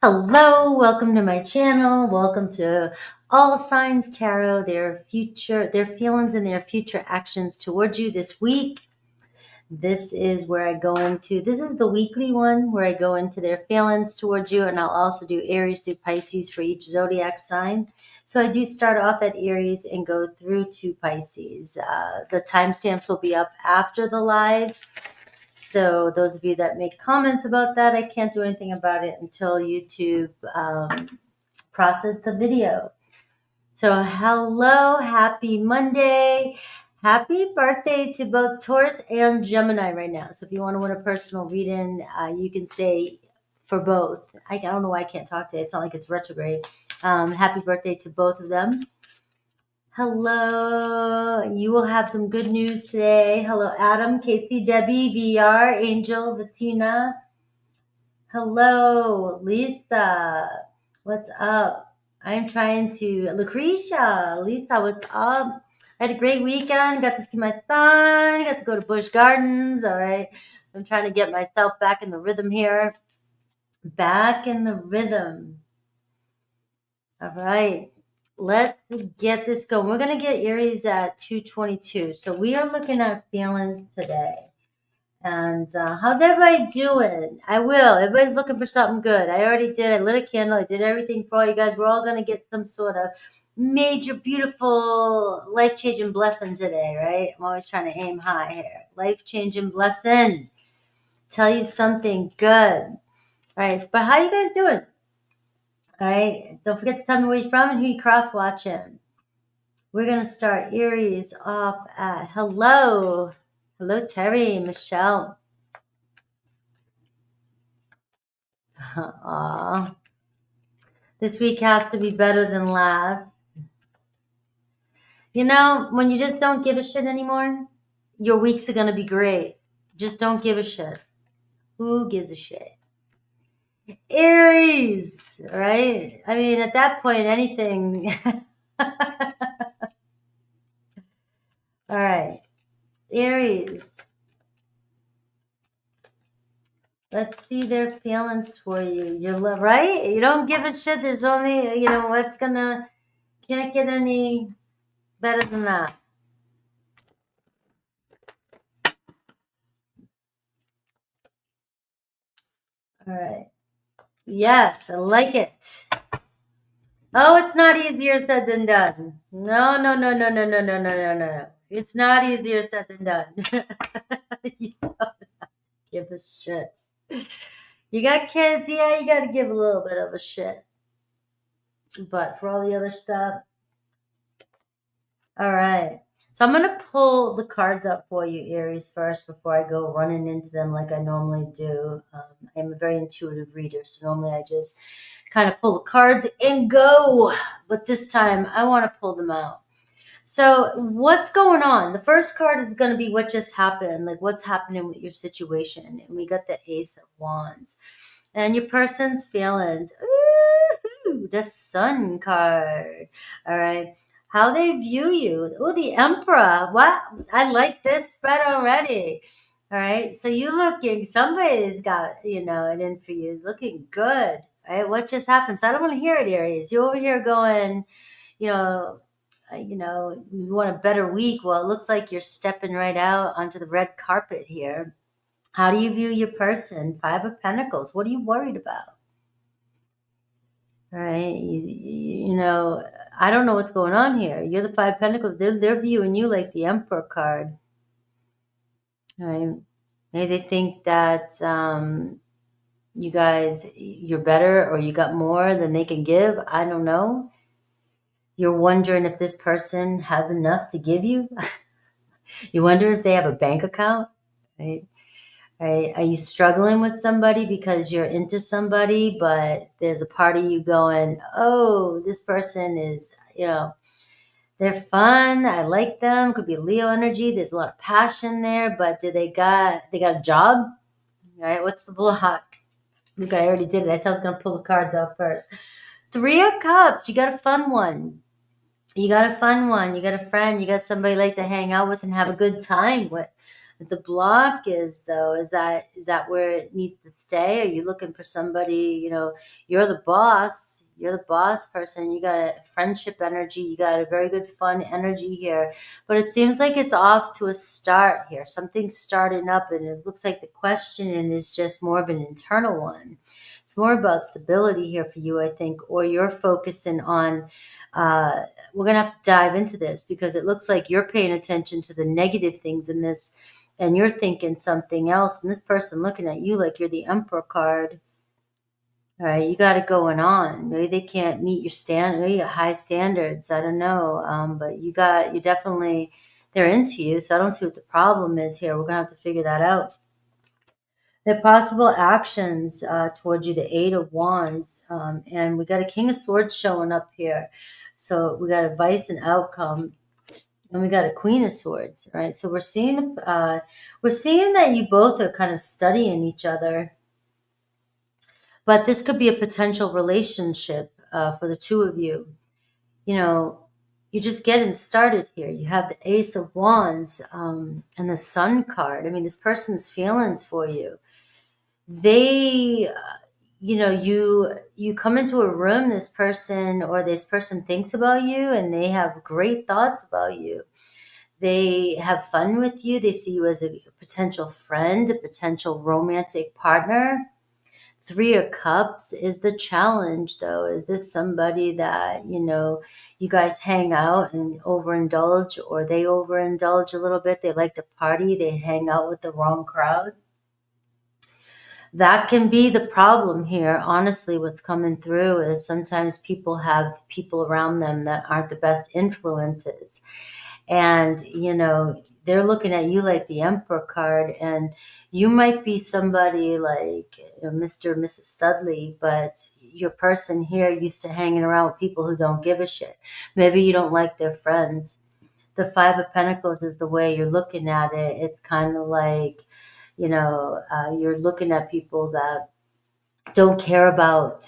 Hello, welcome to my channel. Welcome to All Signs Tarot, their feelings and their future actions towards you this week. This is the weekly one where I go into their feelings towards you, and I'll also do Aries through Pisces for each zodiac sign. So I do start off at Aries and go through to Pisces. The timestamps will be up after the live. So those of you that make comments about that, I can't do anything about it until YouTube process the video. So hello, happy Monday. Happy birthday to both Taurus and Gemini right now. So if you want to win a personal reading, you can say for both. I don't know why I can't talk today. It's not like it's retrograde. Happy birthday to both of them. Hello. You will have some good news today. Hello, Adam, Casey, Debbie, VR, Angel, Bettina. Hello, Lisa. What's up? I'm trying to... Lucretia. Lisa, what's up? I had a great weekend. Got to see my son. Got to go to Busch Gardens. All right. I'm trying to get myself back in the rhythm here. Back in the rhythm. All right. Let's get this going. We're going to get Aries at 222. So we are looking at feelings today. And how's everybody doing? I will. Everybody's looking for something good. I already did. I lit a candle. I did everything for all you guys. We're all going to get some sort of major, beautiful, life-changing blessing today, right? I'm always trying to aim high here. Life-changing blessing. Tell you something good. All right. But how you guys doing? All right. Don't forget to tell me where you're from and who you cross-watching. We're going to start Aries off at hello. Hello, Terry, Michelle. Aww. This week has to be better than last. You know, when you just don't give a shit anymore, your weeks are going to be great. Just don't give a shit. Who gives a shit? Aries, right? I mean, at that point, anything. All right. Aries. Let's see their feelings for you. You're right. You don't give a shit. There's only, can't get any better than that. All right. Yes, I like it. Oh, it's not easier said than done. No. It's not easier said than done. You don't have to give a shit. You got kids, yeah, you got to give a little bit of a shit. But for all the other stuff, all right. So I'm going to pull the cards up for you, Aries, first before I go running into them like I normally do. I'm a very intuitive reader, so normally I just kind of pull the cards and go. But this time I want to pull them out. So what's going on? The first card is going to be what just happened, like what's happening with your situation. And we got the Ace of Wands. And your person's feelings. Ooh, the Sun card. All right. How they view you. Oh, the Emperor. What? I like this spread already. All right. So you looking, somebody's got, it in for you. Looking good. All right. What just happened? So I don't want to hear it, Aries. You're over here going, you want a better week. Well, it looks like you're stepping right out onto the red carpet here. How do you view your person? Five of Pentacles. What are you worried about? All right. I don't know what's going on here. You're the Five of Pentacles. They're viewing you like the Emperor card. All right. Maybe they think that you're better or you got more than they can give. I don't know. You're wondering if this person has enough to give you. You wonder if they have a bank account, right? Right? Are you struggling with somebody because you're into somebody, but there's a part of you going, oh, this person is, they're fun. I like them. Could be Leo energy. There's a lot of passion there, but they got a job? All right. What's the block? Look, I already did it. I said I was going to pull the cards out first. Three of Cups. You got a fun one. You got a fun one. You got a friend. You got somebody you like to hang out with and have a good time with. The block is, though, is that where it needs to stay? Are you looking for somebody, you're the boss. You're the boss person. You got a friendship energy. You got a very good fun energy here. But it seems like it's off to a start here. Something's starting up, and it looks like the questioning is just more of an internal one. It's more about stability here for you, I think, or you're focusing on. We're going to have to dive into this because it looks like you're paying attention to the negative things in this and you're thinking something else. And this person looking at you like you're the Emperor card. All right, you got it going on. Maybe they can't meet your standard. Maybe you got high standards. I don't know. But you definitely, they're into you. So I don't see what the problem is here. We're going to have to figure that out. The possible actions towards you, the Eight of Wands. And we got a King of Swords showing up here. So we got advice and outcome. And we got a Queen of Swords, right? So we're seeing that you both are kind of studying each other. But this could be a potential relationship for the two of you. You're just getting started here. You have the Ace of Wands and the Sun card. I mean, this person's feelings for you. They, you come into a room, this person thinks about you and they have great thoughts about you. They have fun with you. They see you as a potential friend, a potential romantic partner. Three of Cups is the challenge, though. Is this somebody that, you guys hang out and overindulge, or they overindulge a little bit? They like to party. They hang out with the wrong crowd. That can be the problem here. Honestly, what's coming through is sometimes people have people around them that aren't the best influences. And, they're looking at you like the Emperor card, and you might be somebody like Mr. and Mrs. Studley, but your person here used to hanging around with people who don't give a shit. Maybe you don't like their friends. The Five of Pentacles is the way you're looking at it. It's kind of like, you're looking at people that don't care about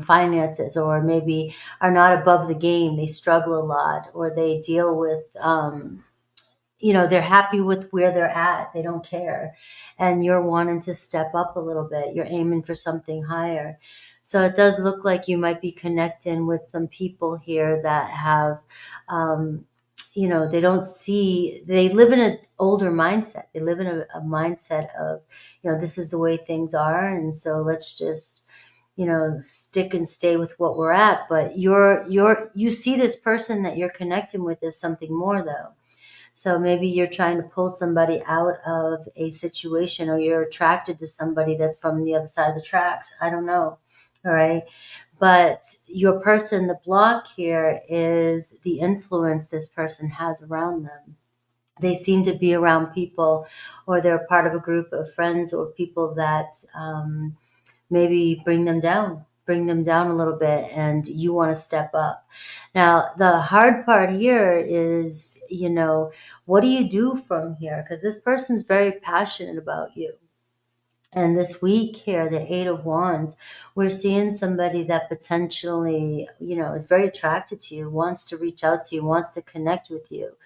finances, or maybe are not above the game. They struggle a lot, or they deal with, they're happy with where they're at. They don't care. And you're wanting to step up a little bit. You're aiming for something higher. So it does look like you might be connecting with some people here that have, they live in an older mindset. They live in a mindset of, this is the way things are. And so let's just, stick and stay with what we're at. But you see this person that you're connecting with as something more, though. So maybe you're trying to pull somebody out of a situation, or you're attracted to somebody that's from the other side of the tracks. I don't know. All right. But your person, the block here, is the influence this person has around them. They seem to be around people, or they're part of a group of friends or people that maybe bring them down a little bit, and you want to step up. Now, the hard part here is, what do you do from here? Because this person's very passionate about you. And this week here, the Eight of Wands, we're seeing somebody that potentially, is very attracted to you, wants to reach out to you, wants to connect with you.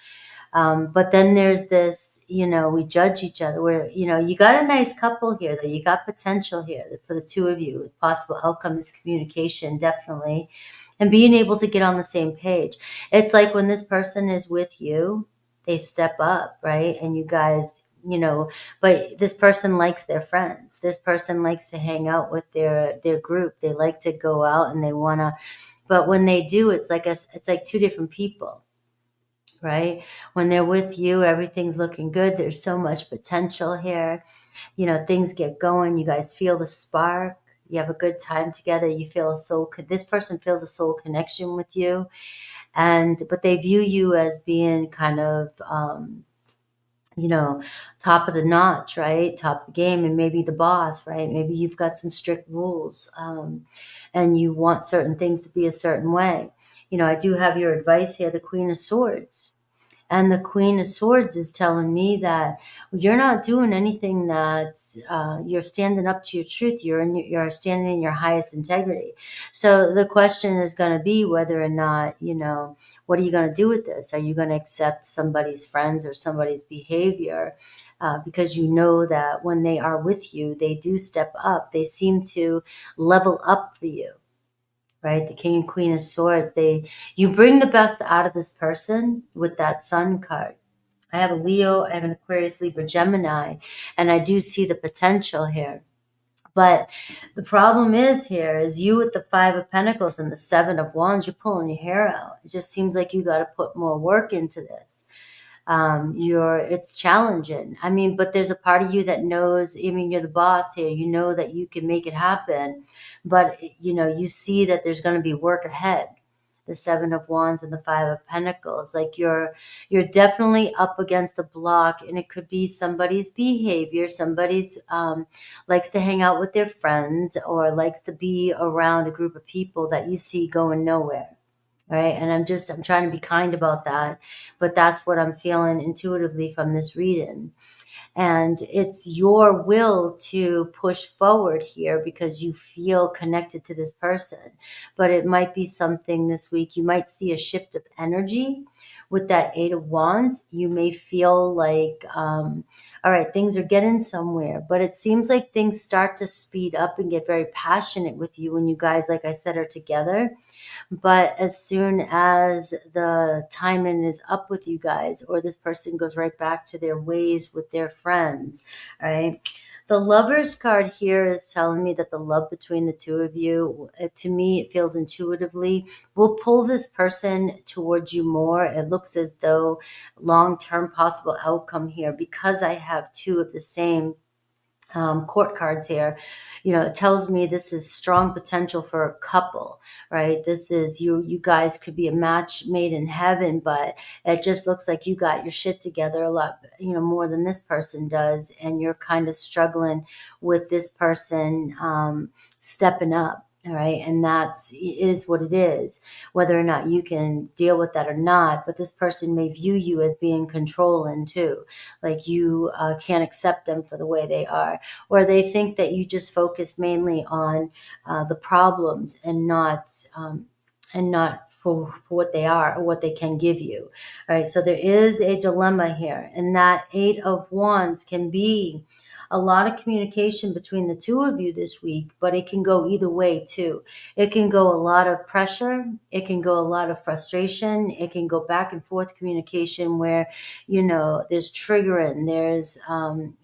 But then there's this, we judge each other where, you got a nice couple here, though. You got potential here for the two of you. Possible outcome is communication, definitely. And being able to get on the same page. It's like when this person is with you, they step up, right? And you guys, but this person likes their friends. This person likes to hang out with their group. They like to go out and they want to, but when they do, it's like two different people. Right? When they're with you, everything's looking good. There's so much potential here. Things get going. You guys feel the spark. You have a good time together. You feel this person feels a soul connection with you. But they view you as being kind of, top of the notch, right? Top of the game, and maybe the boss, right? Maybe you've got some strict rules, and you want certain things to be a certain way. I do have your advice here, the Queen of Swords. And the Queen of Swords is telling me that you're not doing anything that you're standing up to your truth. You're standing in your highest integrity. So the question is going to be whether or not, what are you going to do with this? Are you going to accept somebody's friends or somebody's behavior because you know that when they are with you, they do step up. They seem to level up for you, right? The King and Queen of Swords, you bring the best out of this person with that Sun card. I have a Leo, I have an Aquarius, Libra, Gemini, and I do see the potential here. But the problem is here is you with the Five of Pentacles and the Seven of Wands, you're pulling your hair out. It just seems like you got to put more work into this. It's challenging. I mean, but there's a part of you that knows, I mean, you're the boss here. You know that you can make it happen, but you see that there's going to be work ahead. The Seven of Wands and the Five of Pentacles, like you're definitely up against the block, and it could be somebody's behavior. Somebody's likes to hang out with their friends or likes to be around a group of people that you see going nowhere. Right. And I'm trying to be kind about that, but that's what I'm feeling intuitively from this reading. And it's your will to push forward here because you feel connected to this person. But it might be something this week. You might see a shift of energy with that Eight of Wands. You may feel like, all right, things are getting somewhere. But it seems like things start to speed up and get very passionate with you when you guys, like I said, are together. But as soon as the timing is up with you guys, or this person goes right back to their ways with their friends, right? The Lovers card here is telling me that the love between the two of you, to me, it feels intuitively, will pull this person towards you more. It looks as though long-term possible outcome here, because I have two of the same court cards here. It tells me this is strong potential for a couple, right? This is you guys could be a match made in heaven, but it just looks like you got your shit together a lot, more than this person does. And you're kind of struggling with this person stepping up. All right. And it is what it is, whether or not you can deal with that or not. But this person may view you as being controlling too. Like you can't accept them for the way they are, or they think that you just focus mainly on the problems and not for what they are or what they can give you. All right. So there is a dilemma here, and that Eight of Wands can be a lot of communication between the two of you this week, but it can go either way too. It can go a lot of pressure. It can go a lot of frustration. It can go back and forth communication where, there's triggering, there's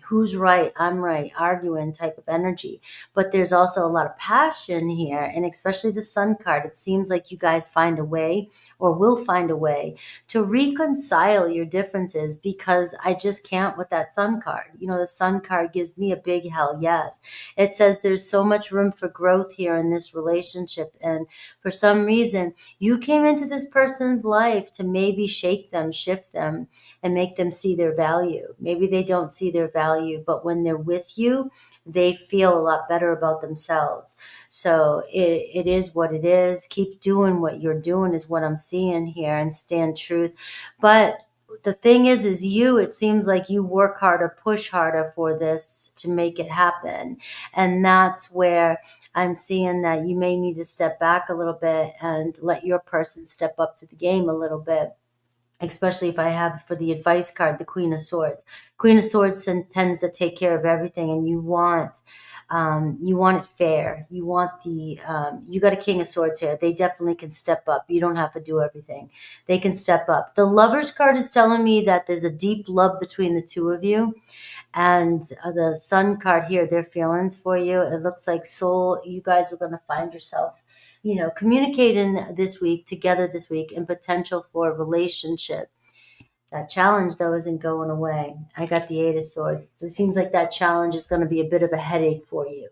who's right, I'm right, arguing type of energy. But there's also a lot of passion here, and especially the Sun card. It seems like you guys find a way, or will find a way, to reconcile your differences, because I just can't with that Sun card. The Sun card gives me a big hell yes. It says there's so much room for growth here in this relationship, and for some reason you came into this person's life to maybe shake them, shift them, and make them see their value. Maybe they don't see their value, but when they're with you, they feel a lot better about themselves. So it is what it is. Keep doing what you're doing is what I'm seeing here, and stand truth. But the thing is it seems like you work harder, push harder for this to make it happen. And that's where I'm seeing that you may need to step back a little bit and let your person step up to the game a little bit. Especially if I have, for the advice card, the Queen of Swords. Queen of Swords tends to take care of everything, and you want it fair. You want you got a King of Swords here. They definitely can step up. You don't have to do everything. They can step up. The Lovers card is telling me that there's a deep love between the two of you. And the Sun card here, their feelings for you. It looks like you guys are going to find yourself communicating this week, together this week, and potential for a relationship. That challenge, though, isn't going away. I got the Eight of Swords. It seems like that challenge is going to be a bit of a headache for you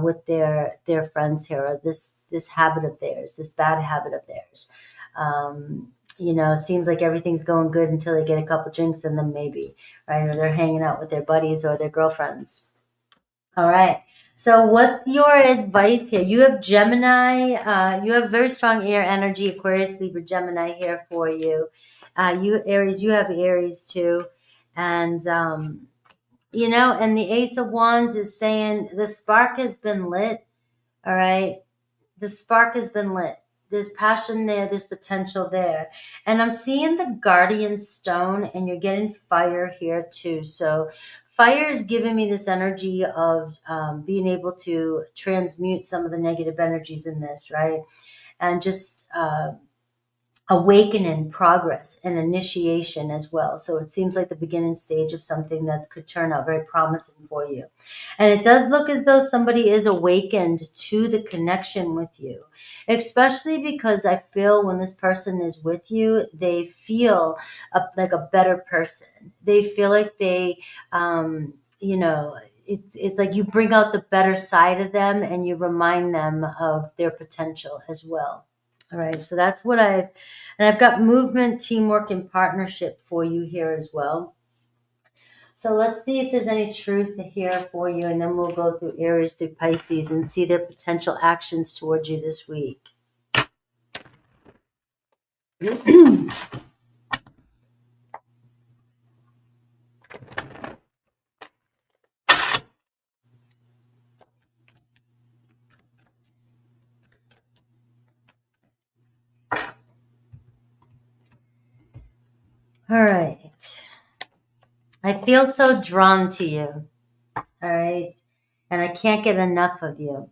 with their friends here, or this habit of theirs, this bad habit of theirs. Seems like everything's going good until they get a couple drinks in them, maybe, right? Or they're hanging out with their buddies or their girlfriends. All right. So what's your advice here? You have Gemini. You have very strong air energy, Aquarius, Libra, Gemini here for you. You have Aries too. And, and the Ace of Wands is saying the spark has been lit. All right. The spark has been lit. there's passion there, there's potential there. And I'm seeing the guardian stone, and you're getting fire here too. So fire is giving me this energy of being able to transmute some of the negative energies in this, right? And just awakening, progress, and initiation as well. So it seems like the beginning stage of something that could turn out very promising for you. And it does look as though somebody is awakened to the connection with you, especially because I feel when this person is with you, they feel like a better person. They feel like they, you know, it's like you bring out the better side of them, and you remind them of their potential as well. All right, so that's what I've got movement, teamwork, and partnership for you here as well. So let's see if there's any truth here for you, and then we'll go through Aries through Pisces and see their potential actions towards you this week. All right. I feel so drawn to you. All right. And I can't get enough of you.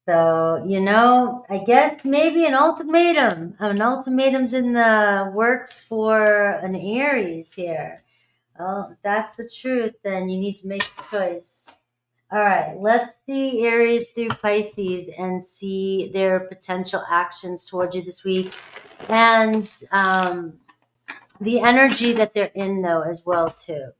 So, I guess maybe an ultimatum. An ultimatum's in the works for an Aries here. Well, if that's the truth, then you need to make a choice. All right, let's see Aries through Pisces and see their potential actions towards you this week. And the energy that they're in, though, as well, too.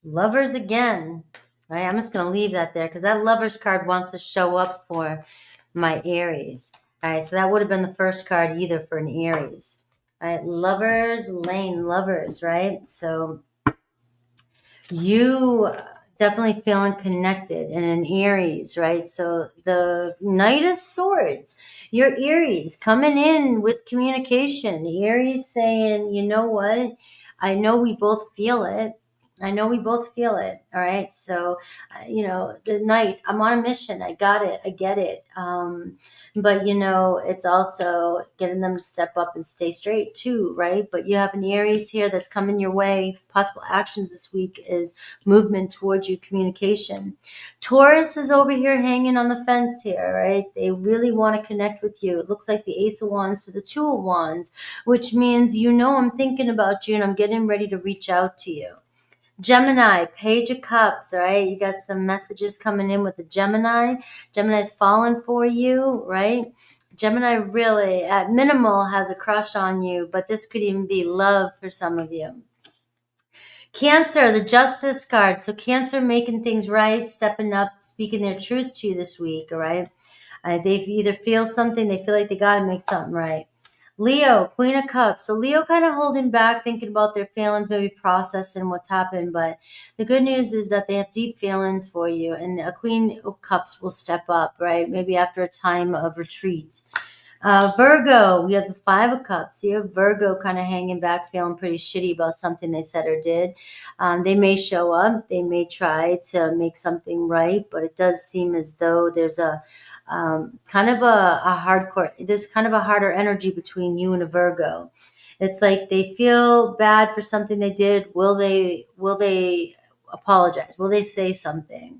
Lovers again. All right, I'm just going to leave that there because that Lovers card wants to show up for my Aries. All right, so that would have been the first card either for an Aries. All right, Lovers, Lane, Lovers, right? So you definitely feeling connected and an Aries, right? So the Knight of Swords, your Aries coming in with communication. Aries saying, you know what? I know we both feel it. I know we both feel it. All right. So, the Knight, I'm on a mission. I got it. I get it. But, it's also getting them to step up and stay straight too, right? But you have an Aries here that's coming your way. Possible actions this week is movement towards you, communication. Taurus is over here hanging on the fence here, right? They really want to connect with you. It looks like the Ace of Wands to the Two of Wands, which means, I'm thinking about you and I'm getting ready to reach out to you. Gemini, Page of Cups, all right? You got some messages coming in with the Gemini. Gemini's falling for you, right? Gemini really, at minimal, has a crush on you, but this could even be love for some of you. Cancer, the Justice card. So Cancer making things right, stepping up, speaking their truth to you this week, all right? They either feel something, they feel like they got to make something right. Leo, Queen of Cups. So Leo kind of holding back, thinking about their feelings, maybe processing what's happened. But the good news is that they have deep feelings for you. And a Queen of Cups will step up, right? Maybe after a time of retreat. Virgo, we have the Five of Cups. You have Virgo kind of hanging back, feeling pretty shitty about something they said or did. They may show up. They may try to make something right. But it does seem as though there's a kind of a hardcore, there's kind of a harder energy between you and a Virgo. It's like they feel bad for something they did. Will they apologize? Will they say something?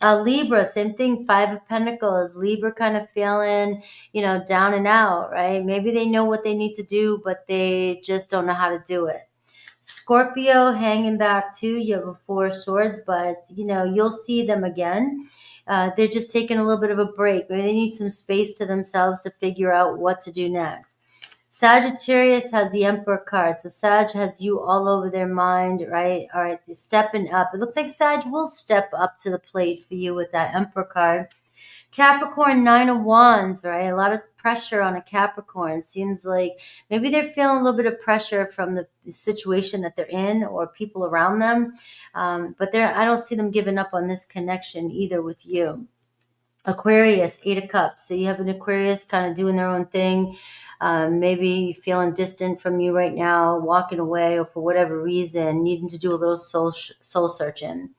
Libra, same thing. Five of Pentacles. Libra kind of feeling, down and out, right? Maybe they know what they need to do, but they just don't know how to do it. Scorpio hanging back too. You have a Four of Swords, but you'll see them again. They're just taking a little bit of a break. Maybe they need some space to themselves to figure out what to do next. Sagittarius has the Emperor card. So Sag has you all over their mind, right? All right, they're stepping up. It looks like Sag will step up to the plate for you with that Emperor card. Capricorn, Nine of Wands, right? A lot of pressure on a Capricorn. Seems like maybe they're feeling a little bit of pressure from the situation that they're in or people around them. But I don't see them giving up on this connection either with you. Aquarius, 8 of Cups. So you have an Aquarius kind of doing their own thing. Maybe feeling distant from you right now, walking away, or for whatever reason, needing to do a little soul searching.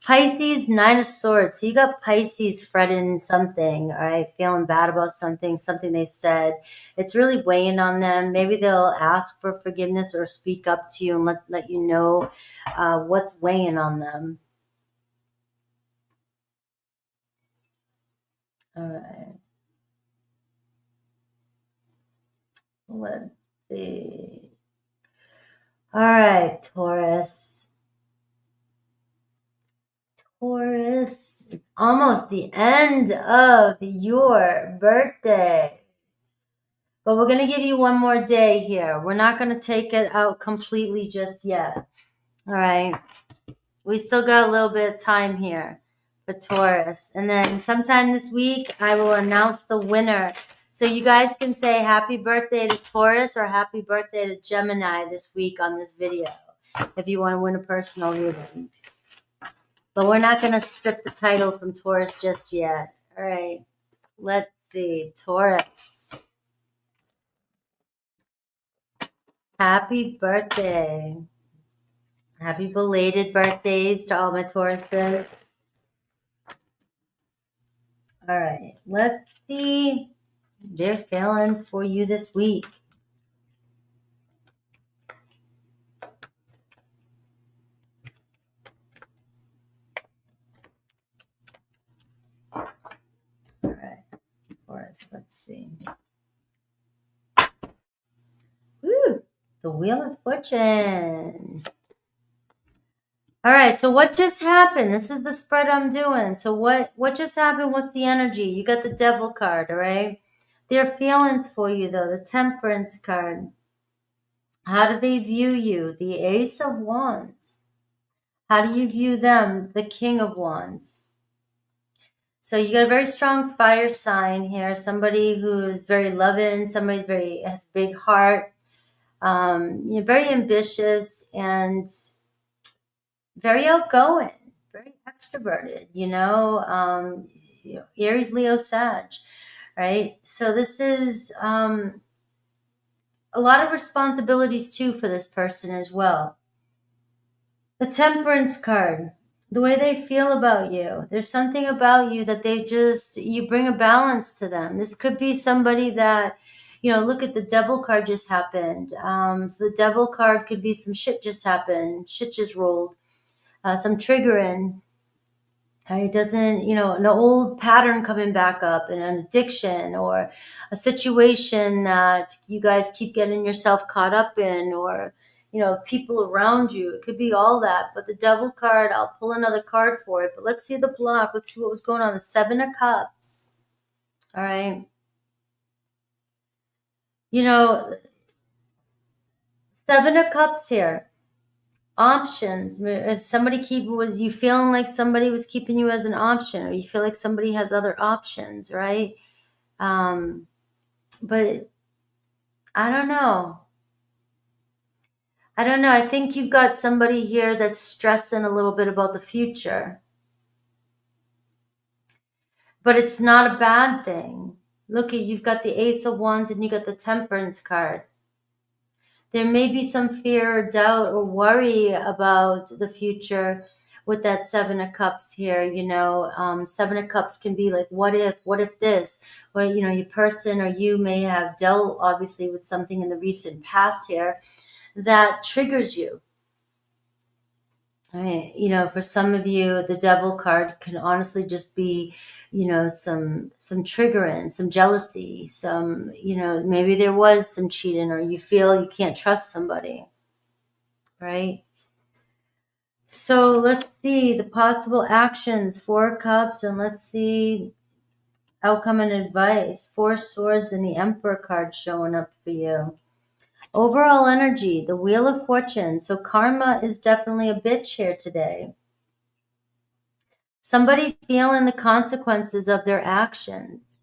Pisces, 9 of Swords. So you got Pisces fretting something, all right, feeling bad about something they said. It's really weighing on them. Maybe they'll ask for forgiveness or speak up to you and let you know what's weighing on them. All right. Let's see. All right, Taurus. Taurus, it's almost the end of your birthday. But we're going to give you one more day here. We're not going to take it out completely just yet. All right. We still got a little bit of time here for Taurus. And then sometime this week, I will announce the winner. So you guys can say happy birthday to Taurus or happy birthday to Gemini this week on this video if you want to win a personal reading. But we're not going to strip the title from Taurus just yet. All right. Let's see. Taurus. Happy birthday. Happy belated birthdays to all my Tauruses. All right. Let's see their feelings for you this week. All right. Taurus, let's see. Woo! The Wheel of Fortune. All right, so what just happened? This is the spread I'm doing. So what just happened? What's the energy? You got the Devil card, all right? Their feelings for you, though. The Temperance card. How do they view you? The Ace of Wands. How do you view them? The King of Wands. So you got a very strong fire sign here. Somebody who's very loving. Somebody's has a big heart. You're very ambitious and very outgoing, very extroverted, Aries, Leo, Sag, right? So this is a lot of responsibilities too for this person as well. The Temperance card, the way they feel about you. There's something about you that you bring a balance to them. This could be somebody that, look at the Devil card just happened. So the Devil card could be some shit just happened, shit just rolled. Some triggering. It doesn't, an old pattern coming back up, and an addiction or a situation that you guys keep getting yourself caught up in, or, people around you. It could be all that. But the Devil card, I'll pull another card for it. But let's see the block. Let's see what was going on. The 7 of Cups. All right. 7 of Cups here. Options. Was you feeling like somebody was keeping you as an option, or you feel like somebody has other options, right? But I don't know. I think you've got somebody here that's stressing a little bit about the future, but it's not a bad thing. Look, you've got the Ace of Wands and you got the Temperance card. There may be some fear or doubt or worry about the future with that 7 of Cups here. 7 of Cups can be like, what if this? Well, your person or you may have dealt obviously with something in the recent past here that triggers you. All right. For some of you, the Devil card can honestly just be, some triggering, some jealousy, some, maybe there was some cheating, or you feel you can't trust somebody, right? So let's see the possible actions, 4 Cups, and let's see outcome and advice. 4 Swords and the Emperor card showing up for you. Overall energy, the Wheel of Fortune. So karma is definitely a bitch here today. Somebody feeling the consequences of their actions.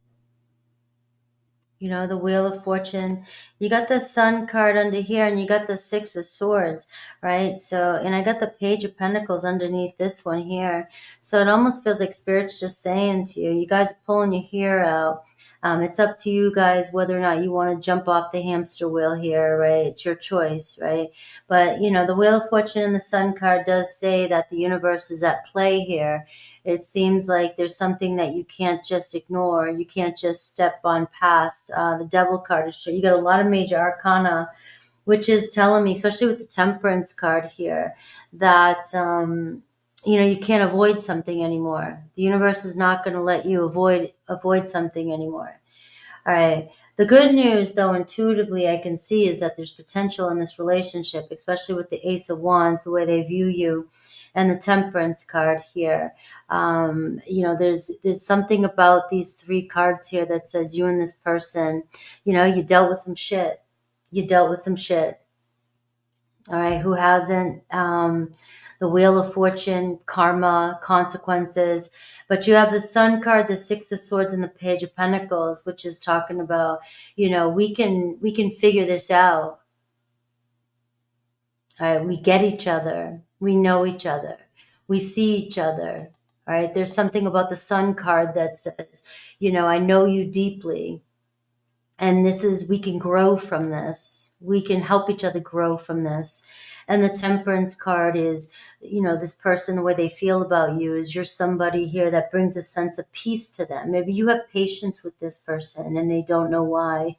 You know, the Wheel of Fortune. You got the Sun card under here, and you got the Six of Swords, right? So, and I got the Page of Pentacles underneath this one here. So it almost feels like Spirit's just saying to you, you guys are pulling your hair out. It's up to you guys whether or not you want to jump off the hamster wheel here, right? It's your choice, right? But, you know, the Wheel of Fortune and the Sun card does say that the universe is at play here. It seems like there's something that you can't just ignore. You can't just step on past. The Devil card is you got a lot of major arcana, which is telling me, especially with the Temperance card here, that you know, you can't avoid something anymore. The universe is not going to let you avoid something anymore. All right. The good news, though, intuitively I can see is that there's potential in this relationship, especially with the Ace of Wands, the way they view you, and the Temperance card here. You know, there's something about these three cards here that says you and this person, you know, you dealt with some shit. You dealt with some shit. All right. Who hasn't? The Wheel of Fortune, karma, consequences. But you have the Sun card, the Six of Swords, and the Page of Pentacles, which is talking about, you know, we can figure this out. All right, we get each other, we know each other, we see each other. All right, there's something about the Sun card that says, you know, I know you deeply. And this is, we can grow from this. We can help each other grow from this. And the Temperance card is, you know, this person, the way they feel about you is you're somebody here that brings a sense of peace to them. Maybe you have patience with this person and they don't know why.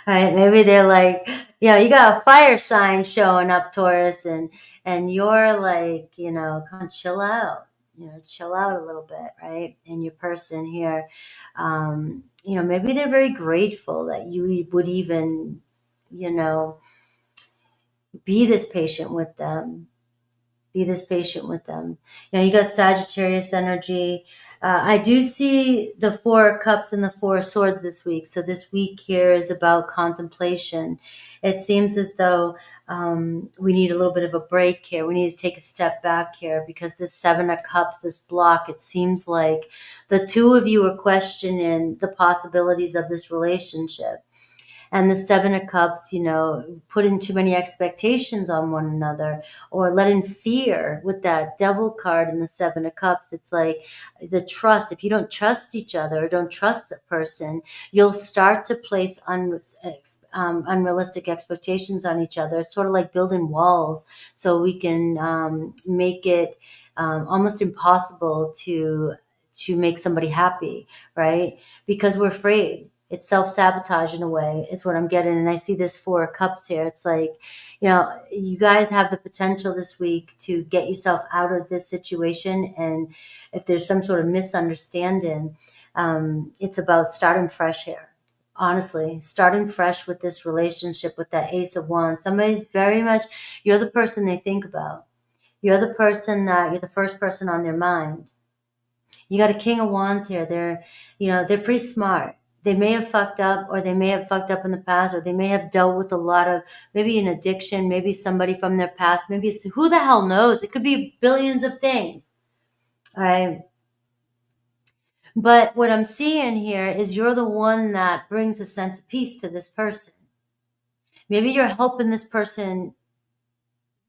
Right? Maybe they're like, you know, you got a fire sign showing up, Taurus, and you're like, you know, kind of chill out, you know, chill out a little bit, right? And your person here, you know, maybe they're very grateful that you would even, you know, be this patient with them. Be this patient with them. You know, you got Sagittarius energy. I do see the Four of Cups and the Four of Swords this week. So this week here is about contemplation. It seems as though we need a little bit of a break here. We need to take a step back here because this Seven of Cups, this block, it seems like the two of you are questioning the possibilities of this relationship. And the Seven of Cups, you know, putting too many expectations on one another or letting fear with that Devil card and the Seven of Cups. It's like the trust. If you don't trust each other or don't trust a person, you'll start to place unrealistic expectations on each other. It's sort of like building walls so we can make it almost impossible to make somebody happy, right? Because we're afraid. It's self-sabotage in a way is what I'm getting. And I see this Four of Cups here. It's like, you know, you guys have the potential this week to get yourself out of this situation. And if there's some sort of misunderstanding, it's about starting fresh here. Honestly, starting fresh with this relationship with that Ace of Wands. Somebody's very much, you're the person they think about. You're the person that, you're the first person on their mind. You got a King of Wands here. They're, you know, they're pretty smart. They may have fucked up or they may have fucked up in the past or they may have dealt with a lot of maybe an addiction, maybe somebody from their past, maybe it's, who the hell knows? It could be billions of things. All right. But what I'm seeing here is you're the one that brings a sense of peace to this person. Maybe you're helping this person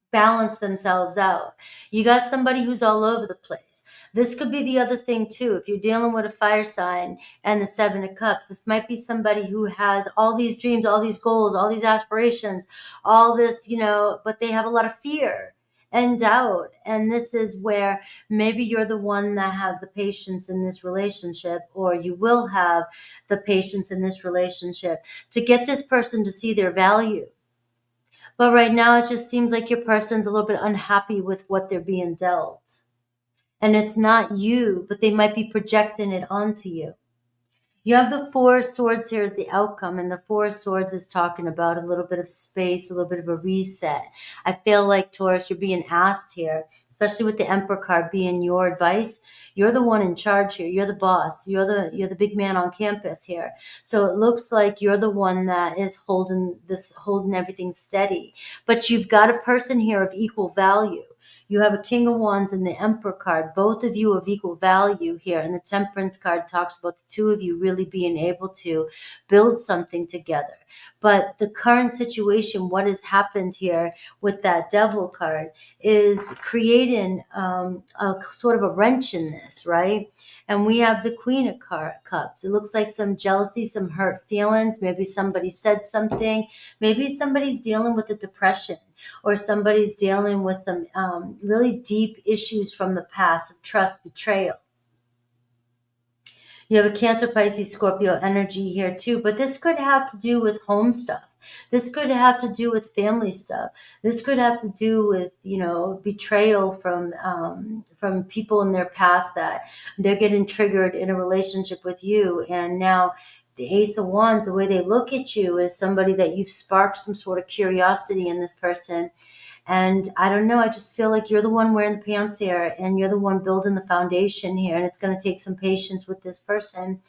balance themselves out. You got somebody who's all over the place. This could be the other thing too. If you're dealing with a fire sign and the Seven of Cups, this might be somebody who has all these dreams, all these goals, all these aspirations, all this, you know, but they have a lot of fear and doubt. And this is where maybe you're the one that has the patience in this relationship, or you will have the patience in this relationship to get this person to see their value. But right now, it just seems like your person's a little bit unhappy with what they're being dealt. And it's not you, but they might be projecting it onto you. You have the Four of Swords here as the outcome, and the Four of Swords is talking about a little bit of space, a little bit of a reset. I feel like, Taurus, you're being asked here, especially with the Emperor card being your advice. You're the one in charge here. You're the boss. You're the big man on campus here. So it looks like you're the one that is holding everything steady. But you've got a person here of equal value. You have a King of Wands and the Emperor card, both of you of equal value here. And the Temperance card talks about the two of you really being able to build something together. But the current situation, what has happened here with that Devil card is creating a sort of a wrench in this, right? And we have the Queen of Cups. It looks like some jealousy, some hurt feelings. Maybe somebody said something. Maybe somebody's dealing with a depression, or somebody's dealing with some really deep issues from the past of trust, betrayal. You have a Cancer, Pisces, Scorpio energy here too, but this could have to do with home stuff. This could have to do with family stuff. This could have to do with, you know, betrayal from people in their past that they're getting triggered in a relationship with you. And now the Ace of Wands, the way they look at you is somebody that you've sparked some sort of curiosity in this person. And I don't know, I just feel like you're the one wearing the pants here, and you're the one building the foundation here. And it's going to take some patience with this person.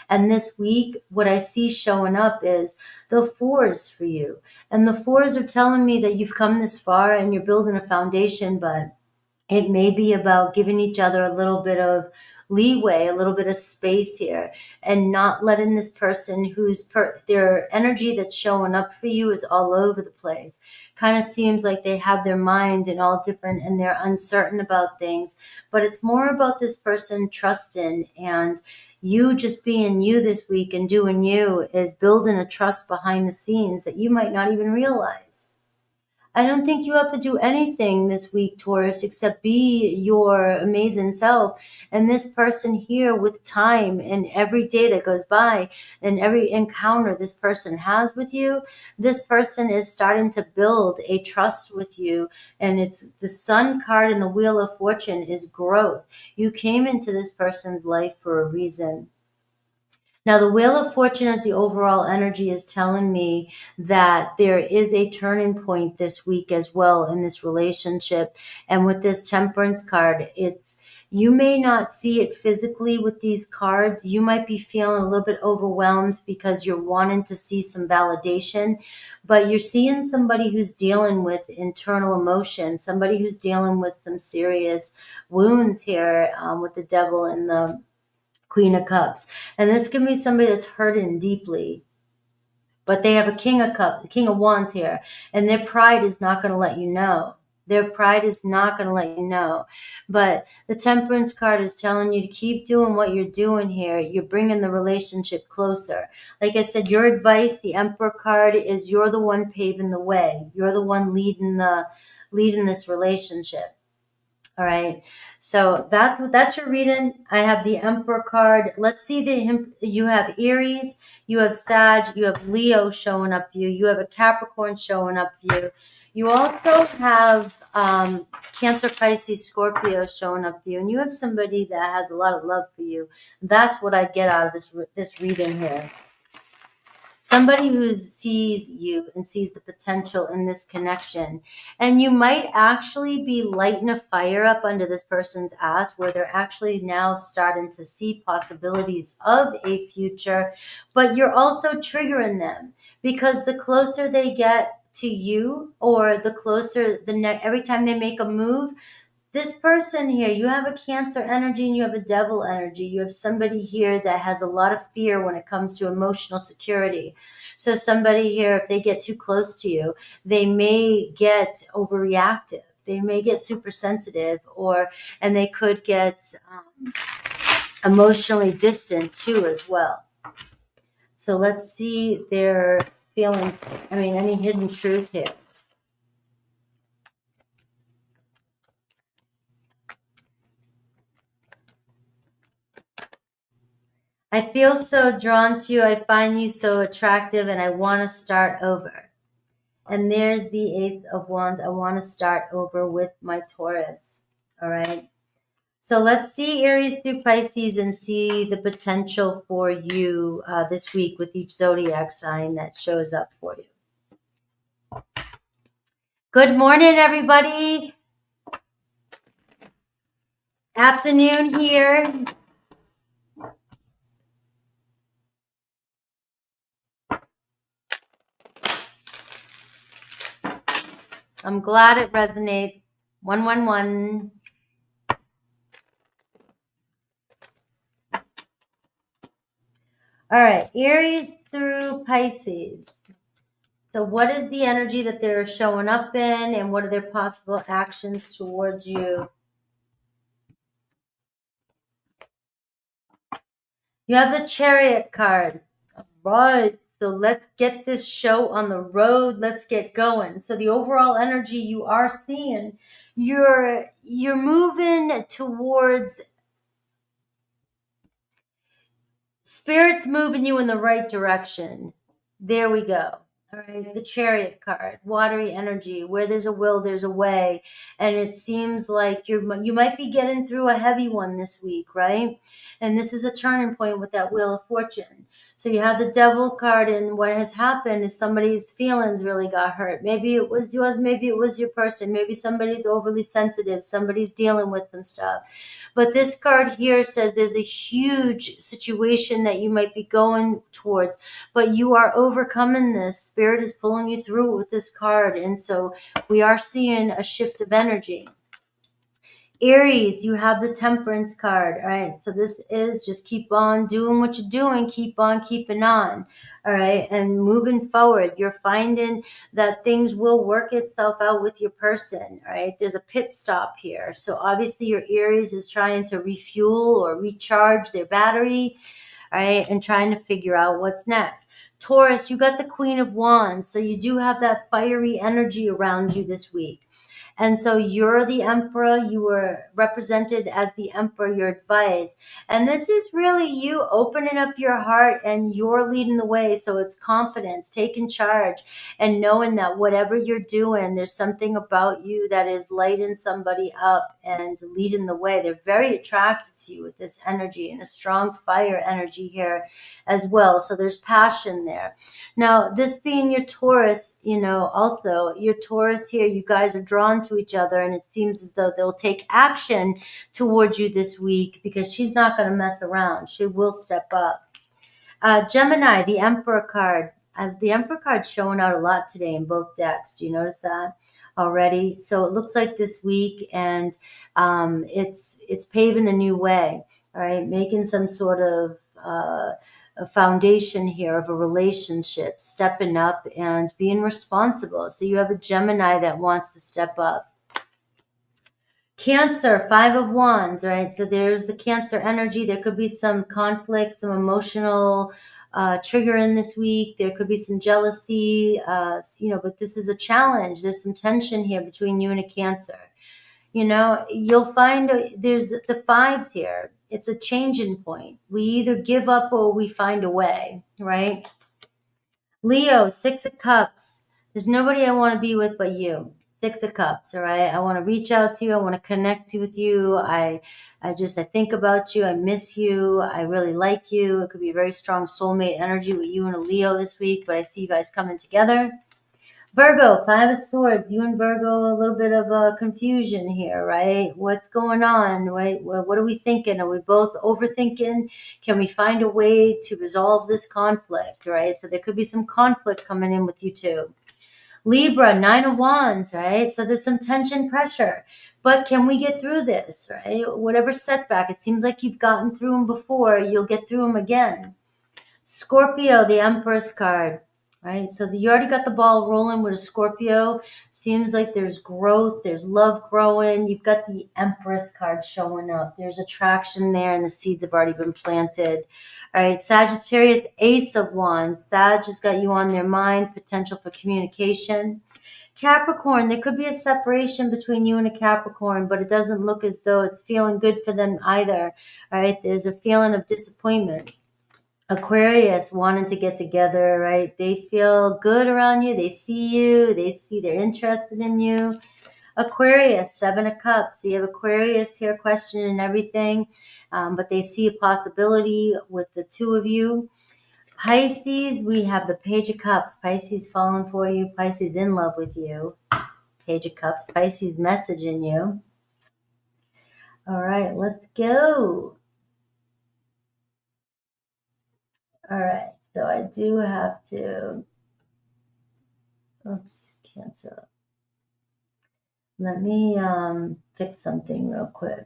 And this week, what I see showing up is the fours for you. And the fours are telling me that you've come this far and you're building a foundation, but it may be about giving each other a little bit of leeway, a little bit of space here, and not letting this person who's their energy that's showing up for you is all over the place. Kind of seems like they have their mind in all different, and they're uncertain about things, but it's more about this person trusting, and you just being you this week and doing you is building a trust behind the scenes that you might not even realize. I don't think you have to do anything this week, Taurus, except be your amazing self. And this person here, with time and every day that goes by and every encounter this person has with you, this person is starting to build a trust with you. And it's the Sun card and the Wheel of Fortune is growth. You came into this person's life for a reason. Now, the Wheel of Fortune as the overall energy is telling me that there is a turning point this week as well in this relationship. And with this Temperance card, you may not see it physically with these cards. You might be feeling a little bit overwhelmed because you're wanting to see some validation, but you're seeing somebody who's dealing with internal emotion, somebody who's dealing with some serious wounds here with the Devil and the Queen of Cups. And this can be somebody that's hurting deeply. But they have a King of Cups, the King of Wands here. And their pride is not going to let you know. Their pride is not going to let you know. But the Temperance card is telling you to keep doing what you're doing here. You're bringing the relationship closer. Like I said, your advice, the Emperor card, is you're the one paving the way. You're the one leading this relationship. All right, so that's your reading. I have the Emperor card. Let's see you have Aries, you have Sag, you have Leo showing up for you. You have a Capricorn showing up for you. You also have Cancer, Pisces, Scorpio showing up for you, and you have somebody that has a lot of love for you. That's what I get out of this reading here. Somebody who sees you and sees the potential in this connection. And you might actually be lighting a fire up under this person's ass, where they're actually now starting to see possibilities of a future, but you're also triggering them, because the closer they get to you, or the closer every time they make a move, this person here, you have a Cancer energy and you have a Devil energy. You have somebody here that has a lot of fear when it comes to emotional security. So somebody here, if they get too close to you, they may get overreactive. They may get super sensitive, and they could get emotionally distant too as well. So let's see their feelings. Any hidden truth here. I feel so drawn to you. I find you so attractive, and I want to start over. And there's the Ace of Wands. I want to start over with my Taurus. All right. So let's see Aries through Pisces and see the potential for you this week with each zodiac sign that shows up for you. Good morning, everybody. Afternoon here. I'm glad it resonates. 111. All right, Aries through Pisces. So what is the energy that they're showing up in, and what are their possible actions towards you? You have the Chariot card. All right, so let's get this show on the road. Let's get going. So the overall energy you are seeing, you're moving towards Spirit's moving you in the right direction. There we go. All right, the Chariot card, watery energy. Where there's a will, there's a way, and it seems like you might be getting through a heavy one this week, right? And this is a turning point with that Wheel of Fortune. So you have the Devil card, and what has happened is somebody's feelings really got hurt. Maybe it was yours, maybe it was your person, maybe somebody's overly sensitive, somebody's dealing with some stuff. But this card here says there's a huge situation that you might be going towards, but you are overcoming this. Spirit is pulling you through with this card. And so we are seeing a shift of energy. Aries, you have the Temperance card. All right, so this is just keep on doing what you're doing, keep on keeping on. All right, and moving forward, you're finding that things will work itself out with your person. All right, there's a pit stop here. So obviously your Aries is trying to refuel or recharge their battery, all right, and trying to figure out what's next. Taurus, you got the Queen of Wands, so you do have that fiery energy around you this week. And so you're the emperor. You were represented as the emperor, your advice. And this is really you opening up your heart, and you're leading the way. So it's confidence, taking charge, and knowing that whatever you're doing, there's something about you that is lighting somebody up and leading the way. They're very attracted to you with this energy, and a strong fire energy here as well. So there's passion there. Now, this being your Taurus, also your Taurus here, you guys are drawn to each other, and it seems as though they'll take action towards you this week because she's not going to mess around. She will step up. Gemini, the Emperor card. The Emperor card's showing out a lot today in both decks. Do you notice that already? So it looks like this week, and it's paving a new way. All right, making some sort of a foundation here of a relationship, stepping up and being responsible. So you have a Gemini that wants to step up. Cancer, 5 of Wands, right? So there's the Cancer energy. There could be some conflict, some emotional trigger in this week. There could be some jealousy, but this is a challenge. There's some tension here between you and a Cancer. You'll find there's the 5s here. It's a changing point. We either give up or we find a way, right? Leo, 6 of Cups. There's nobody I want to be with but you. 6 of Cups, all right? I want to reach out to you. I want to connect with you. I think about you. I miss you. I really like you. It could be a very strong soulmate energy with you and a Leo this week, but I see you guys coming together. Virgo, 5 of Swords. You and Virgo, a little bit of a confusion here, right? What's going on, right? What are we thinking? Are we both overthinking? Can we find a way to resolve this conflict, right? So there could be some conflict coming in with you two. Libra, 9 of Wands, right? So there's some tension, pressure. But can we get through this, right? Whatever setback, it seems like you've gotten through them before, you'll get through them again. Scorpio, the Empress card. Right, so you already got the ball rolling with a Scorpio. Seems like there's growth, there's love growing. You've got the Empress card showing up. There's attraction there, and the seeds have already been planted. All right, Sagittarius, Ace of Wands. Sag just got you on their mind, potential for communication. Capricorn, there could be a separation between you and a Capricorn, but it doesn't look as though it's feeling good for them either. All right, there's a feeling of disappointment. Aquarius, wanting to get together, right? They feel good around you. They see you. They're interested in you. Aquarius, 7 of Cups. So you have Aquarius here questioning everything, but they see a possibility with the two of you. Pisces, we have the Page of Cups. Pisces falling for you. Pisces in love with you. Page of Cups. Pisces messaging you. All right, let's go. All right, so I do have to, oops, cancel. Let me fix something real quick.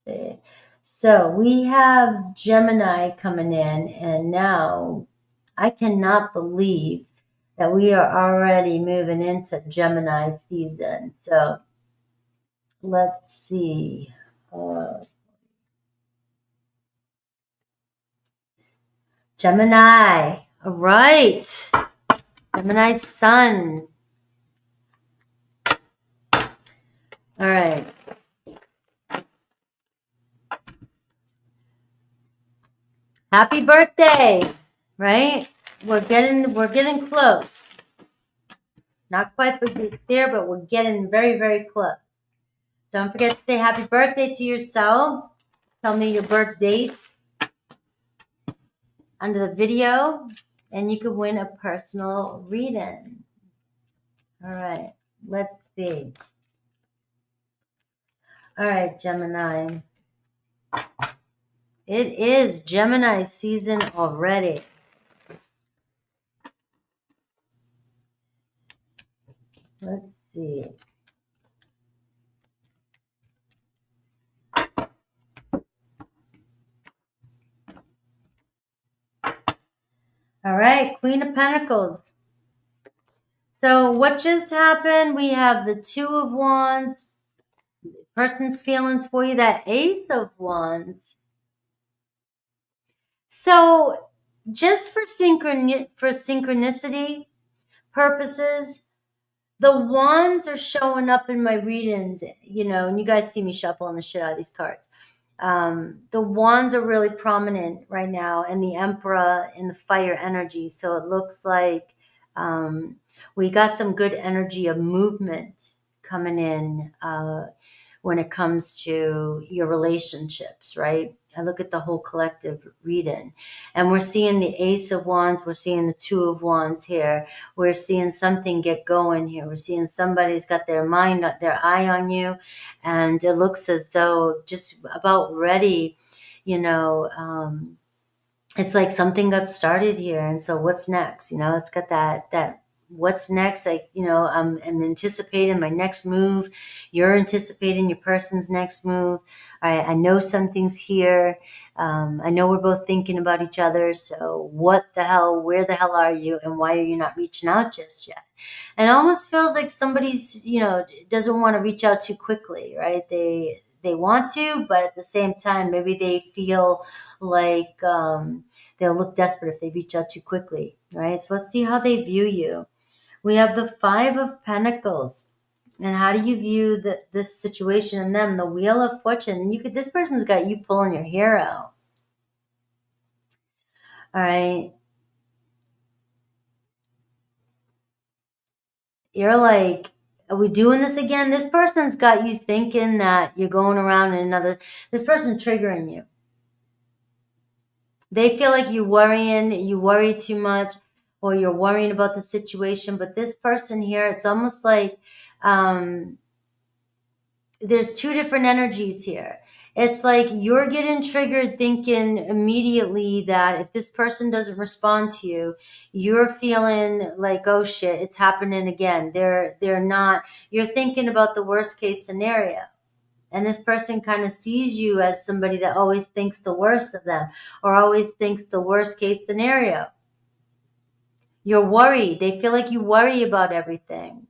Okay. So we have Gemini coming in, and now I cannot believe that we are already moving into Gemini season. So let's see. Gemini. All right. Gemini sun. All right. Happy birthday, right? We're getting close. Not quite there, but we're getting very, very close. Don't forget to say happy birthday to yourself. Tell me your birth date under the video, and you can win a personal reading. All right, let's see. All right, Gemini. It is Gemini season already. Let's see. All right, Queen of Pentacles. So what just happened? We have the Two of Wands. Person's feelings for you, that Ace of Wands. So just for synchronicity purposes, the wands are showing up in my readings, and you guys see me shuffling the shit out of these cards. The wands are really prominent right now, and the Emperor in the fire energy. So it looks like we got some good energy of movement coming in when it comes to your relationships, right? I look at the whole collective reading, and we're seeing the Ace of Wands. We're seeing the Two of Wands here. We're seeing something get going here. We're seeing somebody's got their eye on you, and it looks as though just about ready, it's like something got started here. And so what's next? It's got that what's next? I'm anticipating my next move. You're anticipating your person's next move. I know something's here. I know we're both thinking about each other. So what the hell, where the hell are you? And why are you not reaching out just yet? And it almost feels like somebody's, doesn't want to reach out too quickly, right? They want to, but at the same time, maybe they feel like they'll look desperate if they reach out too quickly, right? So let's see how they view you. We have the Five of Pentacles. And how do you view this situation and them? The Wheel of Fortune. This person's got you pulling your hair out. All right. You're like, are we doing this again? This person's got you thinking that you're going around in this person's triggering you. They feel like you worry too much, or you're worrying about the situation. But this person here, it's almost like there's two different energies here. It's like you're getting triggered thinking immediately that if this person doesn't respond to you, you're feeling like, oh shit, it's happening again. You're thinking about the worst case scenario. And this person kind of sees you as somebody that always thinks the worst of them, or always thinks the worst case scenario. You're worried. They feel like you worry about everything,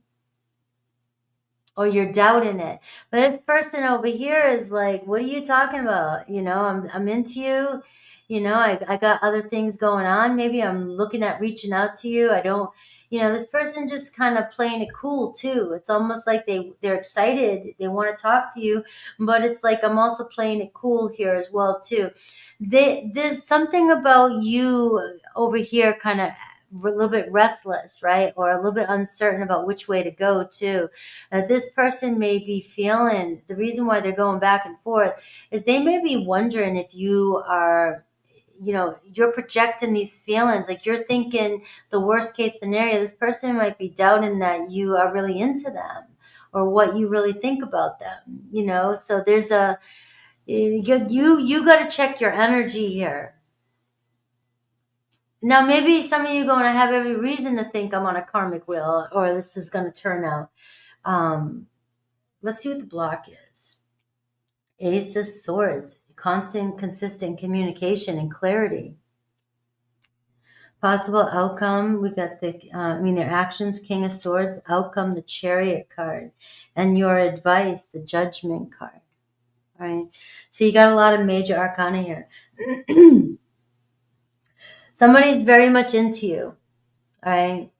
or you're doubting it. But this person over here is like, what are you talking about? I'm into you. I got other things going on. Maybe I'm looking at reaching out to you. I don't, this person just kind of playing it cool too. It's almost like they're excited. They want to talk to you, but it's like, I'm also playing it cool here as well too. There's something about you over here kind of a little bit restless, right? Or a little bit uncertain about which way to go too. This person may be feeling, the reason why they're going back and forth is they may be wondering if you are, you're projecting these feelings, like you're thinking the worst case scenario. This person might be doubting that you are really into them, or what you really think about them, so there's you got to check your energy here. Now, maybe some of you going to have every reason to think I'm on a karmic wheel, or this is going to turn out. Let's see what the block is. Ace of Swords, constant, consistent communication and clarity. Possible outcome, we got their actions, King of Swords, outcome, the Chariot card, and your advice, the Judgment card. All right. So you got a lot of major arcana here. Somebody's very much into you. All right.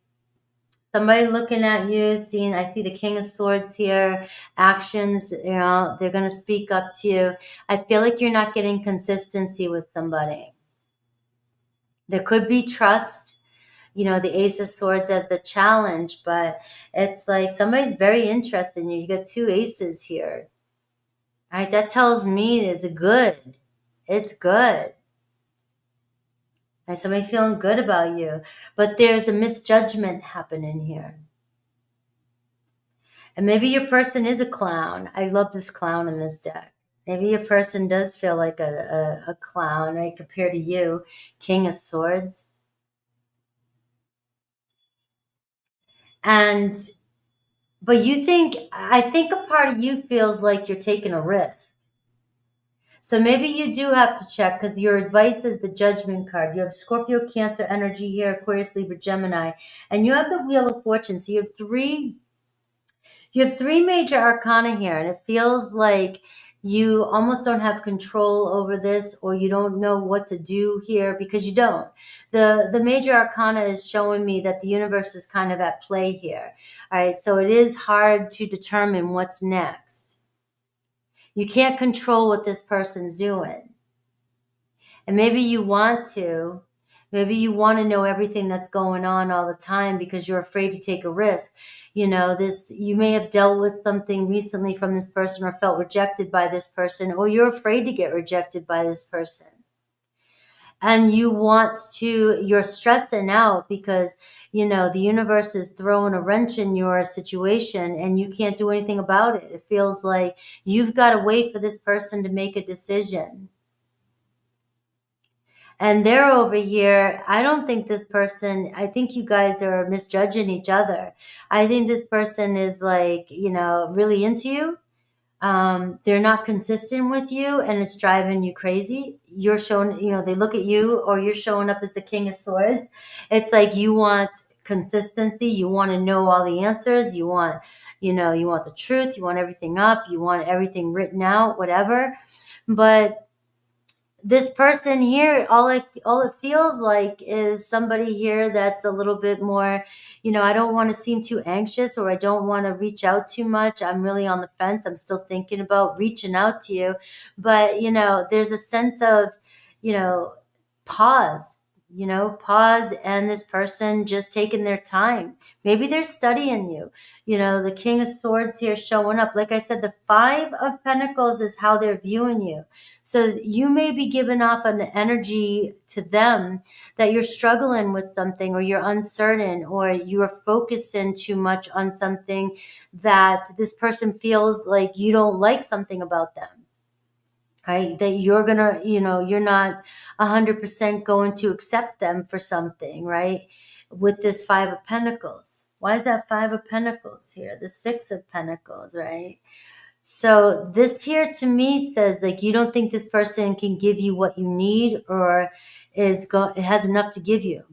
Somebody looking at you, I see the King of Swords here, actions, they're going to speak up to you. I feel like you're not getting consistency with somebody. There could be trust, the Ace of Swords as the challenge, but it's like somebody's very interested in you. You got two aces here. All right, that tells me it's good. It's good. Right, somebody feeling good about you, but there's a misjudgment happening here. And maybe your person is a clown. I love this clown in this deck. Maybe your person does feel like a clown, right, compared to you, King of Swords. But I think a part of you feels like you're taking a risk. So maybe you do have to check, because your advice is the Judgment card. You have Scorpio, Cancer energy here, Aquarius, Libra, Gemini, and you have the Wheel of Fortune. So you have three major arcana here, and it feels like you almost don't have control over this, or you don't know what to do here, because you don't. The major arcana is showing me that the universe is kind of at play here. All right, so it is hard to determine what's next. You can't control what this person's doing. And maybe you want to. Maybe you want to know everything that's going on all the time because you're afraid to take a risk. You may have dealt with something recently from this person, or felt rejected by this person, or you're afraid to get rejected by this person. And you're stressing out because, the universe is throwing a wrench in your situation and you can't do anything about it. It feels like you've got to wait for this person to make a decision. And they're over here. I don't think this person, I think you guys are misjudging each other. I think this person is really into you. They're not consistent with you and it's driving you crazy. You're showing, they look at you, or you're showing up as the King of Swords. It's like you want consistency. You want to know all the answers. You want the truth. You want everything up. You want everything written out, whatever. But this person here, all it feels like is somebody here that's a little bit more, I don't want to seem too anxious, or I don't want to reach out too much. I'm really on the fence. I'm still thinking about reaching out to you. But, there's a sense of, pause, and this person just taking their time. Maybe they're studying you. The King of Swords here showing up. Like I said, the Five of Pentacles is how they're viewing you. So you may be giving off an energy to them that you're struggling with something, or you're uncertain, or you're focusing too much on something that this person feels like you don't like something about them. Right? That you're gonna, you're not 100% going to accept them for something, right? With this Five of Pentacles. Why is that Five of Pentacles here? The Six of Pentacles, right? So this here to me says you don't think this person can give you what you need, or it has enough to give you.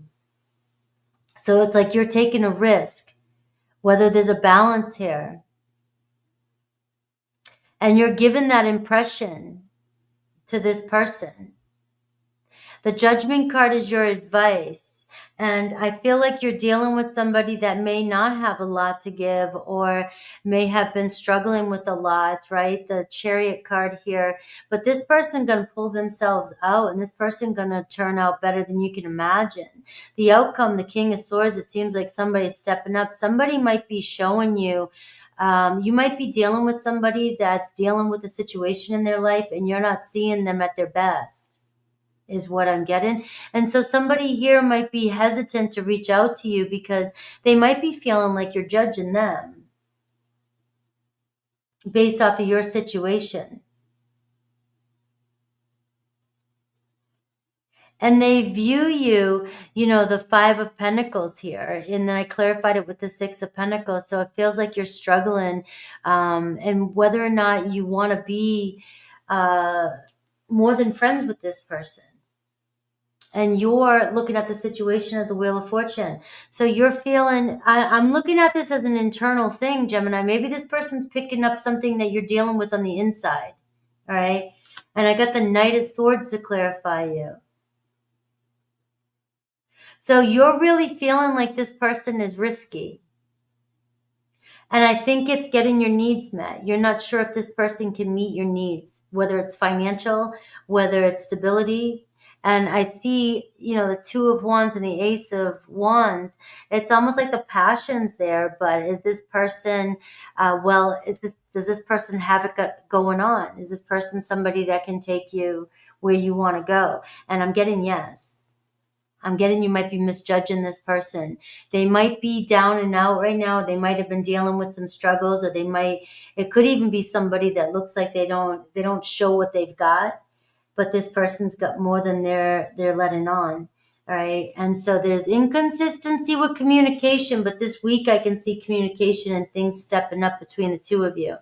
So it's like you're taking a risk, whether there's a balance here. And you're given that impression to this person. The Judgment card is your advice. And I feel like you're dealing with somebody that may not have a lot to give, or may have been struggling with a lot, right? The Chariot card here. But this person going to pull themselves out, and this person going to turn out better than you can imagine. The outcome, the King of Swords, it seems like somebody's stepping up. Somebody might be showing you. You might be dealing with somebody that's dealing with a situation in their life, and you're not seeing them at their best, is what I'm getting. And so somebody here might be hesitant to reach out to you because they might be feeling like you're judging them based off of your situation. And they view you, you know, the Five of Pentacles here. And then I clarified it with the Six of Pentacles. So it feels like you're struggling. And whether or not you want to be more than friends with this person. And you're looking at the situation as the Wheel of Fortune. So you're feeling, I'm looking at this as an internal thing, Gemini. Maybe this person's picking up something that you're dealing with on the inside. All right. And I got the Knight of Swords to clarify you. So you're really feeling like this person is risky. And I think it's getting your needs met. You're not sure if this person can meet your needs, whether it's financial, whether it's stability. And I see, you know, the Two of Wands and the Ace of Wands. It's almost like the passion's there, but is this person, does this person have it going on? Is this person somebody that can take you where you want to go? And I'm getting yes. I'm getting you might be misjudging this person. They might be down and out right now. They might have been dealing with some struggles, or it could even be somebody that looks like they don't show what they've got, but this person's got more than they're letting on. All right. And so there's inconsistency with communication, but this week I can see communication and things stepping up between the two of you.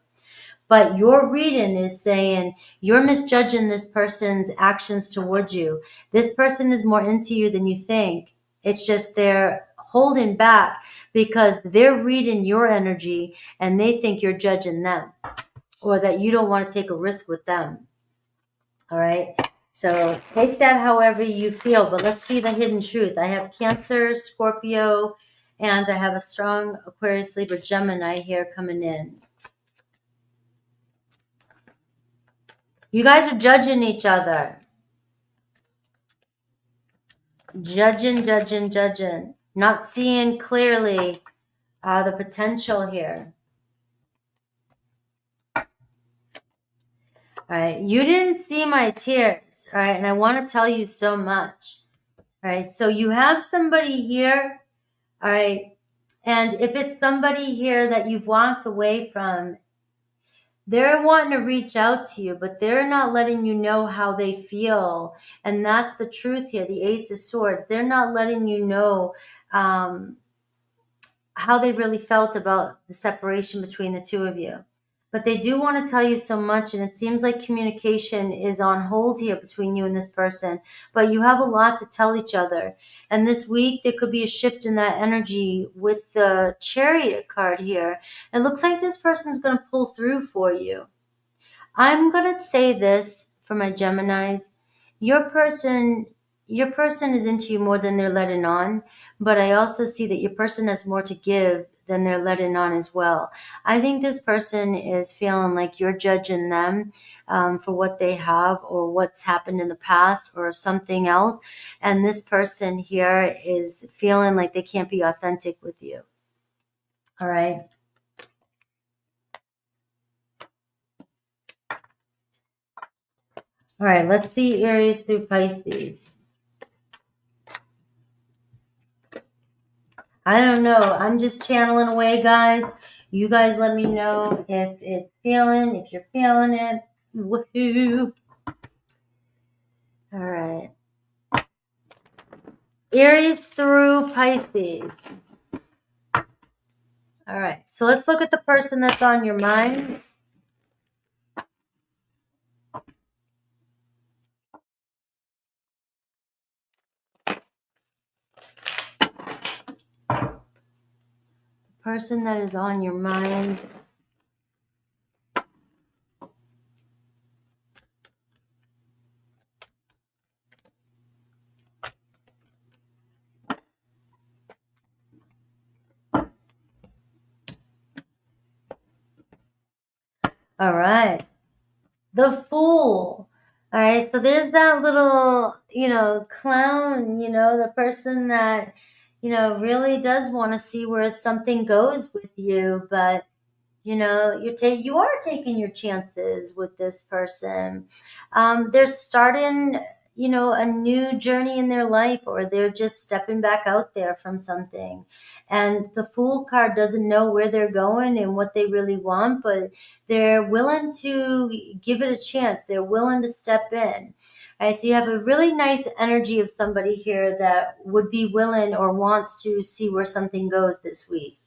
But your reading is saying you're misjudging this person's actions towards you. This person is more into you than you think. It's just they're holding back because they're reading your energy and they think you're judging them, or that you don't want to take a risk with them. All right. So take that however you feel, but let's see the hidden truth. I have Cancer, Scorpio, and I have a strong Aquarius, Libra, Gemini here coming in. You guys are judging each other. Judging. Not seeing clearly the potential here. All right. You didn't see my tears. All right. And I want to tell you so much. All right. So you have somebody here. All right. And if it's somebody here that you've walked away from, they're wanting to reach out to you, but they're not letting you know how they feel. And that's the truth here. The Ace of Swords. They're not letting you know how they really felt about the separation between the two of you. But they do want to tell you so much, and it seems like communication is on hold here between you and this person. But you have a lot to tell each other. And this week, there could be a shift in that energy with the Chariot card here. It looks like this person's going to pull through for you. I'm going to say this for my Geminis. Your person is into you more than they're letting on. But I also see that your person has more to give than they're letting on as well. I think this person is feeling like you're judging them for what they have or what's happened in the past or something else. And this person here is feeling like they can't be authentic with you. All right. All right, let's see Aries through Pisces. I don't know. I'm just channeling away, guys. You guys let me know if you're feeling it. Woohoo. All right. Aries through Pisces. All right. So let's look at the person that's on your mind. The person that is on your mind. All right. The Fool. All right. So there's that little, clown, the person that, really does want to see where something goes with you. But, you are taking your chances with this person. They're starting, a new journey in their life, or they're just stepping back out there from something. And the Fool card doesn't know where they're going and what they really want, but they're willing to give it a chance. They're willing to step in. All right, so you have a really nice energy of somebody here that would be willing or wants to see where something goes this week.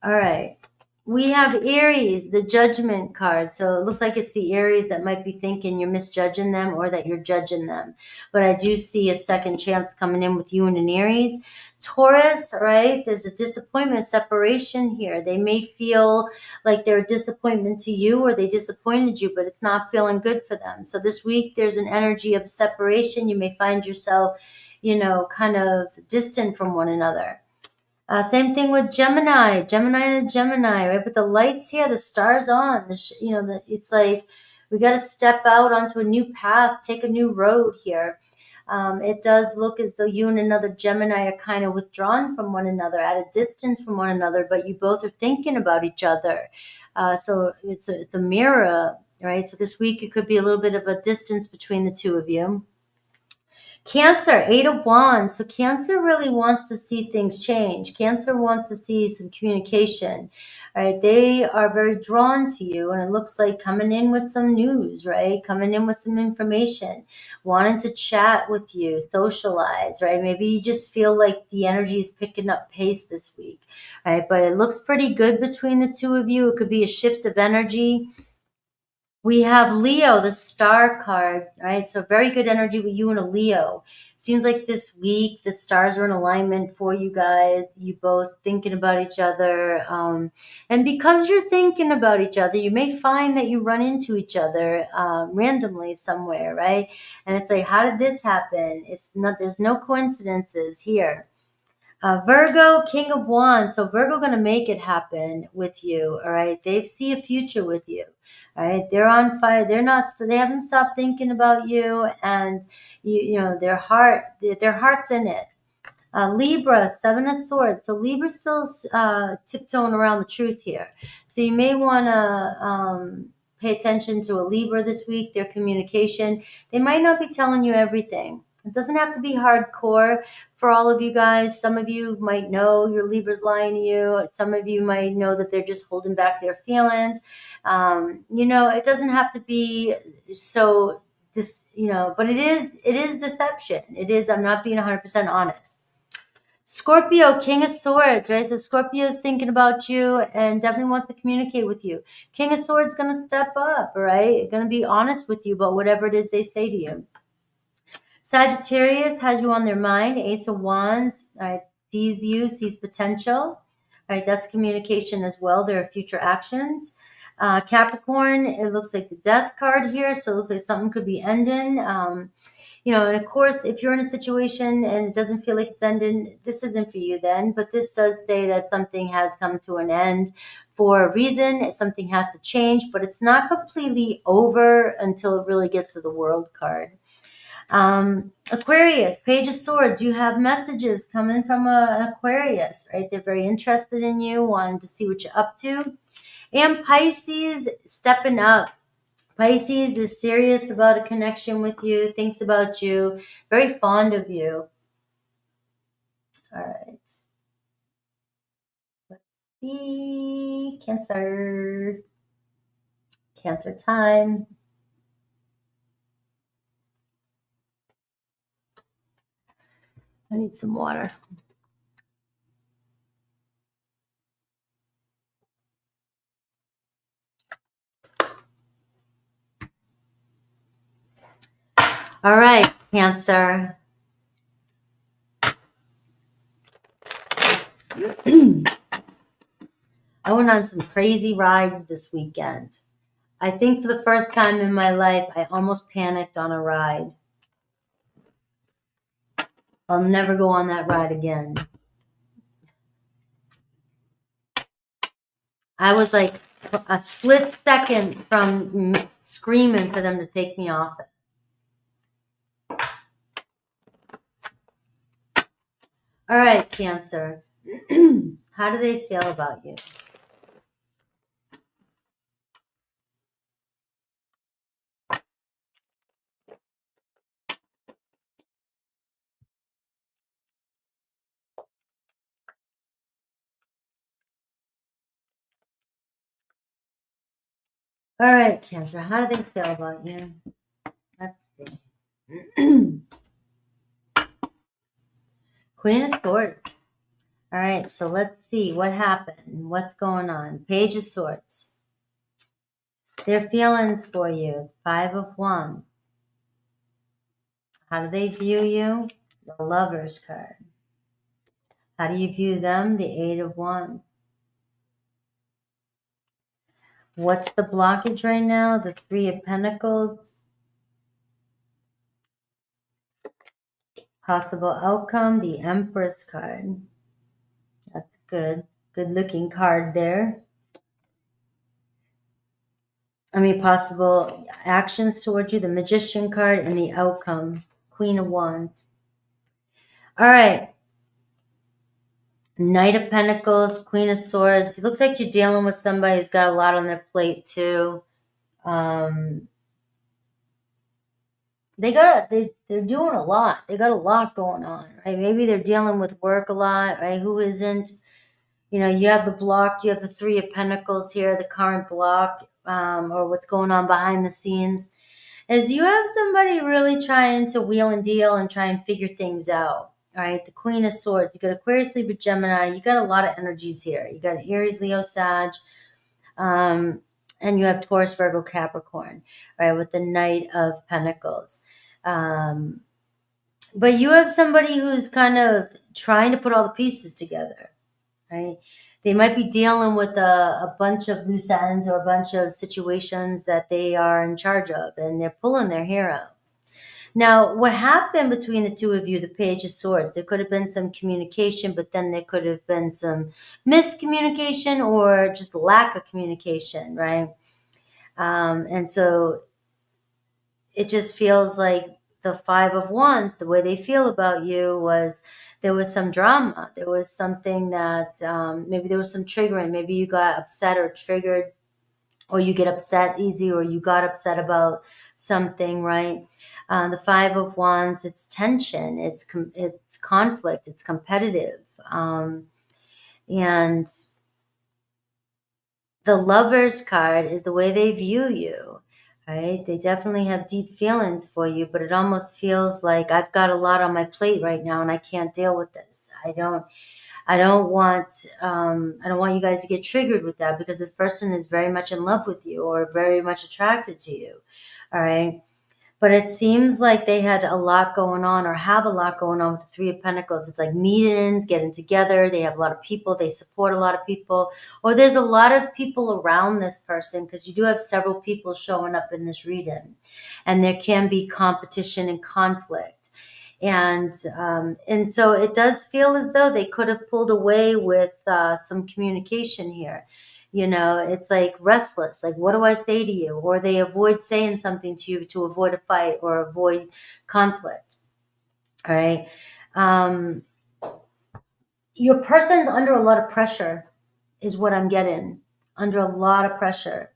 All right. We have Aries, the judgment card. So it looks like it's the Aries that might be thinking you're misjudging them or that you're judging them. But I do see a second chance coming in with you and an Aries. Taurus, right? There's a disappointment, separation here. They may feel like they're a disappointment to you or they disappointed you, but it's not feeling good for them. So this week there's an energy of separation. You may find yourself, kind of distant from one another. Same thing with Gemini, and Gemini, right? But the lights here, the stars on, it's like we got to step out onto a new path, take a new road here. It does look as though you and another Gemini are kind of withdrawn from one another, at a distance from one another, but you both are thinking about each other. So it's a mirror, right? So this week it could be a little bit of a distance between the two of you. Cancer, 8 of Wands. So Cancer really wants to see things change. Cancer wants to see some communication, right? They are very drawn to you, and it looks like coming in with some news, right? Coming in with some information, wanting to chat with you, socialize, right? Maybe you just feel like the energy is picking up pace this week, right? But it looks pretty good between the two of you. It could be a shift of energy. We have Leo, the star card, right? So very good energy with you and a Leo. Seems like this week the stars are in alignment for you guys. You both thinking about each other. And because you're thinking about each other, you may find that you run into each other randomly somewhere, right? And it's like, how did this happen? There's no coincidences here. Virgo, King of Wands. So Virgo going to make it happen with you. All right. They see a future with you. All right. They're on fire. They haven't stopped thinking about you, and their heart's in it. Libra, 7 of Swords. So Libra's still tiptoeing around the truth here. So you may want to pay attention to a Libra this week, their communication. They might not be telling you everything. It doesn't have to be hardcore for all of you guys. Some of you might know your Libra's lying to you. Some of you might know that they're just holding back their feelings. It doesn't have to be so, but it is deception. It is, I'm not being 100% honest. Scorpio, King of Swords, right? So Scorpio is thinking about you and definitely wants to communicate with you. King of Swords going to step up, right? Going to be honest with you about whatever it is they say to you. Sagittarius has you on their mind. Ace of Wands, right? Sees you, sees potential, right? That's communication as well. There are future actions. Capricorn, it looks like the death card here. So it looks like something could be ending. And of course, if you're in a situation and it doesn't feel like it's ending, this isn't for you then. But this does say that something has come to an end for a reason. Something has to change, but it's not completely over until it really gets to the World card. Aquarius, Page of Swords. You have messages coming from an Aquarius, right? They're very interested in you, wanting to see what you're up to. And Pisces, stepping up. Pisces is serious about a connection with you, thinks about you, very fond of you. All right. Let's see. Cancer. Cancer time. I need some water. All right, Cancer. I went on some crazy rides this weekend. I think for the first time in my life, I almost panicked on a ride. I'll never go on that ride again. I was like a split second from screaming for them to take me off it. All right, Cancer. How do they feel about you? All right, Cancer. How do they feel about you? Let's see. Queen of Swords. All right, so let's see what happened. What's going on? Page of Swords. Their feelings for you. 5 of Wands. How do they view you? The Lovers card. How do you view them? The 8 of Wands. What's the blockage right now? The 3 of Pentacles. Possible outcome, the Empress card. That's good. Good looking card there. I mean, possible actions towards you, the Magician card, and the outcome, Queen of Wands. All right. Knight of Pentacles, Queen of Swords. It looks like you're dealing with somebody who's got a lot on their plate too. They're doing a lot. They got a lot going on, right? Maybe they're dealing with work a lot, right? Who isn't? You know, you have the block, you have the 3 of Pentacles here, the current block, or what's going on behind the scenes, is you have somebody really trying to wheel and deal and try and figure things out. All right, the Queen of Swords. You got Aquarius, Libra, Gemini. You got a lot of energies here. You got Aries, Leo, Sag, and you have Taurus, Virgo, Capricorn, right, with the Knight of Pentacles. But you have somebody who's kind of trying to put all the pieces together, right? They might be dealing with a bunch of loose ends or a bunch of situations that they are in charge of, and they're pulling their hair out. Now, what happened between the two of you, the Page of Swords, there could have been some communication, but then there could have been some miscommunication or just lack of communication, right? And so it just feels like the 5 of Wands, the way they feel about you was there was some drama. There was something that maybe there was some triggering. Maybe you got upset or triggered, or you get upset easy, or you got upset about something, right? The 5 of Wands, it's tension, it's conflict, it's competitive. And the Lovers card is the way they view you, right? They definitely have deep feelings for you, but it almost feels like I've got a lot on my plate right now and I can't deal with this. I don't want you guys to get triggered with that, because this person is very much in love with you or very much attracted to you. All right. But it seems like they had a lot going on, or have a lot going on with the 3 of Pentacles. It's like meetings, getting together. They have a lot of people. They support a lot of people. Or there's a lot of people around this person, because you do have several people showing up in this reading. And there can be competition and conflict. And so it does feel as though they could have pulled away with some communication here. You know, it's like restless. Like, what do I say to you? Or they avoid saying something to you to avoid a fight or avoid conflict. All right. Your person's under a lot of pressure is what I'm getting. Under a lot of pressure.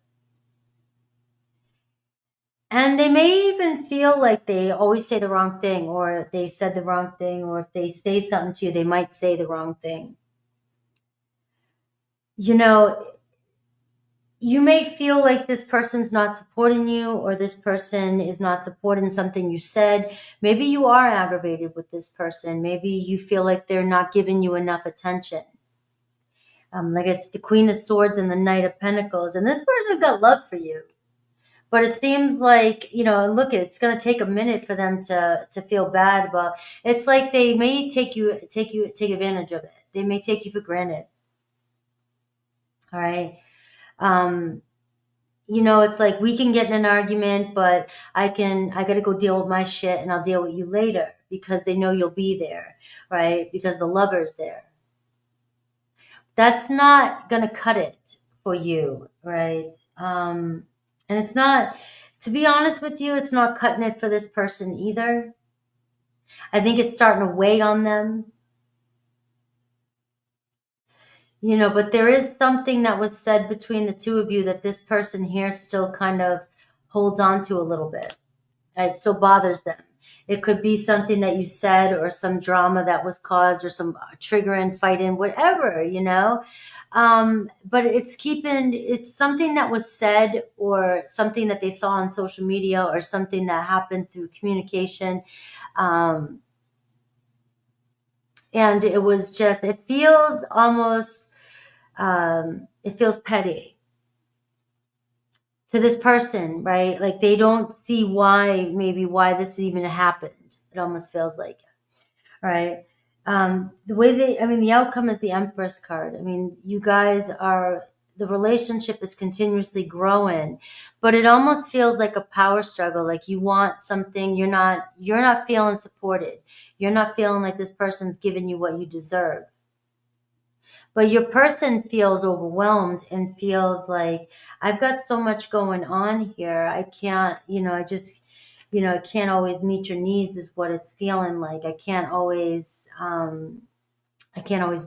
And they may even feel like they always say the wrong thing, or they said the wrong thing, or if they say something to you, they might say the wrong thing. You know, you may feel like this person's not supporting you, or this person is not supporting something you said. Maybe you are aggravated with this person. Maybe you feel like they're not giving you enough attention. Like it's the Queen of Swords and the Knight of Pentacles. And this person's got love for you. But it seems like, you know, look, it's going to take a minute for them to feel bad about. It's like they may take advantage of it. They may take you for granted. All right. You know, it's like we can get in an argument, but I got to go deal with my shit and I'll deal with you later, because they know you'll be there, right? Because the lover's there. That's not going to cut it for you, right? And it's not, to be honest with you, it's not cutting it for this person either. I think it's starting to weigh on them. You know, but there is something that was said between the two of you that this person here still kind of holds on to a little bit. It still bothers them. It could be something that you said or some drama that was caused or some triggering, fighting, whatever, you know. But it's something that was said or something that they saw on social media or something that happened through communication. Um, and it was just, it feels almost, it feels petty to this person, right? Like they don't see why this even happened. It almost feels like, right? The outcome is the Empress card. I mean, the relationship is continuously growing, but it almost feels like a power struggle. Like you want something, you're not feeling supported. You're not feeling like this person's giving you what you deserve. But your person feels overwhelmed and feels like, I've got so much going on here. I can't, I can't always meet your needs is what it's feeling like. I can't always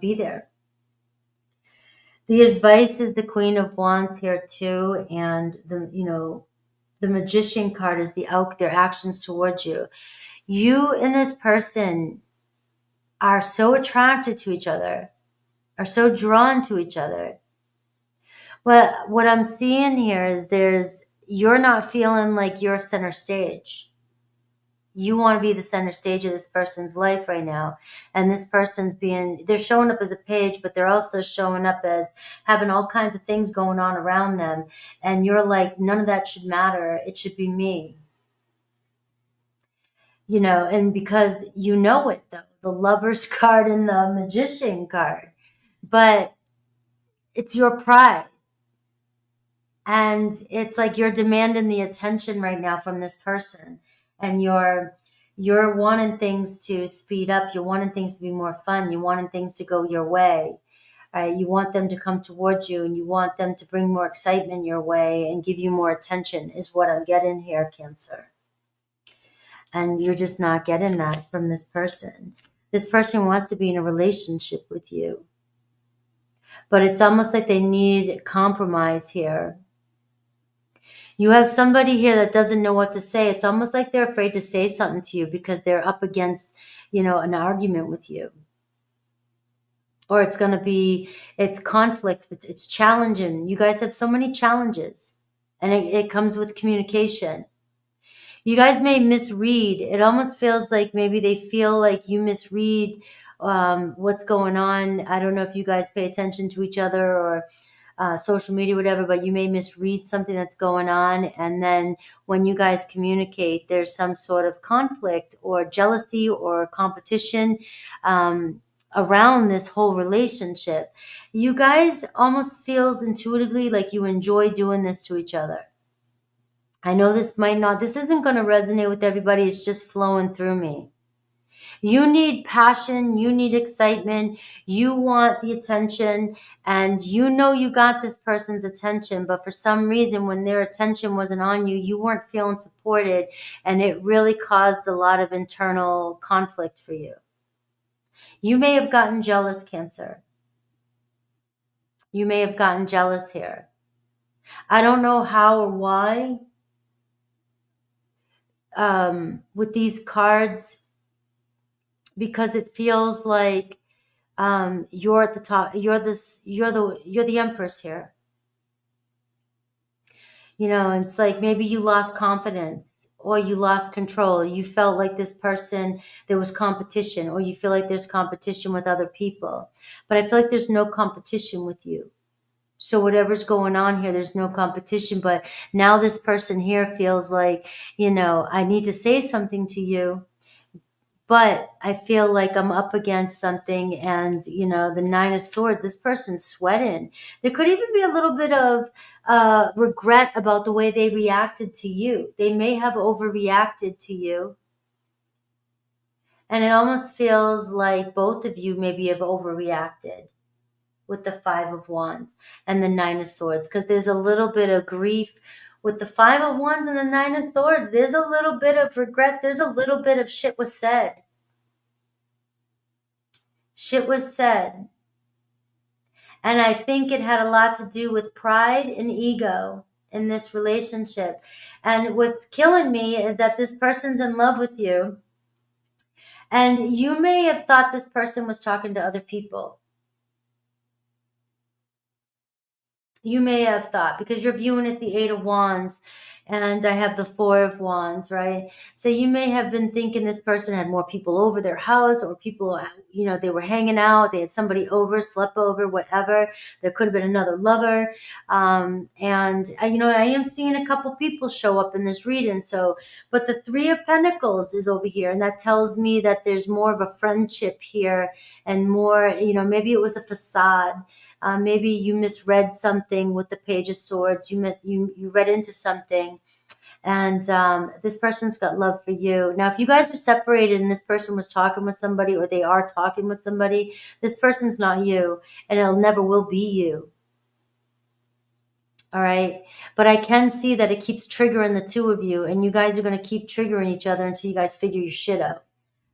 be there. The advice is the Queen of Wands here too. And the Magician card is their actions towards you. You and this person are so attracted to each other, are so drawn to each other. But what I'm seeing here is you're not feeling like you're center stage. You want to be the center stage of this person's life right now. And this they're showing up as a page, but they're also showing up as having all kinds of things going on around them. And you're like, none of that should matter. It should be me. And because you know it though, the Lover's card and the Magician card, but it's your pride. And it's like you're demanding the attention right now from this person. And you're wanting things to speed up. You're wanting things to be more fun. You're wanting things to go your way. Right? You want them to come towards you and you want them to bring more excitement your way and give you more attention is what I'm getting here, Cancer. And you're just not getting that from this person. This person wants to be in a relationship with you. But it's almost like they need compromise here. You have somebody here that doesn't know what to say. It's almost like they're afraid to say something to you because they're up against, an argument with you. Or it's conflict, but it's challenging. You guys have so many challenges, and it comes with communication. You guys may misread. It almost feels like maybe they feel like you misread what's going on. I don't know if you guys pay attention to each other or social media, whatever, but you may misread something that's going on. And then when you guys communicate, there's some sort of conflict or jealousy or competition around this whole relationship. You guys almost feels intuitively like you enjoy doing this to each other. I know this isn't going to resonate with everybody. It's just flowing through me. You need passion. You need excitement. You want the attention, and you got this person's attention, but for some reason, when their attention wasn't on you, you weren't feeling supported, and it really caused a lot of internal conflict for you. You may have gotten jealous, Cancer. You may have gotten jealous here. I don't know how or why. With these cards, because it feels like you're at the top. You're the Empress here. It's like maybe you lost confidence or you lost control. You felt like this person, there was competition, or you feel like there's competition with other people. But I feel like there's no competition with you. So whatever's going on here, there's no competition. But now this person here feels like, I need to say something to you, but I feel like I'm up against something. And, the Nine of Swords, this person's sweating. There could even be a little bit of regret about the way they reacted to you. They may have overreacted to you. And it almost feels like both of you maybe have overreacted with the Five of Wands and the Nine of Swords, because there's a little bit of grief with the Five of Wands and the Nine of Swords. There's a little bit of regret. There's a little bit of shit was said. Shit was said. And I think it had a lot to do with pride and ego in this relationship. And what's killing me is that this person's in love with you. And you may have thought this person was talking to other people. You may have thought, because you're viewing it the Eight of Wands, and I have the Four of Wands, right? So you may have been thinking this person had more people over their house, or people, they were hanging out, they had somebody over, slept over, whatever. There could have been another lover. And I am seeing a couple people show up in this reading. So, but the Three of Pentacles is over here, and that tells me that there's more of a friendship here, and more, maybe it was a facade. Maybe you misread something with the Page of Swords. You read into something, and this person's got love for you. Now, if you guys were separated and this person was talking with somebody, or they are talking with somebody, this person's not you, and it never will be you. All right. But I can see that it keeps triggering the two of you, and you guys are going to keep triggering each other until you guys figure your shit out.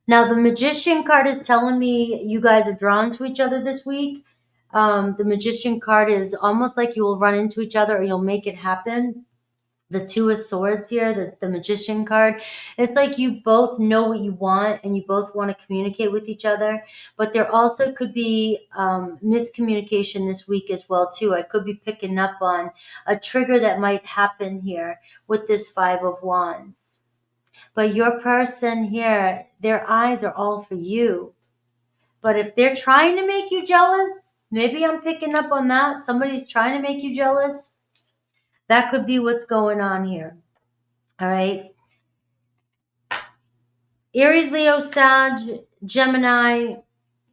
Now, the Magician card is telling me you guys are drawn to each other this week. The Magician card is almost like you will run into each other, or you'll make it happen. The Two of Swords here, the Magician card, it's like you both know what you want, and you both want to communicate with each other. But there also could be miscommunication this week as well too. I could be picking up on a trigger that might happen here with this Five of Wands. But your person here, their eyes are all for you. But if they're trying to make you jealous, maybe I'm picking up on that. Somebody's trying to make you jealous. That could be what's going on here. All right. Aries, Leo, Sag, Gemini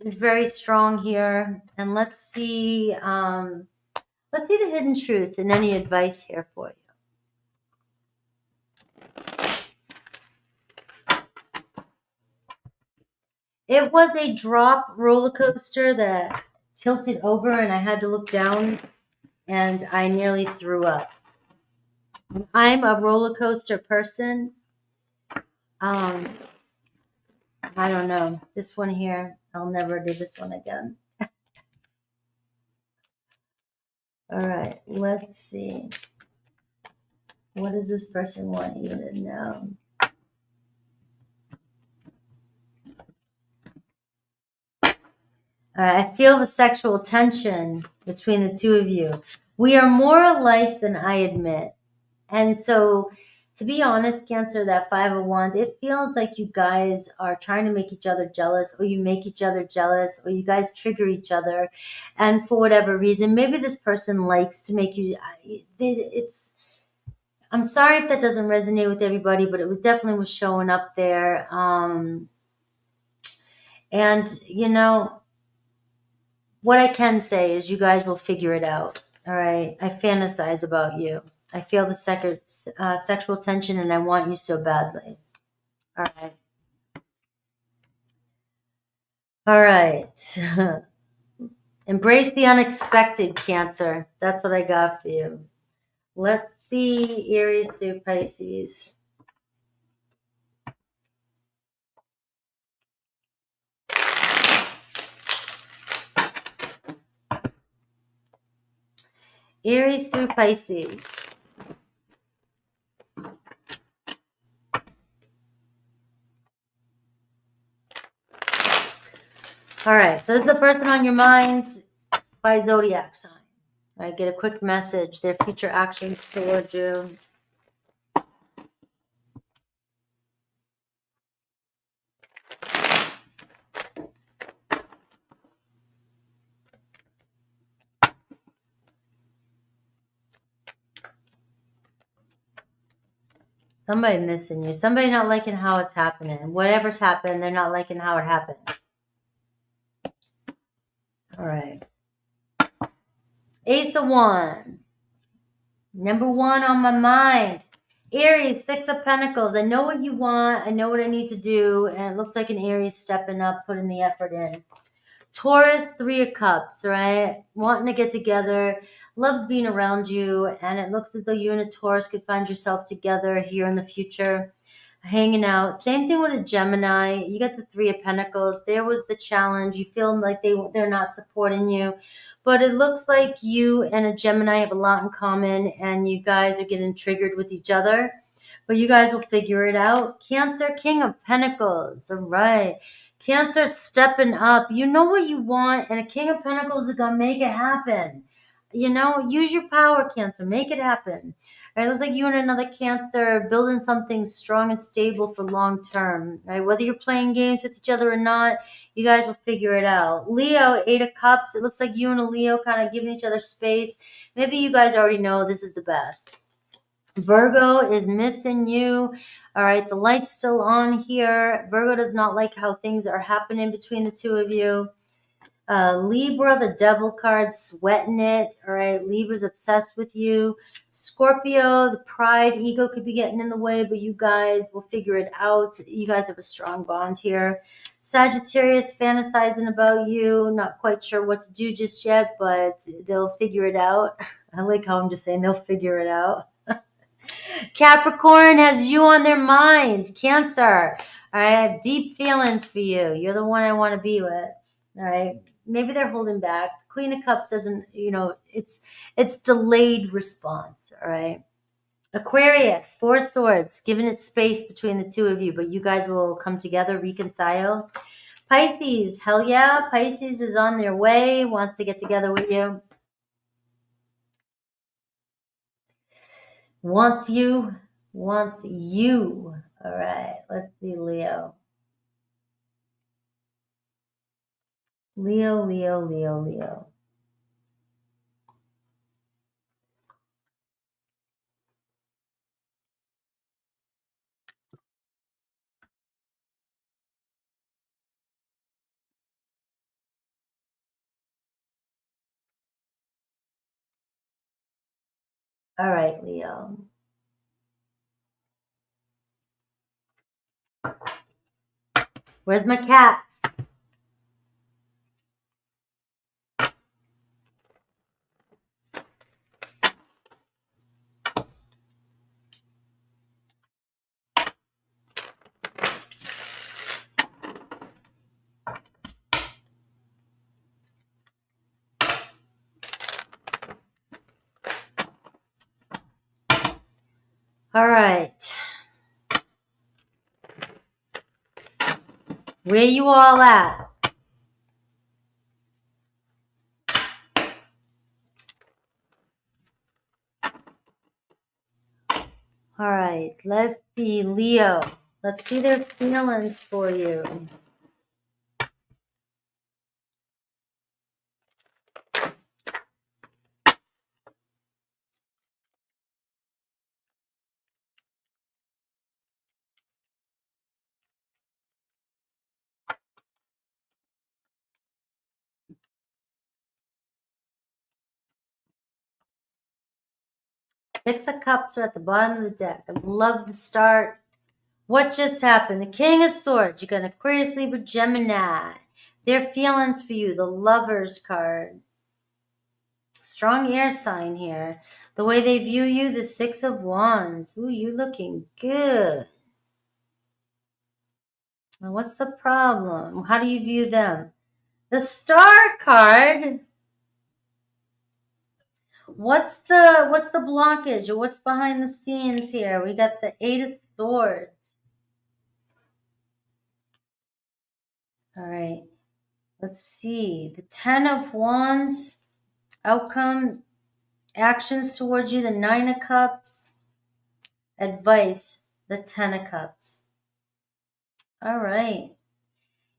is very strong here. And let's see the hidden truth and any advice here for you. It was a drop roller coaster that tilted over, and I had to look down, and I nearly threw up. I'm a roller coaster person. I don't know. This one here, I'll never do this one again. All right, let's see. What does this person want you to know? I feel the sexual tension between the two of you. We are more alike than I admit. And so, to be honest, Cancer, that Five of Wands, it feels like you guys are trying to make each other jealous, or you make each other jealous, or you guys trigger each other. And for whatever reason, maybe this person likes to make you, I'm sorry if that doesn't resonate with everybody, but it was definitely showing up there. And, what I can say is you guys will figure it out. All right. I fantasize about you. I feel the sexual tension, and I want you so badly. All right. All right. Embrace the unexpected, Cancer. That's what I got for you. Let's see Aries through Pisces. Aries through Pisces. All right, so this is the person on your mind by zodiac sign. All right, get a quick message, their future actions toward you. Somebody missing you. Somebody not liking how it's happening. Whatever's happened, they're not liking how it happened. All right. Ace of Wands. Number one on my mind. Aries, Six of Pentacles. I know what you want. I know what I need to do. And it looks like an Aries stepping up, putting the effort in. Taurus, Three of Cups, right? Wanting to get together. Loves being around you. And it looks as though you and a Taurus could find yourself together here in the future. Hanging out. Same thing with a Gemini. You got the Three of Pentacles. There was the challenge. You feel like they're not supporting you. but it looks like you and a Gemini have a lot in common, and you guys are getting triggered with each other, but you guys will figure it out. Cancer, King of Pentacles. All right. Cancer stepping up. You know what you want, and a King of Pentacles is going to make it happen. Use your power, Cancer. Make it happen. Right? It looks like you and another Cancer building something strong and stable for long term. Right? Whether you're playing games with each other or not, you guys will figure it out. Leo, 8 of Cups. It looks like you and a Leo kind of giving each other space. Maybe you guys already know this is the best. Virgo is missing you. All right, the light's still on here. Virgo does not like how things are happening between the two of you. Libra, the devil card, sweating it. All right, Libra's obsessed with you. Scorpio, the pride, ego could be getting in the way, but you guys will figure it out. You guys have a strong bond here. Sagittarius, fantasizing about you. Not quite sure what to do just yet, but they'll figure it out. I like how I'm just saying they'll figure it out. Capricorn has you on their mind. Cancer, I have deep feelings for you. You're the one I want to be with. All right. Maybe they're holding back. Queen of Cups doesn't, it's delayed response. All right. Aquarius, 4 swords, giving it space between the two of you, but you guys will come together, reconcile. Pisces, hell yeah. Pisces is on their way, wants to get together with you. Wants you. All right. Let's see, Leo. Leo. All right, Leo. Where's my cat? All right. Where you all at? All right. Let's see, Leo. Let's see their feelings for you. Six of Cups are at the bottom of the deck. I love the start. What just happened? The King of Swords. You got Aquarius, Libra, Gemini. Their feelings for you. The Lovers card. Strong air sign here. The way they view you, the 6 of Wands. Ooh, you looking good. Now, what's the problem? How do you view them? The Star card. What's the blockage, or what's behind the scenes here? We got the 8 of Swords. All right. Let's see. The 10 of Wands. Outcome. Actions towards you. The 9 of Cups. Advice. The 10 of Cups. All right.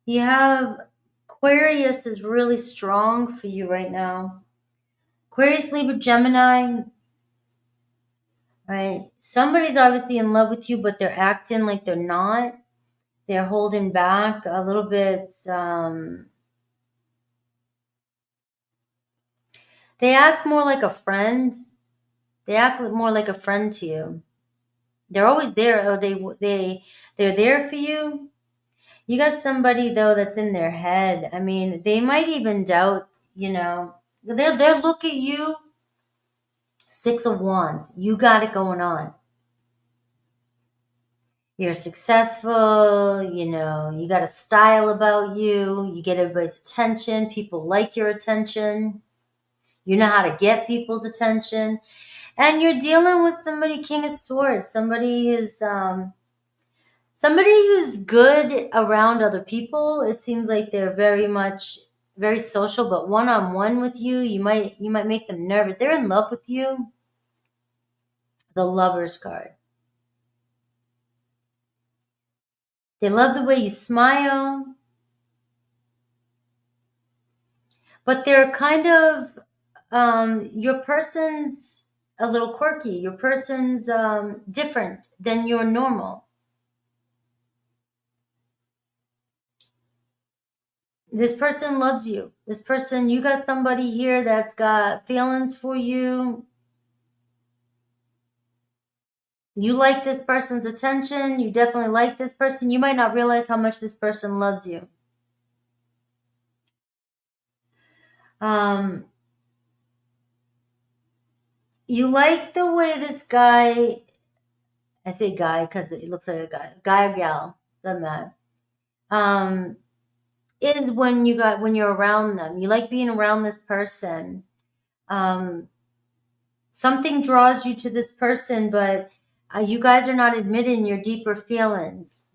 You have Aquarius is really strong for you right now. Aquarius, Libra, Gemini. Right. Somebody's obviously in love with you, but they're acting like they're not. They're holding back a little bit. They act more like a friend. They act more like a friend to you. They're always there. Or they're there for you. You got somebody though that's in their head. I mean, they might even doubt. They'll look at you. 6 of Wands. You got it going on. You're successful, you got a style about you. You get everybody's attention. People like your attention. You know how to get people's attention. And you're dealing with somebody, King of Swords, somebody who's good around other people. It seems like they're very social, but one-on-one with you, you might make them nervous. They're in love with you. The Lovers card. They love the way you smile, but they're kind of your person's a little quirky. Your person's different than your normal. This person loves you. This person, you got somebody here that's got feelings for you. You like this person's attention. You definitely like this person. You might not realize how much this person loves you. You like the way this guy, I say guy because it looks like a guy or gal, doesn't matter. Is when you're around them. You like being around this person. Something draws you to this person, but you guys are not admitting your deeper feelings.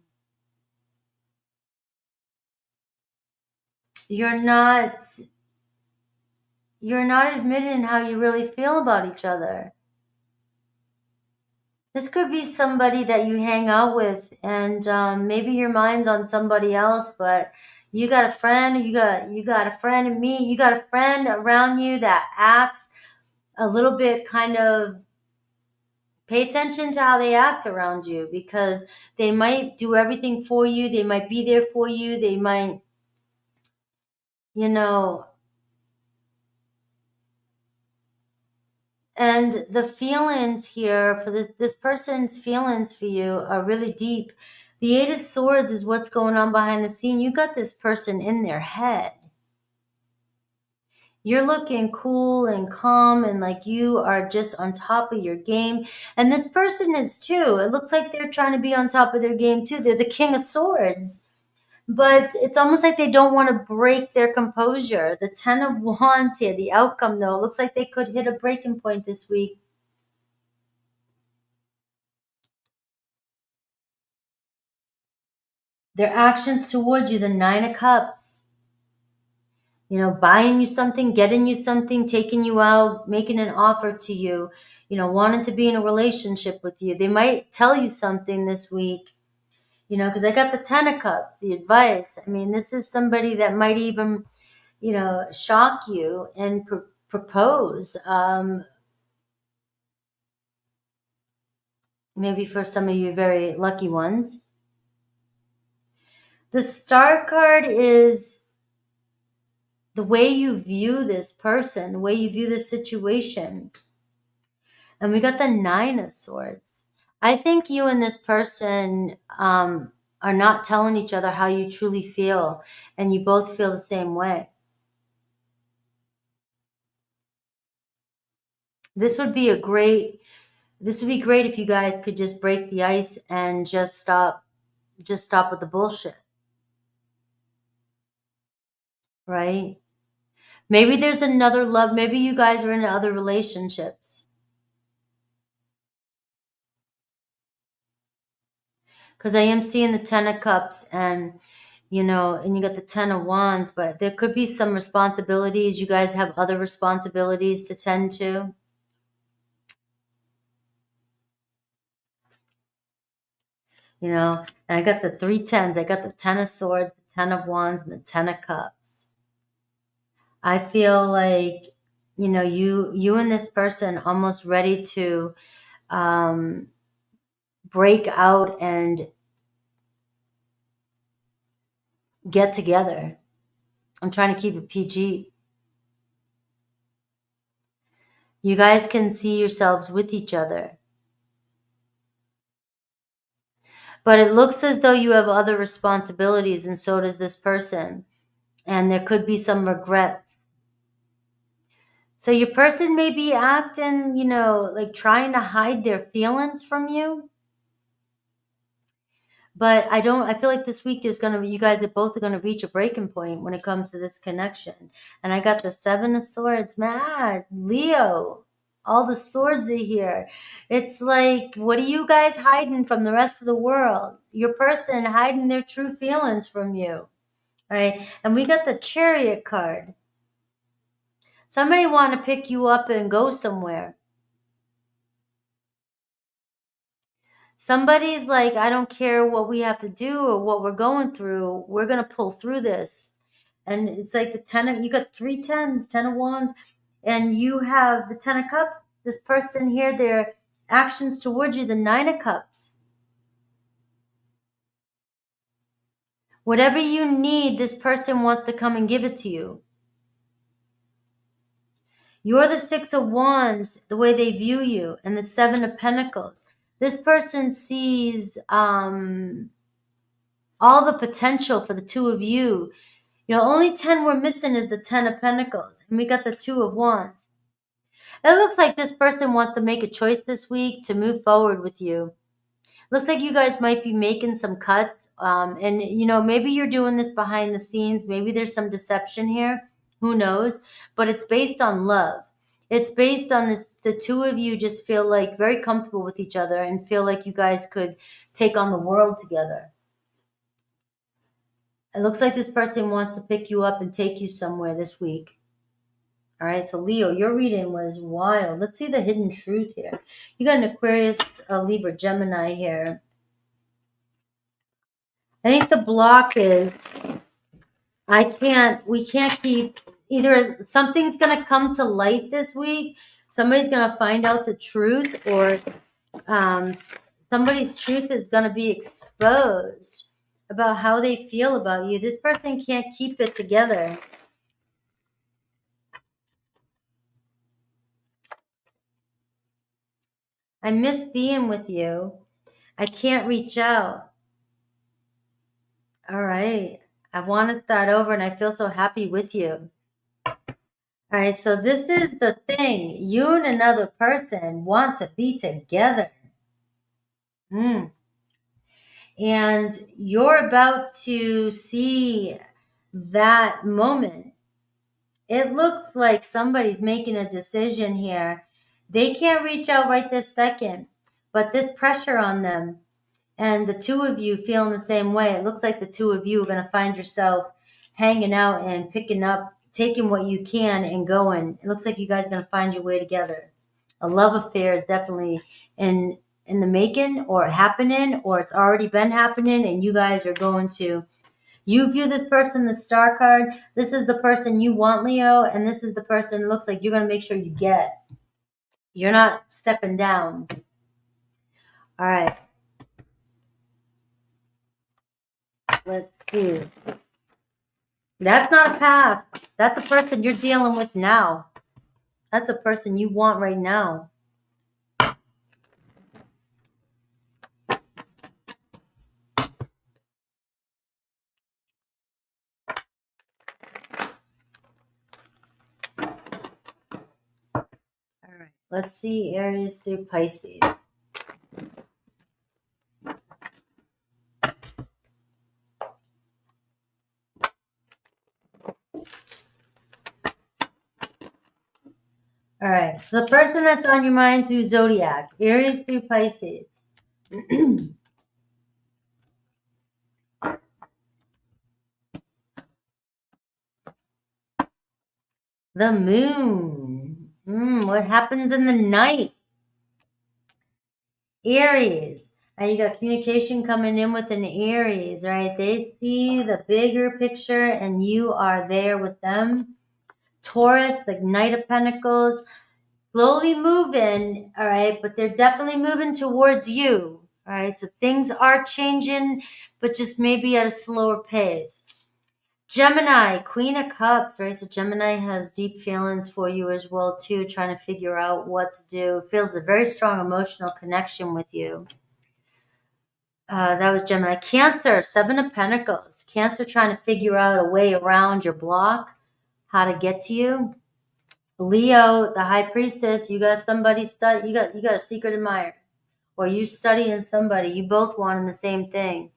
You're not admitting how you really feel about each other. This could be somebody that you hang out with, and maybe your mind's on somebody else, but you got a friend. You got a friend in me. You got a friend around you that acts a little bit kind of. Pay attention to how they act around you, because they might do everything for you. They might be there for you. They might, you know, and the feelings here for this person's feelings for you are really deep. The Eight of Swords is what's going on behind the scene. You got this person in their head. You're looking cool and calm and like you are just on top of your game. And this person is too. It looks like they're trying to be on top of their game too. They're the King of Swords. But it's almost like they don't want to break their composure. The Ten of Wands here, the outcome though, looks like they could hit a breaking point this week. Their actions towards you, the Nine of Cups. Buying you something, getting you something, taking you out, making an offer to you, wanting to be in a relationship with you. They might tell you something this week, because I got the Ten of Cups, the advice. I mean, this is somebody that might even, shock you and propose. Maybe for some of you very lucky ones. The Star card is the way you view this person, the way you view this situation. And we got the Nine of Swords. I think you and this person are not telling each other how you truly feel, and you both feel the same way. This would be great if you guys could just break the ice and just stop with the bullshit. Right? Maybe there's another love. Maybe you guys are in other relationships. Because I am seeing the Ten of Cups and you got the Ten of Wands, but there could be some responsibilities. You guys have other responsibilities to tend to. And I got the three tens. I got the Ten of Swords, the Ten of Wands, and the Ten of Cups. I feel like, you and this person almost ready to break out and get together. I'm trying to keep it PG. You guys can see yourselves with each other. But it looks as though you have other responsibilities, and so does this person. And there could be some regrets. So your person may be acting, like trying to hide their feelings from you. But I feel like this week you guys are both going to reach a breaking point when it comes to this connection. And I got the 7 of Swords, man, Leo, all the swords are here. It's like, what are you guys hiding from the rest of the world? Your person hiding their true feelings from you, right? And we got the Chariot card. Somebody want to pick you up and go somewhere. Somebody's like, I don't care what we have to do or what we're going through. We're going to pull through this. And it's like you got 3 10s, 10 of Wands, and you have the 10 of Cups. This person here, their actions towards you, the 9 of Cups. Whatever you need, this person wants to come and give it to you. You're the 6 of Wands, the way they view you, and the 7 of Pentacles. This person sees all the potential for the 2 of you. You know, only 10 we're missing is the 10 of Pentacles, and we got the 2 of Wands. It looks like this person wants to make a choice this week to move forward with you. Looks like you guys might be making some cuts, and, you know, maybe you're doing this behind the scenes. Maybe there's some deception here. Who knows? But it's based on love. It's based on this. The 2 of you just feel like very comfortable with each other and feel like you guys could take on the world together. It looks like this person wants to pick you up and take you somewhere this week. All right, so Leo, your reading was wild. Let's see the hidden truth here. You got an Aquarius, a Libra, Gemini here. I think the block is we can't keep, either something's going to come to light this week. Somebody's going to find out the truth, or somebody's truth is going to be exposed about how they feel about you. This person can't keep it together. I miss being with you. I can't reach out. All right. I want to start over, and I feel so happy with you. All right. So this is the thing. You and another person want to be together. And you're about to see that moment. It looks like somebody's making a decision here. They can't reach out right this second, but this pressure on them, and the 2 of you feeling the same way. It looks like the 2 of you are going to find yourself hanging out and picking up, taking what you can and going. It looks like you guys are going to find your way together. A love affair is definitely in the making, or happening, or it's already been happening, and you guys are going to. You view this person, the Star card. This is the person you want, Leo, and this is the person it looks like you're going to make sure you get. You're not stepping down. All right. Let's see. That's not a past. That's a person you're dealing with now. That's a person you want right now. All right. Let's see Aries through Pisces. All right, so the person that's on your mind through Zodiac, Aries through Pisces. The moon. What happens in the night? Aries. Now you got communication coming in with an Aries, right? They see the bigger picture and you are there with them. Taurus, the Knight of Pentacles. Slowly moving, all right, but they're definitely moving towards you, all right? So things are changing, but just maybe at a slower pace. Gemini, Queen of Cups, right? So Gemini has deep feelings for you as well, too, trying to figure out what to do. Feels a very strong emotional connection with you. That was Gemini. Cancer, 7 of Pentacles. Cancer trying to figure out a way around your block, how to get to you. Leo, the High Priestess, you got somebody you got a secret admirer, or you studying somebody. You both wanting the same thing.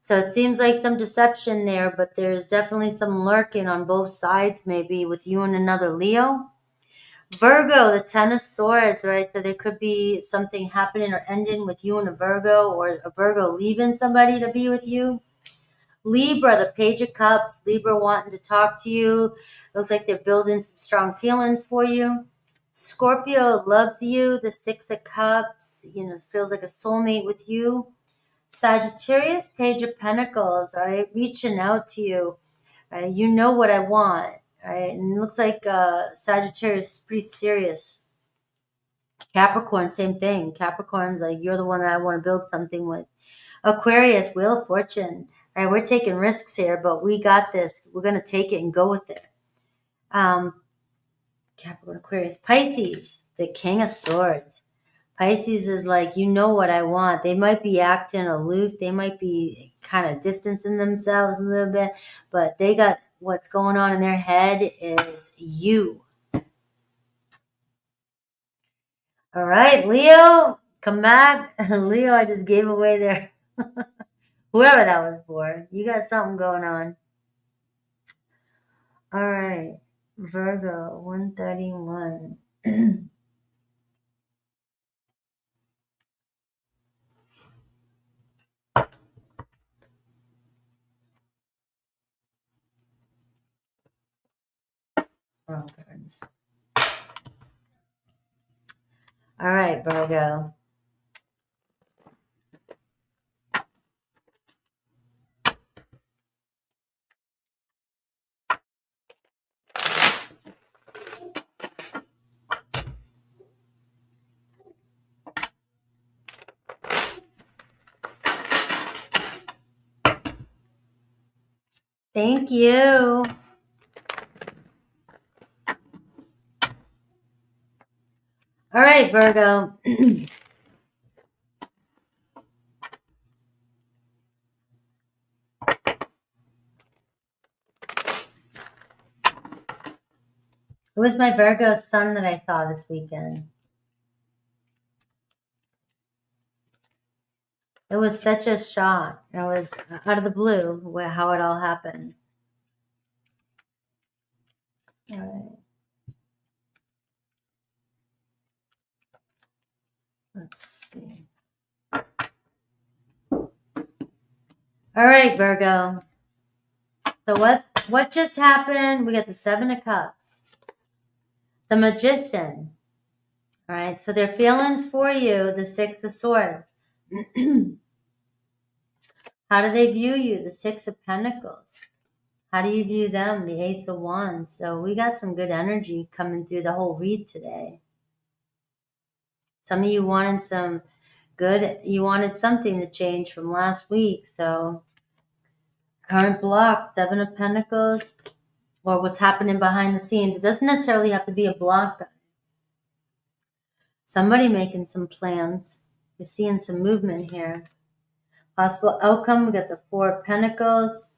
So it seems like some deception there, but there's definitely some lurking on both sides, maybe with you and another Leo. Virgo, the Ten of Swords, right? So there could be something happening or ending with you and a Virgo, or a Virgo leaving somebody to be with you. Libra, the Page of Cups, Libra wanting to talk to you. Looks like they're building some strong feelings for you. Scorpio loves you, the Six of Cups, feels like a soulmate with you. Sagittarius, Page of Pentacles, all right, reaching out to you. Right? You know what I want, right? And it looks like Sagittarius is pretty serious. Capricorn, same thing. Capricorn's like, you're the one that I want to build something with. Aquarius, Wheel of Fortune. Right, we're taking risks here, but we got this. We're going to take it and go with it. Capricorn, Aquarius. Pisces, the King of Swords. Pisces is like, you know what I want. They might be acting aloof. They might be kind of distancing themselves a little bit, but they got what's going on in their head is you. All right, Leo, come back. Leo, I just gave away their, whoever that was for. You got something going on. All right, Virgo, 131. Wrong cards. All right, Virgo. Thank you. All right, Virgo. It was my Virgo sun that I saw this weekend. It was such a shock. It was out of the blue how it all happened. All right. Let's see. All right, Virgo. So what just happened? We got the Seven of Cups. The Magician. All right, so their feelings for you, the Six of Swords. How do they view you? The Six of Pentacles. How do you view them? The Ace of Wands. So we got some good energy coming through the whole read today. Some of you wanted you wanted something to change from last week. So current block, Seven of Pentacles, or what's happening behind the scenes. It doesn't necessarily have to be a block. Somebody making some plans. You're seeing some movement here. Possible outcome, we got the Four of Pentacles.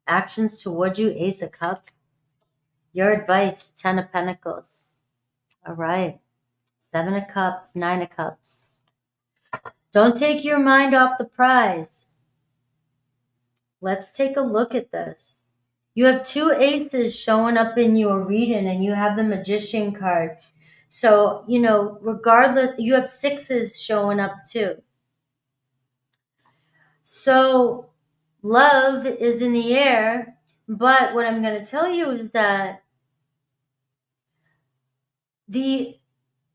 Actions toward you, Ace of Cups. Your advice, Ten of Pentacles. All right. Seven of Cups, Nine of Cups. Don't take your mind off the prize. Let's take a look at this. You have two aces showing up in your reading, and you have the Magician card. So, regardless, you have sixes showing up too. So, love is in the air, but what I'm going to tell you is that the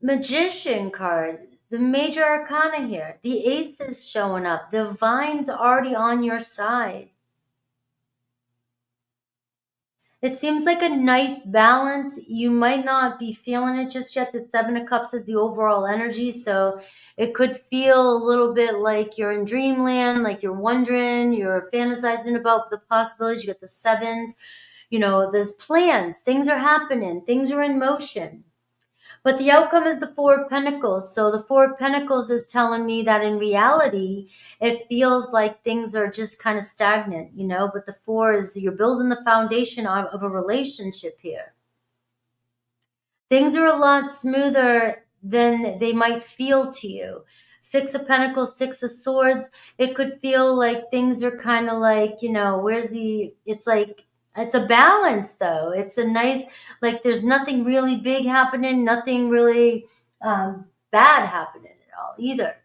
Magician card, the major arcana here, the ace is showing up. The divine's already on your side. It seems like a nice balance. You might not be feeling it just yet. The Seven of Cups is the overall energy, so it could feel a little bit like you're in dreamland, like you're wondering, you're fantasizing about the possibilities. You got the sevens, there's plans. Things are happening. Things are in motion. But the outcome is the Four of Pentacles. So the Four of Pentacles is telling me that in reality, it feels like things are just kind of stagnant, but the Four is you're building the foundation of a relationship here. Things are a lot smoother than they might feel to you. Six of Pentacles, Six of Swords. It could feel like things are kind of like, it's like, it's a balance though. It's a nice, like there's nothing really big happening, nothing really bad happening at all either.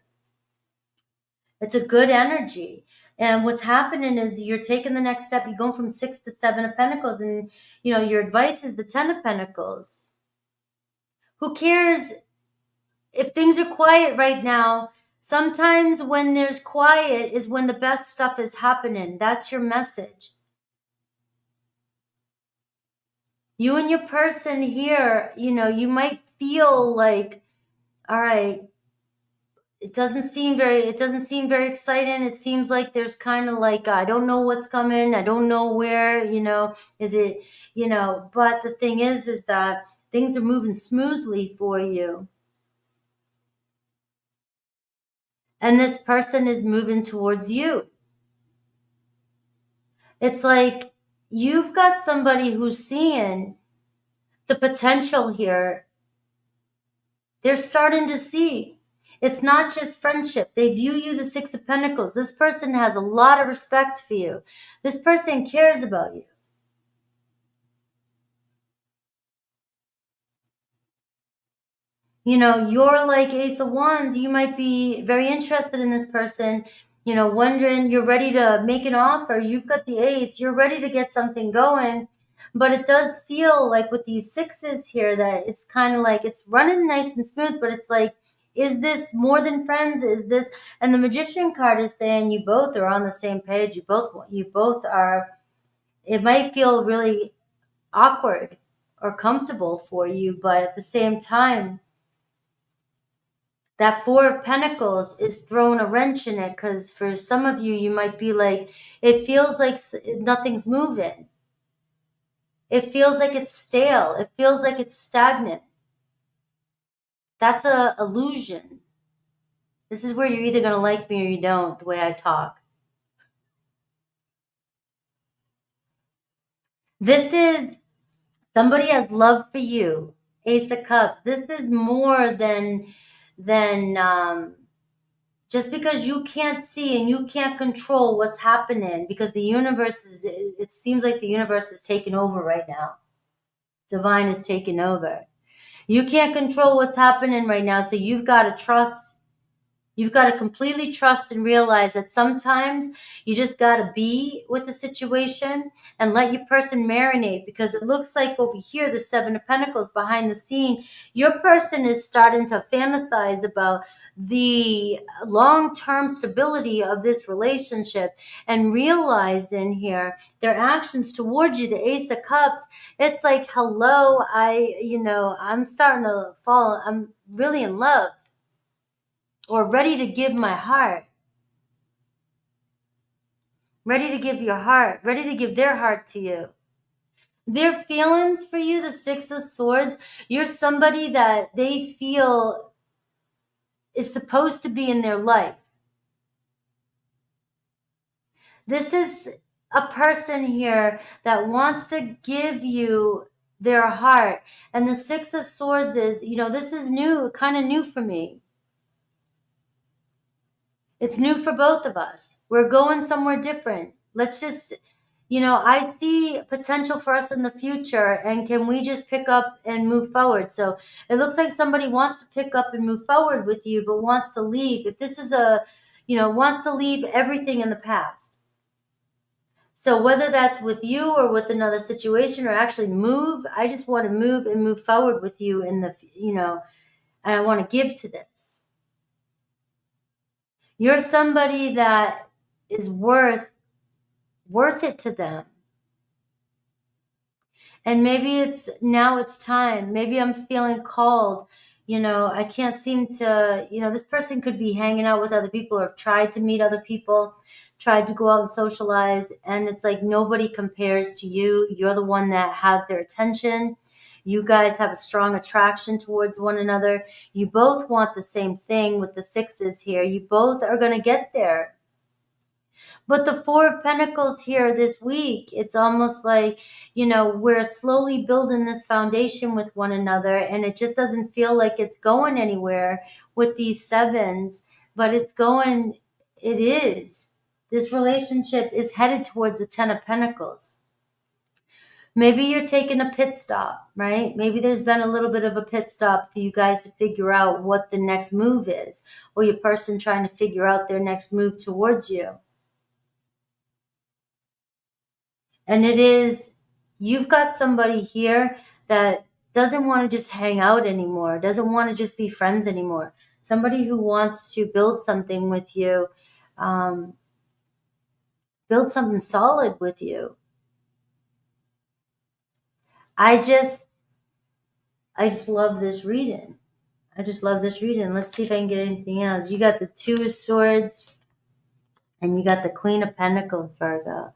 It's a good energy. And what's happening is you're taking the next step. You're going from 6 to 7 of Pentacles, and your advice is the 10 of Pentacles. Who cares if things are quiet right now? Sometimes when there's quiet is when the best stuff is happening. That's your message. You and your person here, you might feel like, all right, it doesn't seem very exciting. It seems like there's kind of like, I don't know what's coming. I don't know where, is it, but the thing is that things are moving smoothly for you. And this person is moving towards you. It's like you've got somebody who's seeing the potential here. They're starting to see. It's not just friendship. They view you the Six of Pentacles. This person has a lot of respect for you. This person cares about you. You're like Ace of Wands. You might be very interested in this person, wondering, you're ready to make an offer. You've got the Ace. You're ready to get something going. But it does feel like with these sixes here that it's kind of like it's running nice and smooth, but it's like, is this more than friends? Is this? And the Magician card is saying you both are on the same page. You both are. It might feel really awkward or comfortable for you, but at the same time, that Four of Pentacles is throwing a wrench in it, because for some of you, you might be like, it feels like nothing's moving. It feels like it's stale. It feels like it's stagnant. That's an illusion. This is where you're either going to like me or you don't, the way I talk. This is somebody has love for you. Ace of Cups. This is more than just because you can't see and you can't control what's happening, because the universe it seems like the universe is taking over right now. Divine is taking over. You can't control what's happening right now, so you've got to trust. You've got to completely trust and realize that sometimes you just got to be with the situation and let your person marinate, because it looks like over here, the Seven of Pentacles behind the scene, your person is starting to fantasize about the long-term stability of this relationship and realizing here their actions towards you, the Ace of Cups. It's like, hello, I'm starting to fall. I'm really in love, or ready to give my heart, ready to give your heart, ready to give their heart to you. Their feelings for you, the Six of Swords, you're somebody that they feel is supposed to be in their life. This is a person here that wants to give you their heart. And the Six of Swords is, this is new, kind of new for me. It's new for both of us. We're going somewhere different. Let's just, I see potential for us in the future, and can we just pick up and move forward? So it looks like somebody wants to pick up and move forward with you, but wants to leave. If this is wants to leave everything in the past. So whether that's with you or with another situation, or actually move, I just want to move and move forward with you in the, and I want to give to this. You're somebody that is worth it to them. And maybe it's time. Maybe I'm feeling called. I can't seem to, this person could be hanging out with other people, or tried to meet other people, tried to go out and socialize. And it's like nobody compares to you. You're the one that has their attention. You guys have a strong attraction towards one another. You both want the same thing with the sixes here. You both are going to get there. But the Four of Pentacles here this week, it's almost like, we're slowly building this foundation with one another, and it just doesn't feel like it's going anywhere with these sevens. but it is. This relationship is headed towards the 10 of Pentacles. Maybe you're taking a pit stop, right? Maybe there's been a little bit of a pit stop for you guys to figure out what the next move is, or your person trying to figure out their next move towards you. And it is, you've got somebody here that doesn't want to just hang out anymore, doesn't want to just be friends anymore. Somebody who wants to build something with you, build something solid with you. I just love this reading. I just love this reading. Let's see if I can get anything else. You got the Two of Swords and you got the Queen of Pentacles, Virgo.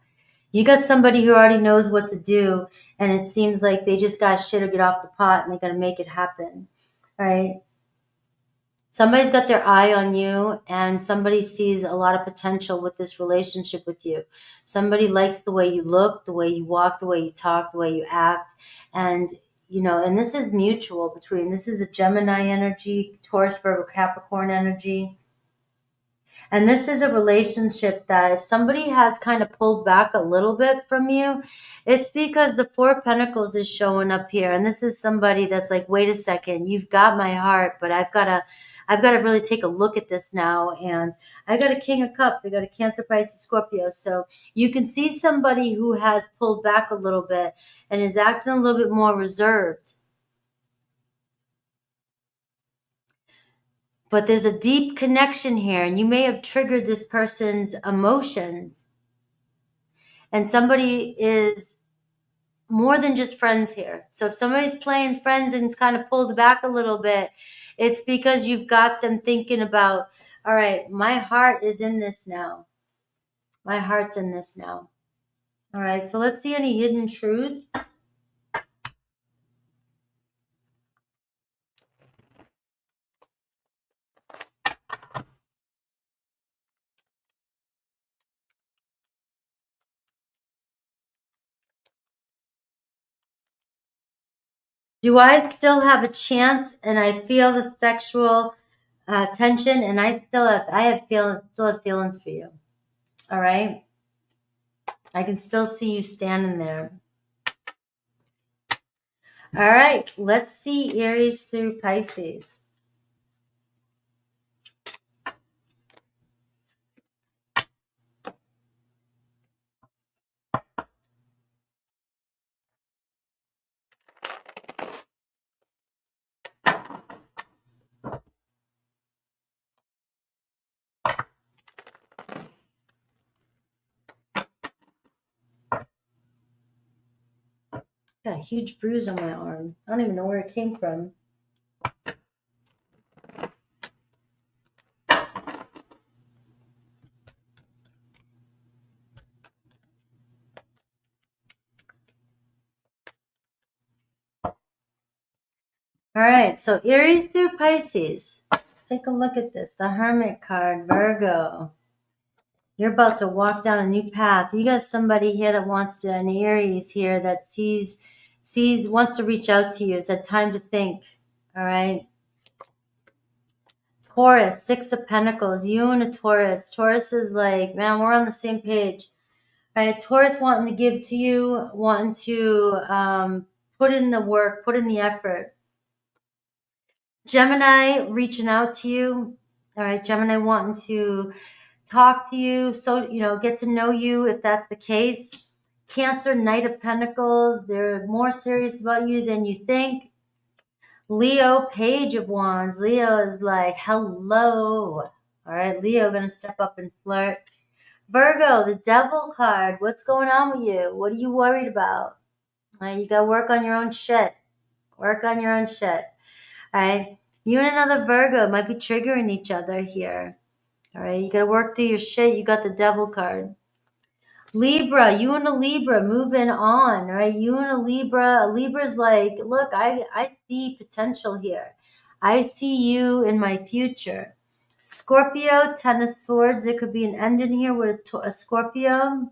You got somebody who already knows what to do, and it seems like they just got shit or get off the pot and they got to make it happen, right? Somebody's got their eye on you, and somebody sees a lot of potential with this relationship with you. Somebody likes the way you look, the way you walk, the way you talk, the way you act. And, and this is mutual between, this is a Gemini energy, Taurus, Virgo, Capricorn energy. And this is a relationship that if somebody has kind of pulled back a little bit from you, it's because the Four of Pentacles is showing up here. And this is somebody that's like, wait a second, you've got my heart, but I've got to really take a look at this now. And I got a King of Cups. I got a Cancer, Pisces, Scorpio. So you can see somebody who has pulled back a little bit and is acting a little bit more reserved. But there's a deep connection here, and you may have triggered this person's emotions. And somebody is more than just friends here. So if somebody's playing friends and it's kind of pulled back a little bit, it's because you've got them thinking about, all right, my heart is in this now. My heart's in this now. All right, so let's see any hidden truth. Do I still have a chance? And I feel the sexual tension, and I still have feelings for you. All right, I can still see you standing there. All right, let's see Aries through Pisces. Got a huge bruise on my arm. I don't even know where it came from. All right, so Aries through Pisces. Let's take a look at this. The Hermit card, Virgo. You're about to walk down a new path. You got somebody here that wants to, an Aries here that wants to reach out to you. It's a time to think. All right. Taurus, Six of Pentacles. You and a Taurus. Taurus is like, man, we're on the same page. All right, Taurus wanting to give to you, wanting to put in the work, put in the effort. Gemini reaching out to you. All right, Gemini wanting to talk to you, so get to know you if that's the case. Cancer, Knight of Pentacles. They're more serious about you than you think. Leo, Page of Wands. Leo is like, hello. All right, Leo gonna step up and flirt. Virgo, the Devil card. What's going on with you? What are you worried about? All right, you got to work on your own shit. Work on your own shit. All right. You and another Virgo might be triggering each other here. All right. You got to work through your shit. You got the Devil card. Libra, you and a Libra moving on. All right. You and a Libra's like, look, I see potential here. I see you in my future. Scorpio, Ten of Swords. There could be an ending here with a Scorpio.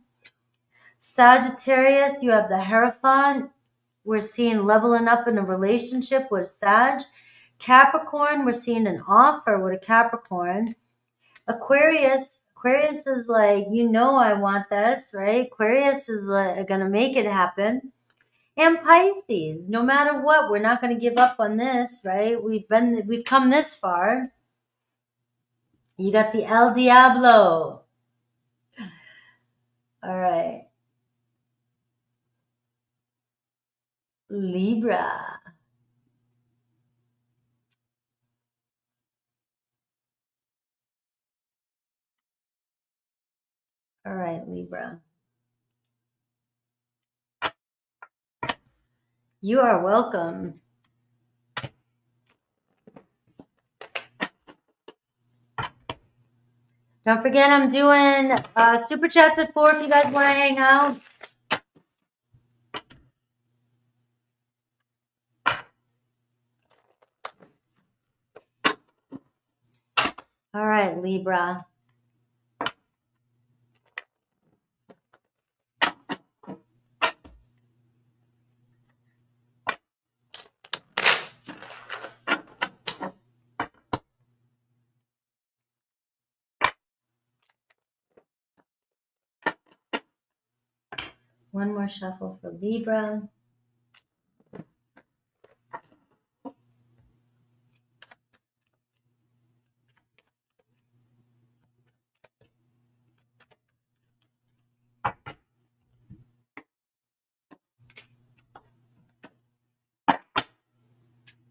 Sagittarius, you have the Hierophant. We're seeing leveling up in a relationship with Sag. Capricorn, we're seeing an offer with a Capricorn. Aquarius is like, I want this, right? Aquarius is like, gonna make it happen. And Pisces, no matter what, we're not gonna give up on this, right? We've come this far. You got the El Diablo. All right. Libra. All right, Libra. You are welcome. Don't forget, I'm doing super chats at 4 if you guys want to hang out. All right, Libra. One more shuffle for Libra.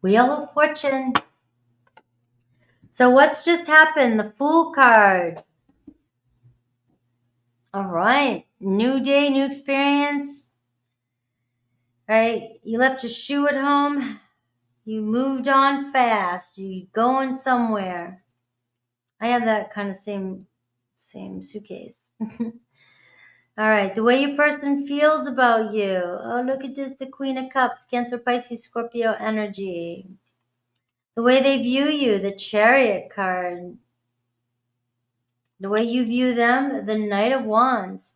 Wheel of Fortune. So what's just happened? The Fool card. All right. New day, new experience. All right. You left your shoe at home. You moved on fast. You going somewhere. I have that kind of same suitcase. All right. The way your person feels about you. Oh, look at this. The Queen of Cups. Cancer, Pisces, Scorpio energy. The way they view you. The Chariot card. The way you view them. The Knight of Wands.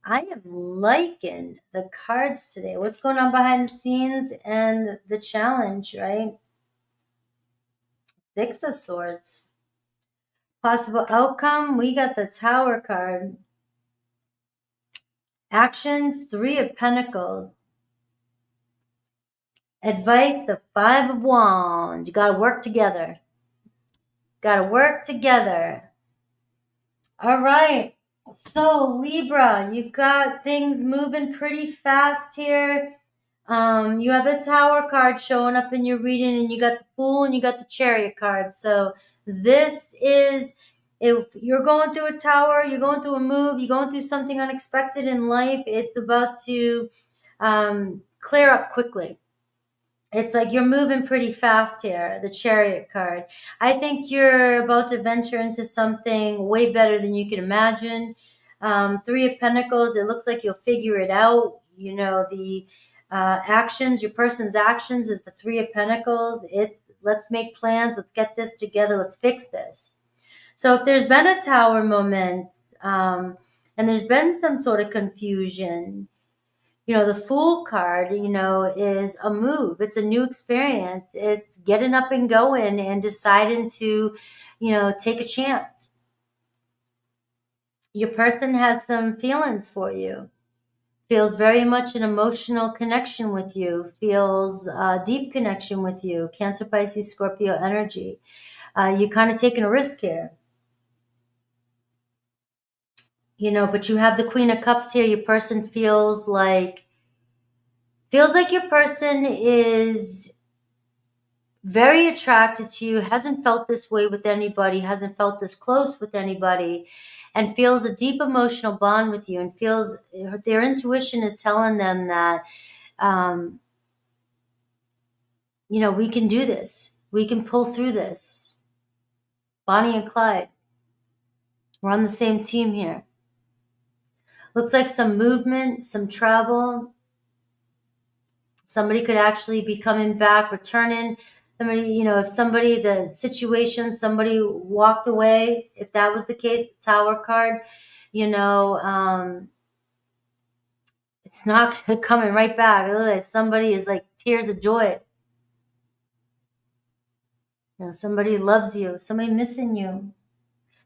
I am liking the cards today. What's going on behind the scenes and the challenge, right? Six of Swords. Possible outcome. We got the Tower card. Actions. Three of Pentacles. Advice. The Five of Wands. You got to work together. Got to work together. All right. So Libra, you got things moving pretty fast here. You have the Tower card showing up in your reading, and you got the Fool and you got the Chariot card. So this is, if you're going through a tower, you're going through a move, you're going through something unexpected in life, it's about to clear up quickly. It's like you're moving pretty fast here, the Chariot card. I think you're about to venture into something way better than you can imagine. Three of Pentacles, it looks like you'll figure it out. The actions, your person's actions is the Three of Pentacles. It's let's make plans, let's get this together, let's fix this. So if there's been a tower moment and there's been some sort of confusion, the Fool card, is a move. It's a new experience. It's getting up and going and deciding to, take a chance. Your person has some feelings for you. Feels very much an emotional connection with you. Feels a deep connection with you. Cancer, Pisces, Scorpio energy. You're kind of taking a risk here. But you have the Queen of Cups here. Your person feels like your person is very attracted to you, hasn't felt this way with anybody, hasn't felt this close with anybody, and feels a deep emotional bond with you, and feels their intuition is telling them that, we can do this. We can pull through this. Bonnie and Clyde. We're on the same team here. Looks like some movement, some travel. Somebody could actually be coming back, returning. Somebody, the situation, somebody walked away. If that was the case, the Tower card, it's not coming right back. Somebody is like tears of joy. Somebody loves you, somebody missing you.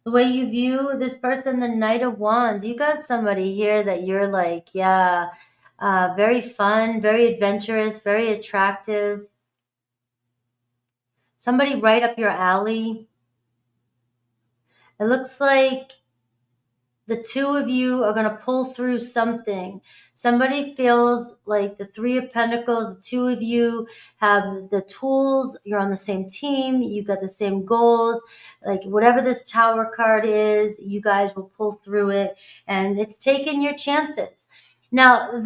The way you view this person, the Knight of Wands, you got somebody here that you're like, yeah, very fun, very adventurous, very attractive. Somebody right up your alley. It looks like the two of you are going to pull through something. Somebody feels like the Three of Pentacles, the two of you have the tools, you're on the same team, you've got the same goals. Like whatever this Tower card is, you guys will pull through it, and it's taking your chances. Now,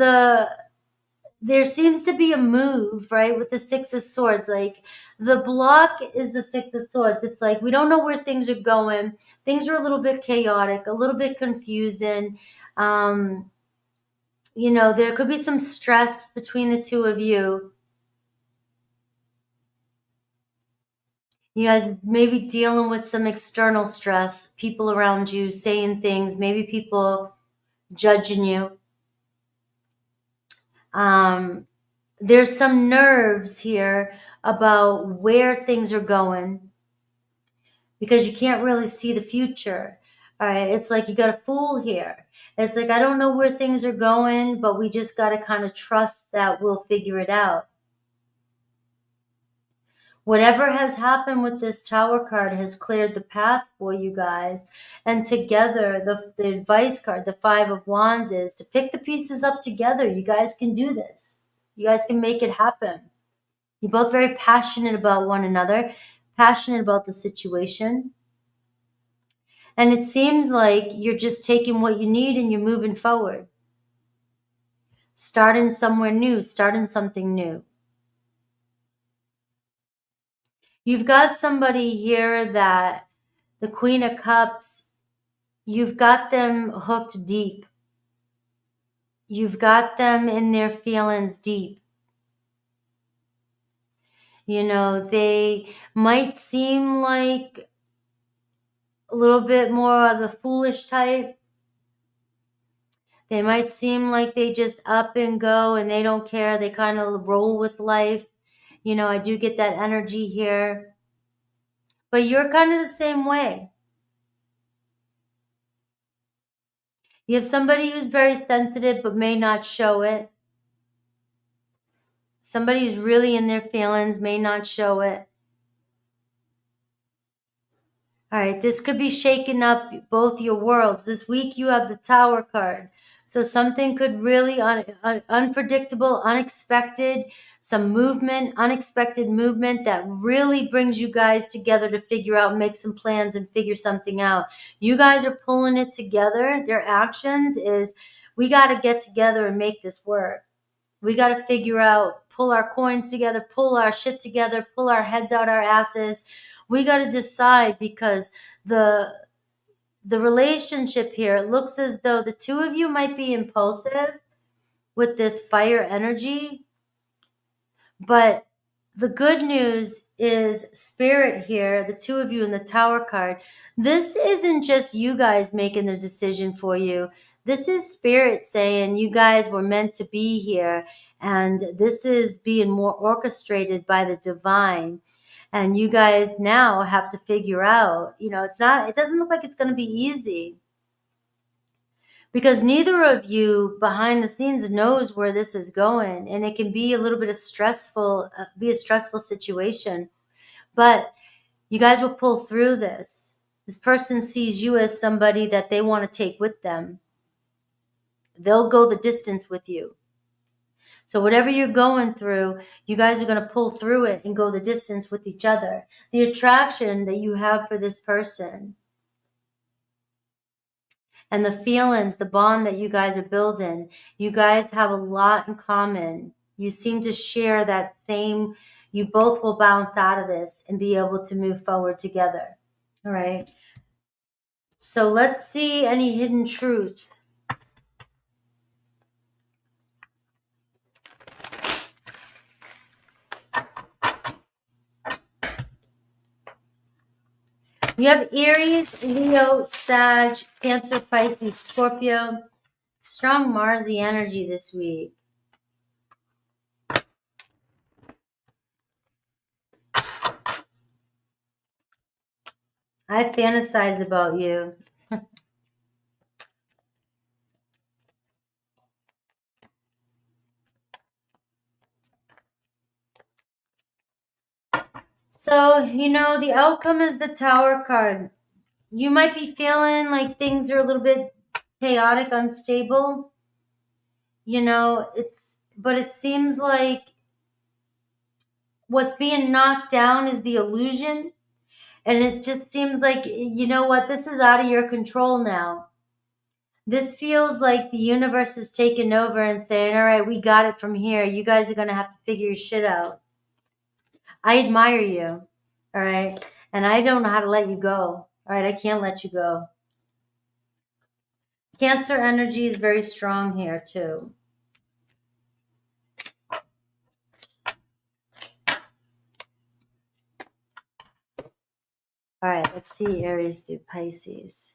there seems to be a move, right, with the Six of Swords. Like the block is the Six of Swords. It's like we don't know where things are going. Things are a little bit chaotic, a little bit confusing. You know, there could be some stress between the two of you. You guys may be dealing with some external stress, people around you saying things, maybe people judging you. There's some nerves here about where things are going because you can't really see the future. All right, it's like you got a fool here. It's like I don't know where things are going, but we just got to kind of trust that we'll figure it out. Whatever has happened with this Tower card has cleared the path for you guys. And together, the advice card, the Five of Wands, is to pick the pieces up together. You guys can do this. You guys can make it happen. You're both very passionate about one another, passionate about the situation. And it seems like you're just taking what you need and you're moving forward. Starting somewhere new, starting something new. You've got somebody here that the Queen of Cups, you've got them hooked deep. You've got them in their feelings deep. You know, they might seem like a little bit more of the foolish type. They might seem like they just up and go and they don't care. They kind of roll with life. You know, I do get that energy here. But you're kind of the same way. You have somebody who's very sensitive but may not show it. Somebody who's really in their feelings may not show it. All right, this could be shaking up both your worlds. This week you have the Tower card. So something could really unpredictable, unexpected, some movement, unexpected movement that really brings you guys together to figure out, make some plans and figure something out. You guys are pulling it together. Their actions is, we got to get together and make this work. We got to figure out, pull our coins together, pull our shit together, pull our heads out our asses. We got to decide, because the relationship here, it looks as though the two of you might be impulsive with this fire energy. But the good news is Spirit here, the two of you in the Tower card, this isn't just you guys making the decision for you. This is Spirit saying you guys were meant to be here, and this is being more orchestrated by the divine. And you guys now have to figure out, you know, it doesn't look like it's going to be easy, because neither of you behind the scenes knows where this is going, and it can be a little bit of be a stressful situation. But you guys will pull through this. This person sees you as somebody that they want to take with them. They'll go the distance with you. So whatever you're going through, you guys are going to pull through it and go the distance with each other. The attraction that you have for this person and the feelings, the bond that you guys are building, you guys have a lot in common. You seem to share that same, you both will bounce out of this and be able to move forward together. All right. So let's see any hidden truth. You have Aries, Leo, Sag, Cancer, Pisces, Scorpio. Strong Marsy energy this week. I fantasize about you. So, you know, the outcome is the Tower card. You might be feeling like things are a little bit chaotic, unstable. You know, but it seems like what's being knocked down is the illusion. And it just seems like, you know what, this is out of your control now. This feels like the universe is taking over and saying, all right, we got it from here. You guys are going to have to figure your shit out. I admire you. All right. And I don't know how to let you go. All right. I can't let you go. Cancer energy is very strong here too. All right. Let's see Aries through Pisces.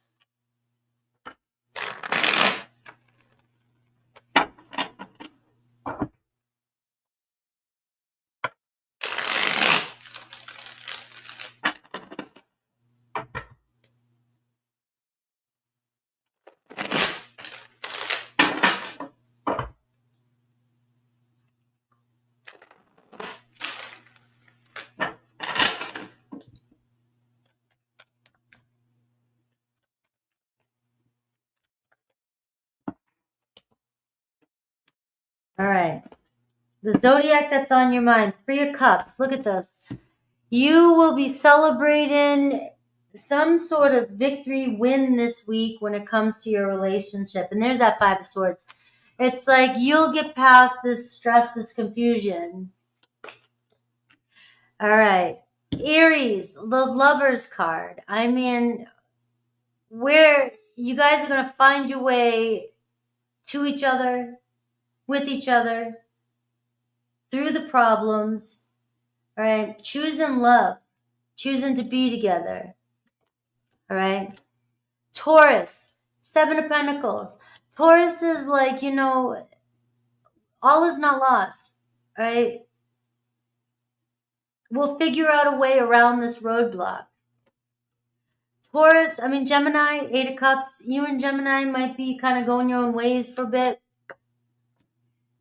All right. The zodiac that's on your mind, 3 of Cups. Look at this. You will be celebrating some sort of victory win this week when it comes to your relationship. And there's that 5 of Swords. It's like you'll get past this stress, this confusion. All right. Aries, the Lover's card. I mean, where you guys are going to find your way to each other, with each other, through the problems. All right. Choosing love, choosing to be together. All right. Taurus, 7 of Pentacles. Taurus is like, you know, all is not lost, right? We'll figure out a way around this roadblock. Taurus, I mean, Gemini, 8 of Cups. You and Gemini might be kind of going your own ways for a bit.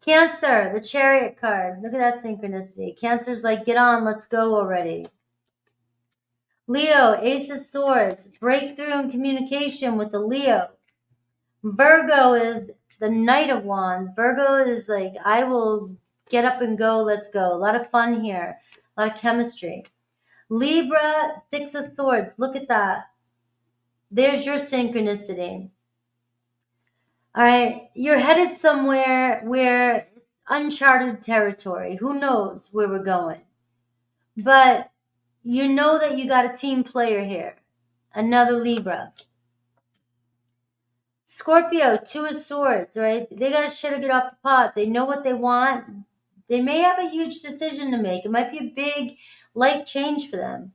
Cancer, the Chariot card. Look at that synchronicity. Cancer's like, get on, let's go already. Leo, Ace of Swords. Breakthrough in communication with the Leo. Virgo is the Knight of Wands. Virgo is like, I will get up and go, let's go. A lot of fun here. A lot of chemistry. Libra, 6 of Swords. Look at that. There's your synchronicity. All right. You're headed somewhere where it's uncharted territory. Who knows where we're going? But you know that you got a team player here. Another Libra. Scorpio, 2 of Swords, right? They got to shit or get off the pot. They know what they want. They may have a huge decision to make. It might be a big life change for them.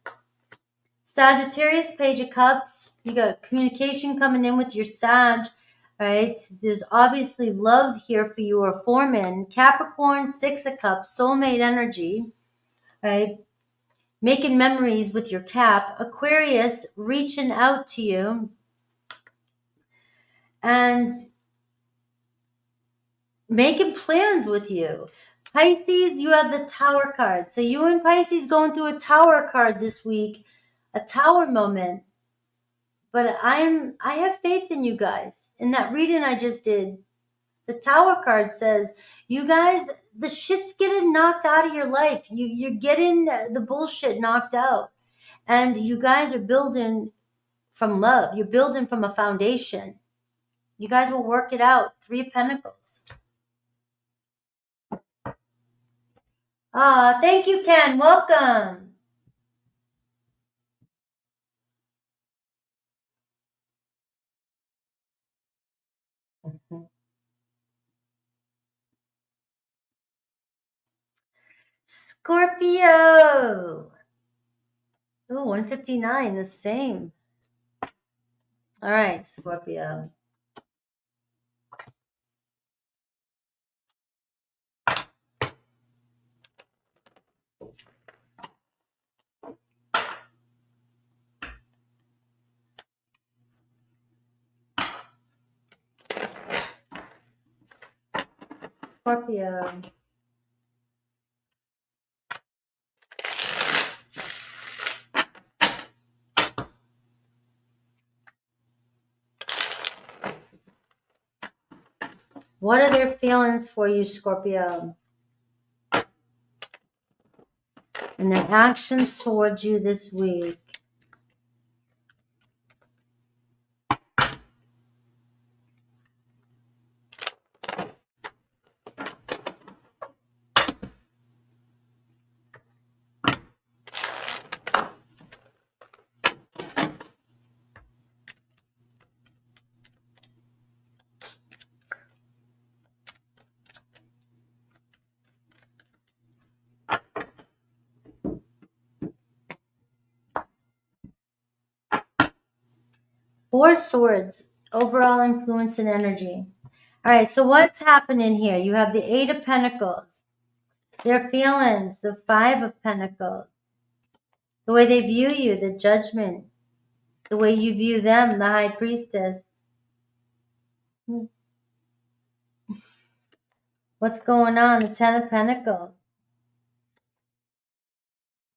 Sagittarius, Page of Cups. You got communication coming in with your Sag, right? There's obviously love here for you or foreman. Capricorn, 6 of Cups, soulmate energy, right? Making memories with your Cap. Aquarius, reaching out to you. And making plans with you. Pisces, you have the Tower card. So you and Pisces going through a Tower card this week, a Tower moment. But I have faith in you guys. In that reading I just did, the Tower card says, you guys, the shit's getting knocked out of your life. You're getting the bullshit knocked out. And you guys are building from love. You're building from a foundation. You guys will work it out. 3 of Pentacles. Ah, thank you, Ken. Welcome. Scorpio. Oh, 159, the same. All right, Scorpio. Scorpio. What are their feelings for you, Scorpio? And their actions towards you this week. Four Swords, overall influence and energy. All right, so what's happening here? You have the Eight of Pentacles, their feelings, the Five of Pentacles, the way they view you, the Judgment, the way you view them, the High Priestess. What's going on? The Ten of Pentacles.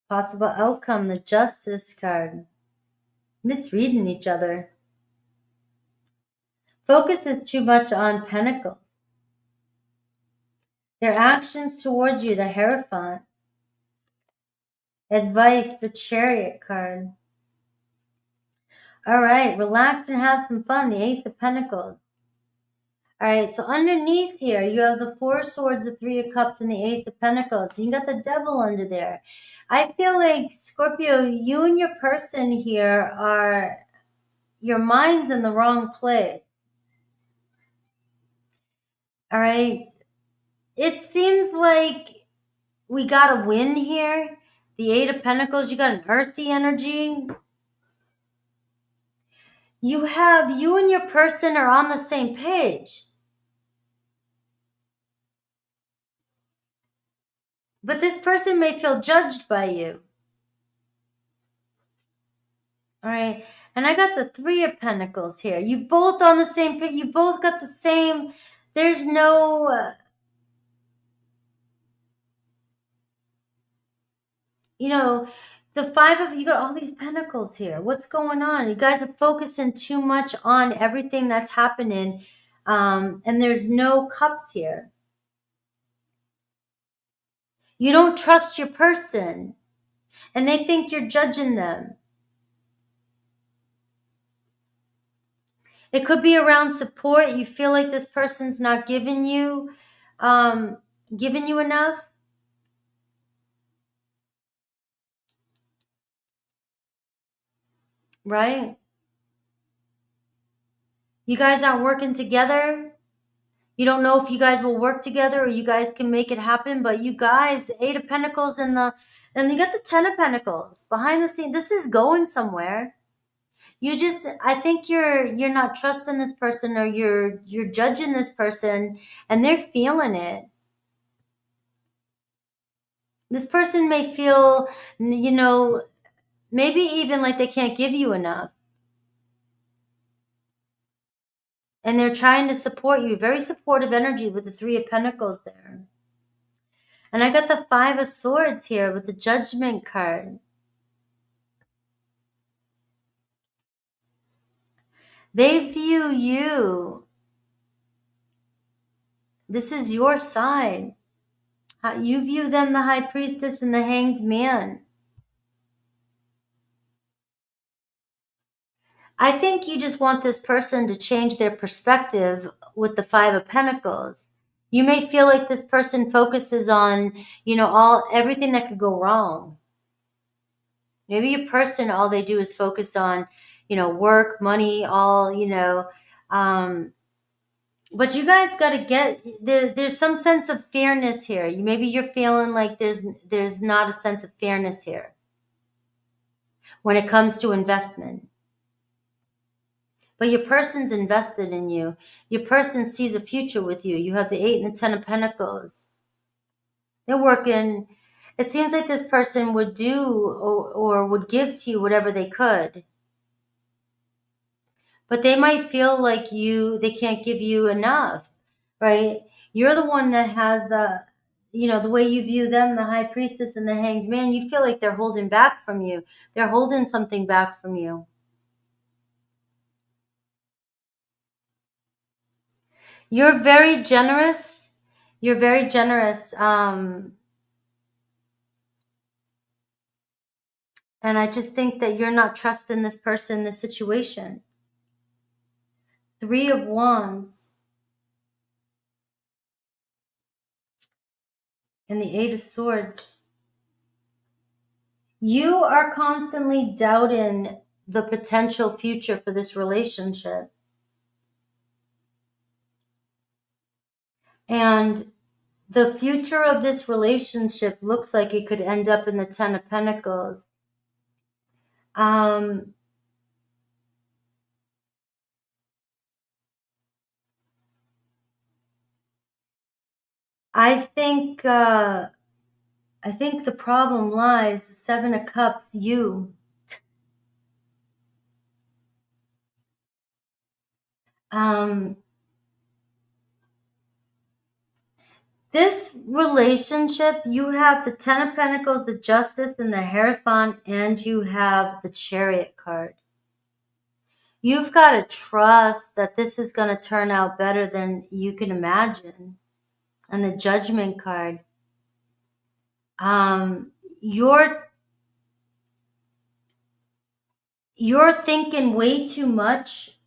Possible outcome, the Justice card. Misreading each other. Focus is too much on Pentacles. Their actions towards you, the Hierophant. Advice, the Chariot card. All right, relax and have some fun, the Ace of Pentacles. All right, so underneath here, you have the Four Swords, the Three of Cups, and the Ace of Pentacles. You got the Devil under there. I feel like, Scorpio, you and your person here are, your mind's in the wrong place. All right, it seems like we got a win here. The Eight of Pentacles, you got an earthy energy. You and your person are on the same page. But this person may feel judged by you. All right. And I got the Three of Pentacles here. You both on the same page. You both got the same. There's no... you know, the Five of... you got all these Pentacles here. What's going on? You guys are focusing too much on everything that's happening. And there's no Cups here. You don't trust your person. And they think you're judging them. It could be around support. You feel like this person's not giving you enough. Right? You guys aren't working together. You don't know if you guys will work together or you guys can make it happen. But you guys, the Eight of Pentacles and you got the Ten of Pentacles behind the scenes. This is going somewhere. I think you're not trusting this person, or you're judging this person, and they're feeling it. This person may feel, maybe even like they can't give you enough. And they're trying to support you. Very supportive energy with the Three of Pentacles there. And I got the Five of Swords here with the Judgment card. They view you. This is your side. You view them, the High Priestess and the Hanged Man. I think you just want this person to change their perspective with the Five of Pentacles. You may feel like this person focuses on, everything that could go wrong. Maybe your person, all they do is focus on, work, money, but you guys got to get there's some sense of fairness here. Maybe you're feeling like there's not a sense of fairness here when it comes to investment. But your person's invested in you. Your person sees a future with you. You have the Eight and the Ten of Pentacles. They're working. It seems like this person would do or would give to you whatever they could. But they might feel like they can't give you enough, right? You're the one that has the, the way you view them, the High Priestess and the Hanged Man, you feel like they're holding back from you. They're holding something back from you. You're very generous. You're very generous. And I just think that you're not trusting this person, this situation. 3 of Wands and the 8 of Swords. You are constantly doubting the potential future for this relationship. And the future of this relationship looks like it could end up in the 10 of Pentacles. I think the problem lies, the 7 of Cups, you. This relationship, you have the 10 of Pentacles, the Justice, and the Hierophant, and you have the Chariot card. You've got to trust that this is going to turn out better than you can imagine. And the Judgment card. You're thinking way too much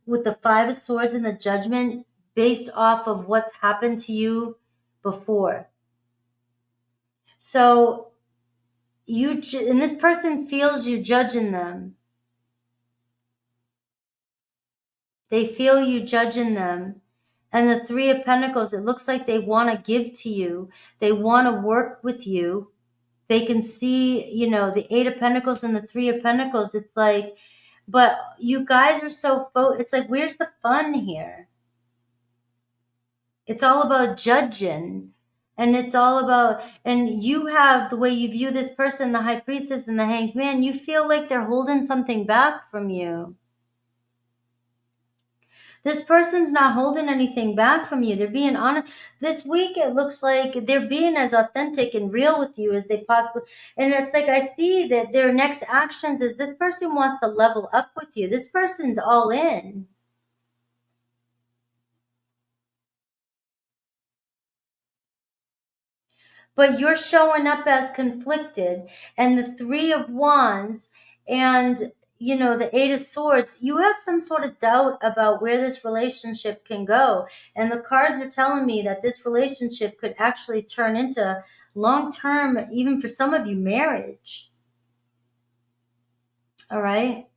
with the 5 of Swords and the Judgment based off of what's happened to you before. So and this person feels you judging them. They feel you judging them. And the 3 of Pentacles, it looks like they want to give to you. They want to work with you. They can see, the 8 of Pentacles and the 3 of Pentacles. It's like, but you guys are so, it's like, where's the fun here? It's all about judging. And it's all about, and you have the way you view this person, the High Priestess and the Hanged Man, you feel like they're holding something back from you. This person's not holding anything back from you. They're being honest. This week, it looks like they're being as authentic and real with you as they possibly. And it's like, I see that their next actions is this person wants to level up with you. This person's all in. But you're showing up as conflicted. And the 3 of Wands and, the 8 of Swords, you have some sort of doubt about where this relationship can go. And the cards are telling me that this relationship could actually turn into long-term, even for some of you, marriage. All right?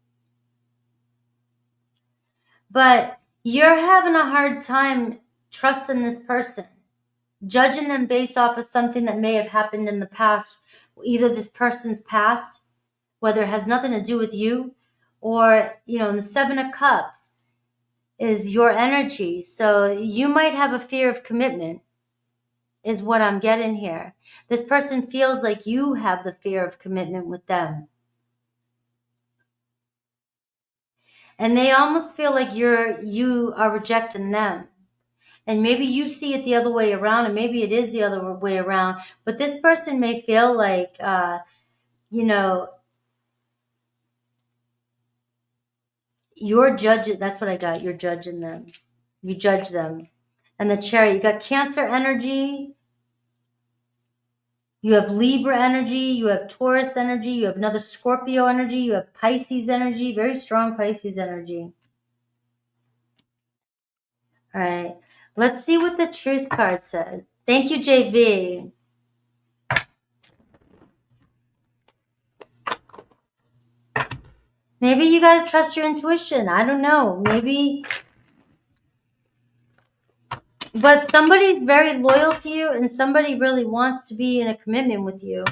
But you're having a hard time trusting this person, judging them based off of something that may have happened in the past, either this person's past, whether it has nothing to do with you, or, in the 7 of Cups is your energy. So you might have a fear of commitment, is what I'm getting here. This person feels like you have the fear of commitment with them. And they almost feel like you are rejecting them. And maybe you see it the other way around, and maybe it is the other way around. But this person may feel like, you're judging. That's what I got. You're judging them. You judge them. And the Chariot, you got Cancer energy. You have Libra energy. You have Taurus energy. You have another Scorpio energy. You have Pisces energy. Very strong Pisces energy. All right. Let's see what the Truth card says. Thank you, JV. Maybe you got to trust your intuition. I don't know. Maybe. But somebody's very loyal to you, and somebody really wants to be in a commitment with you.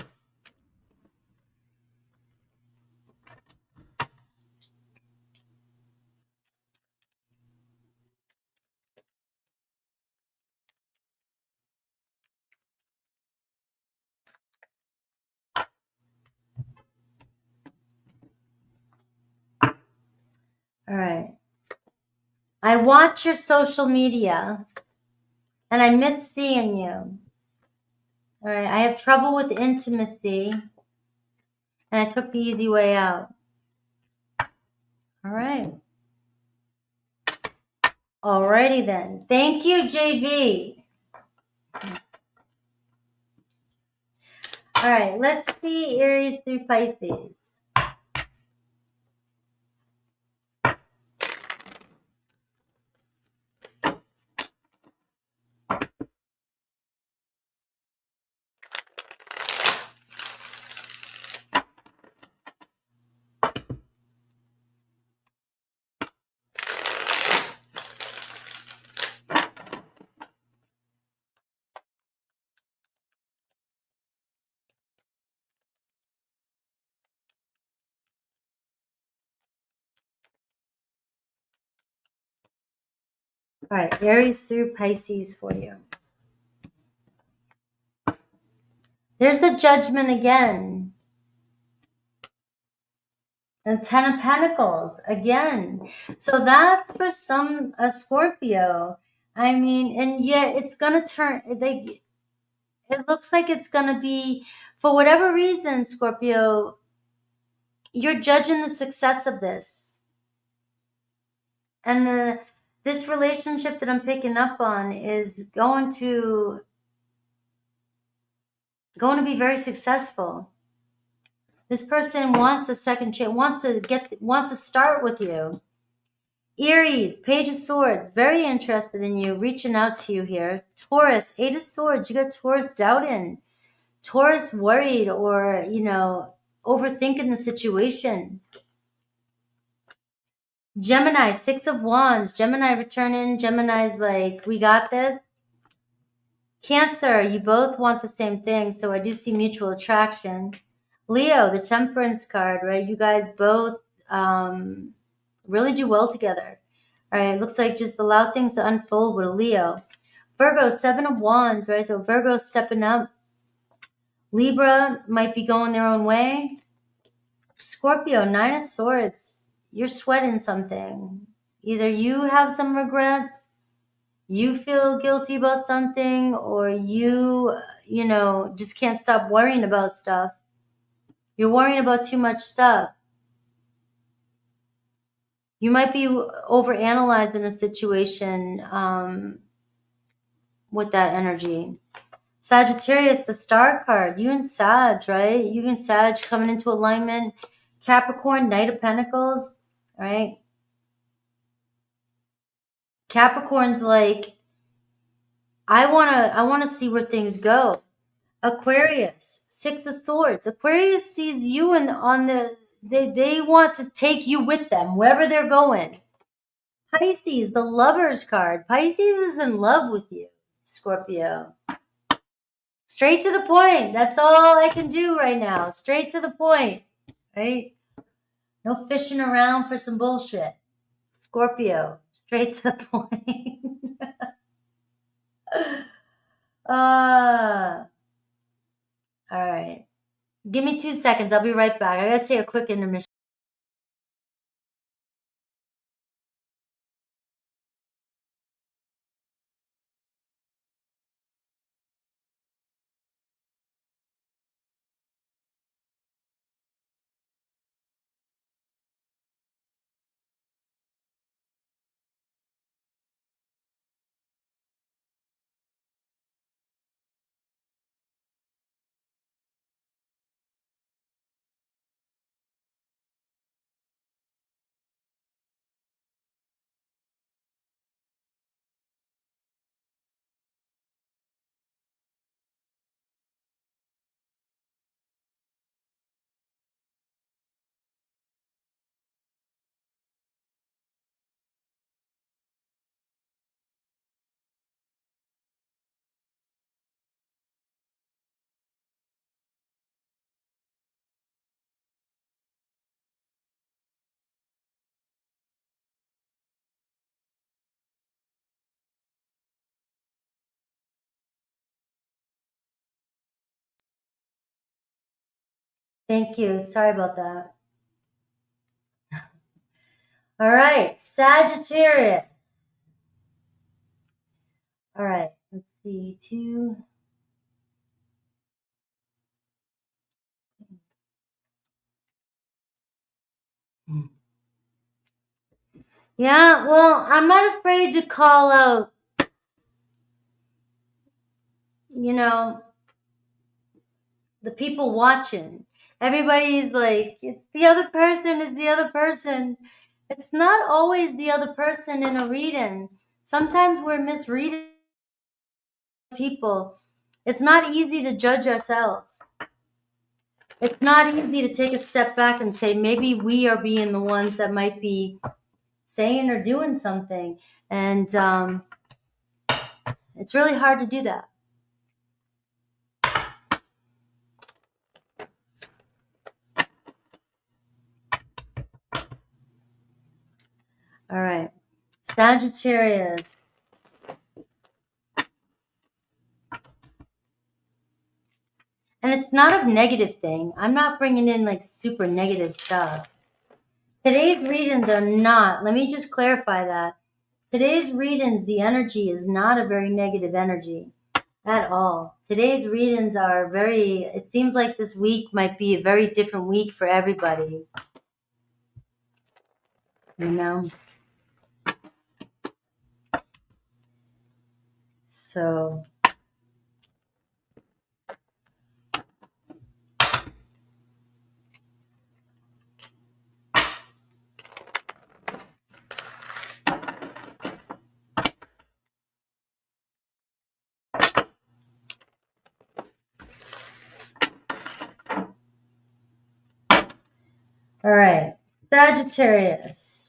All right. I watch your social media. And I miss seeing you. All right. I have trouble with intimacy. And I took the easy way out. All right. Alrighty then. Thank you, JV. All right. Let's see Aries through Pisces. All right, Aries through Pisces for you. There's the Judgment again. The Ten of Pentacles again. So that's for some a Scorpio. I mean, and yet it's gonna turn. It looks like it's gonna be, for whatever reason, Scorpio. You're judging the success of this, and this relationship that I'm picking up on is going to be very successful. This person wants a second chance, wants to start with you. Aries, Page of Swords, very interested in you, reaching out to you here. Taurus, Eight of Swords, you got Taurus doubting. Taurus worried or, overthinking the situation. Gemini, Six of Wands, Gemini returning. Gemini's like, we got this. Cancer, you both want the same thing, so I do see mutual attraction. Leo, the Temperance card, right? You guys both really do well together. All right, looks like just allow things to unfold with Leo. Virgo, Seven of Wands, right? So Virgo's stepping up. Libra might be going their own way. Scorpio, Nine of Swords, you're sweating something. Either you have some regrets, you feel guilty about something, or you just can't stop worrying about stuff. You're worrying about too much stuff. You might be overanalyzing a situation with that energy. Sagittarius, the Star card. You and Sag, right? You and Sag coming into alignment. Capricorn, Knight of Pentacles, right? Capricorn's like, I wanna see where things go. Aquarius, Six of Swords. Aquarius sees you and they want to take you with them wherever they're going. Pisces, the Lovers card. Pisces is in love with you, Scorpio. Straight to the point. That's all I can do right now. Straight to the point, right? No fishing around for some bullshit. Scorpio, straight to the point. All right. Give me 2 seconds. I'll be right back. I gotta take a quick intermission. Thank you. Sorry about that. All right, Sagittarius. All right, let's see, two. Yeah, well, I'm not afraid to call out, the people watching. Everybody's like, the other person is the other person. It's not always the other person in a reading. Sometimes we're misreading people. It's not easy to judge ourselves. It's not easy to take a step back and say, maybe we are being the ones that might be saying or doing something. And it's really hard to do that. All right. Sagittarius. And it's not a negative thing. I'm not bringing in like super negative stuff. Today's readings are not, let me just clarify that. Today's readings, the energy is not a very negative energy at all. Today's readings are it seems like this week might be a very different week for everybody. So, all right, Sagittarius.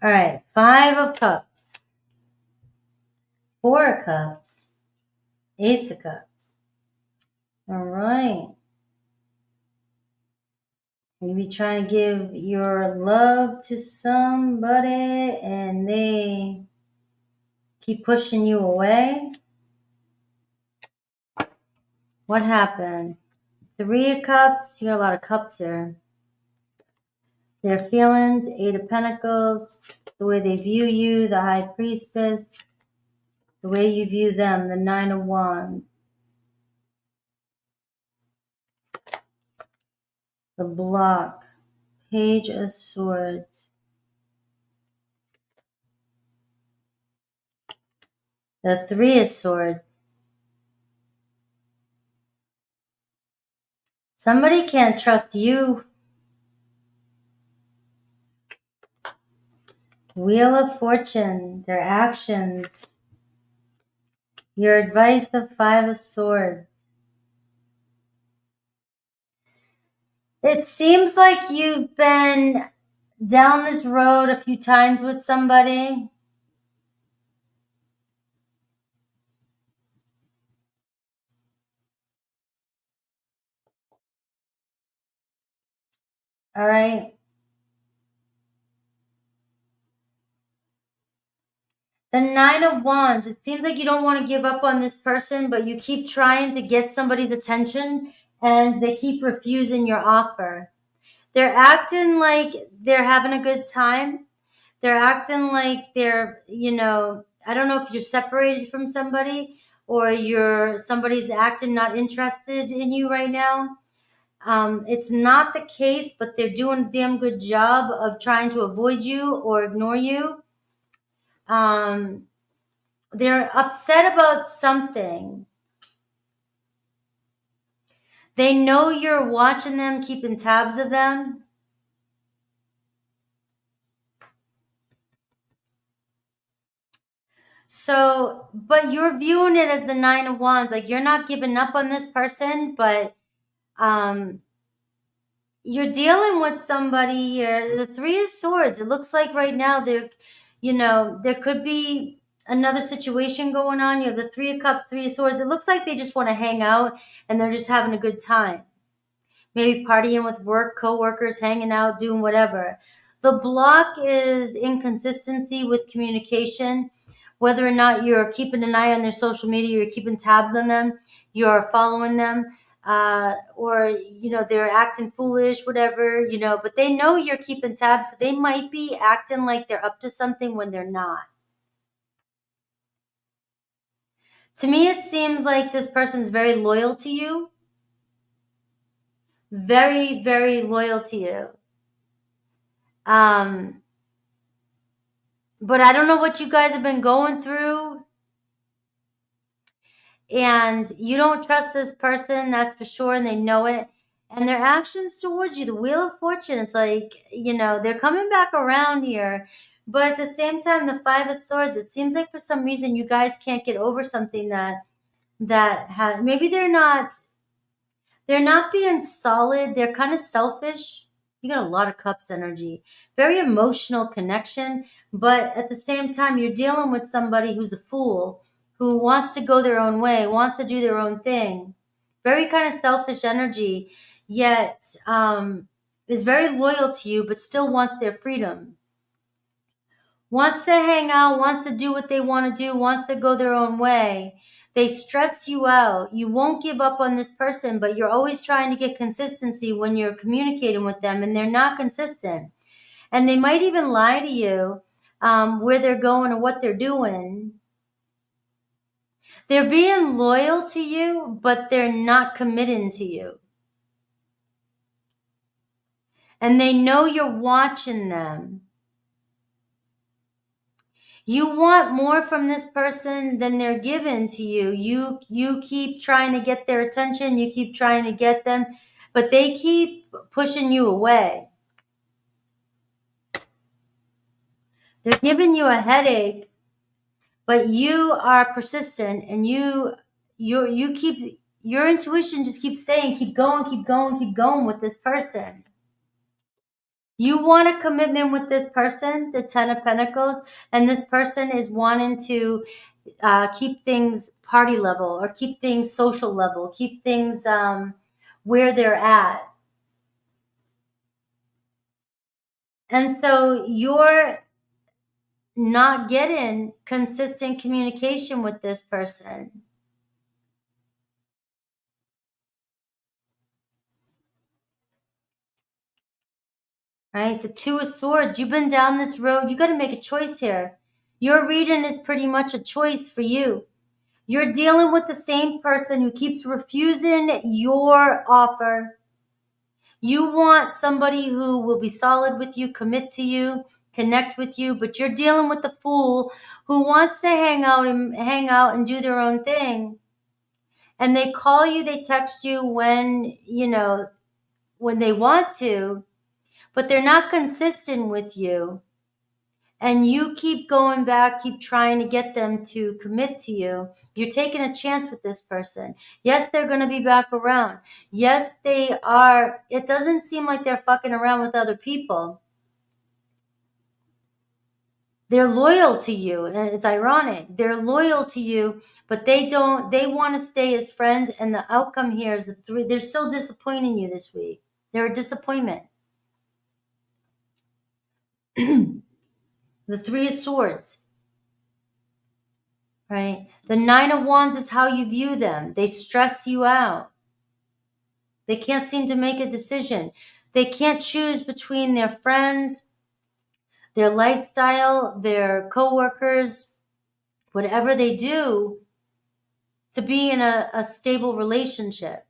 All right, 5 of Cups, 4 of Cups, Ace of Cups. All right. You be trying to give your love to somebody and they keep pushing you away. What happened? 3 of Cups. You got a lot of cups here. Their feelings, 8 of Pentacles, the way they view you, the High Priestess, the way you view them, the 9 of Wands, the Block, Page of Swords, the 3 of Swords. Somebody can't trust you. Wheel of Fortune, their actions. Your advice, the 5 of Swords. It seems like you've been down this road a few times with somebody. All right. The 9 of Wands, it seems like you don't want to give up on this person, but you keep trying to get somebody's attention and they keep refusing your offer. They're acting like they're having a good time. They're acting like they're, I don't know if you're separated from somebody or somebody's acting not interested in you right now. It's not the case, but they're doing a damn good job of trying to avoid you or ignore you. They're upset about something. They know you're watching them, keeping tabs of them. So, but you're viewing it as the 9 of Wands. Like you're not giving up on this person, but you're dealing with somebody here. The 3 of Swords. It looks like right now there could be another situation going on. You have the 3 of Cups, 3 of Swords. It looks like they just want to hang out and they're just having a good time. Maybe partying with work, co-workers, hanging out, doing whatever. The Block is inconsistency with communication. Whether or not you're keeping an eye on their social media, you're keeping tabs on them. you're following them, or, you know, they're acting foolish, whatever, you know, but they know you're keeping tabs. So they might be acting like they're up to something when they're not. To me, it seems like this person's very loyal to you. Very, very loyal to you. But I don't know what you guys have been going through. And you don't trust this person, that's for sure, and they know it. And their actions towards you, the Wheel of Fortune, it's like, you know, they're coming back around here. But at the same time, the Five of Swords, it seems like for some reason you guys can't get over something that has, maybe they're not being solid. They're kind of selfish. You got a lot of Cups energy, very emotional connection. But at the same time, you're dealing with somebody who's a fool, who wants to go their own way, wants to do their own thing. Very kind of selfish energy, yet is very loyal to you, but still wants their freedom. Wants to hang out, wants to do what they want to do, wants to go their own way. They stress you out. You won't give up on this person, but you're always trying to get consistency when you're communicating with them, and they're not consistent. And they might even lie to you where they're going or what they're doing. They're being loyal to you, but they're not committing to you. And they know you're watching them. You want more from this person than they're giving to you. You keep trying to get their attention. You keep trying to get them, but they keep pushing you away. They're giving you a headache, but you are persistent, and you keep, your intuition just keeps saying, keep going, keep going, keep going with this person. You want a commitment with this person, the Ten of Pentacles, and this person is wanting to keep things party level, or keep things social level, keep things where they're at. And so you're not getting consistent communication with this person. Right? The Two of Swords, you've been down this road. You got to make a choice here. Your reading is pretty much a choice for you. You're dealing with the same person who keeps refusing your offer. You want somebody who will be solid with you, commit to you, connect with you, but you're dealing with the fool who wants to hang out and do their own thing. And they call you, they text you when, you know, when they want to, but they're not consistent with you. And you keep going back, keep trying to get them to commit to you. You're taking a chance with this person. Yes, they're going to be back around. Yes, they are. It doesn't seem like they're fucking around with other people. They're loyal to you, and it's ironic. They're loyal to you, but they want to stay as friends, and the outcome here is they're still disappointing you this week. They're a disappointment. The Three of Swords, right? The Nine of Wands is how you view them. They stress you out. They can't seem to make a decision. They can't choose between their friends, their lifestyle, their coworkers, whatever they do, to be in a stable relationship.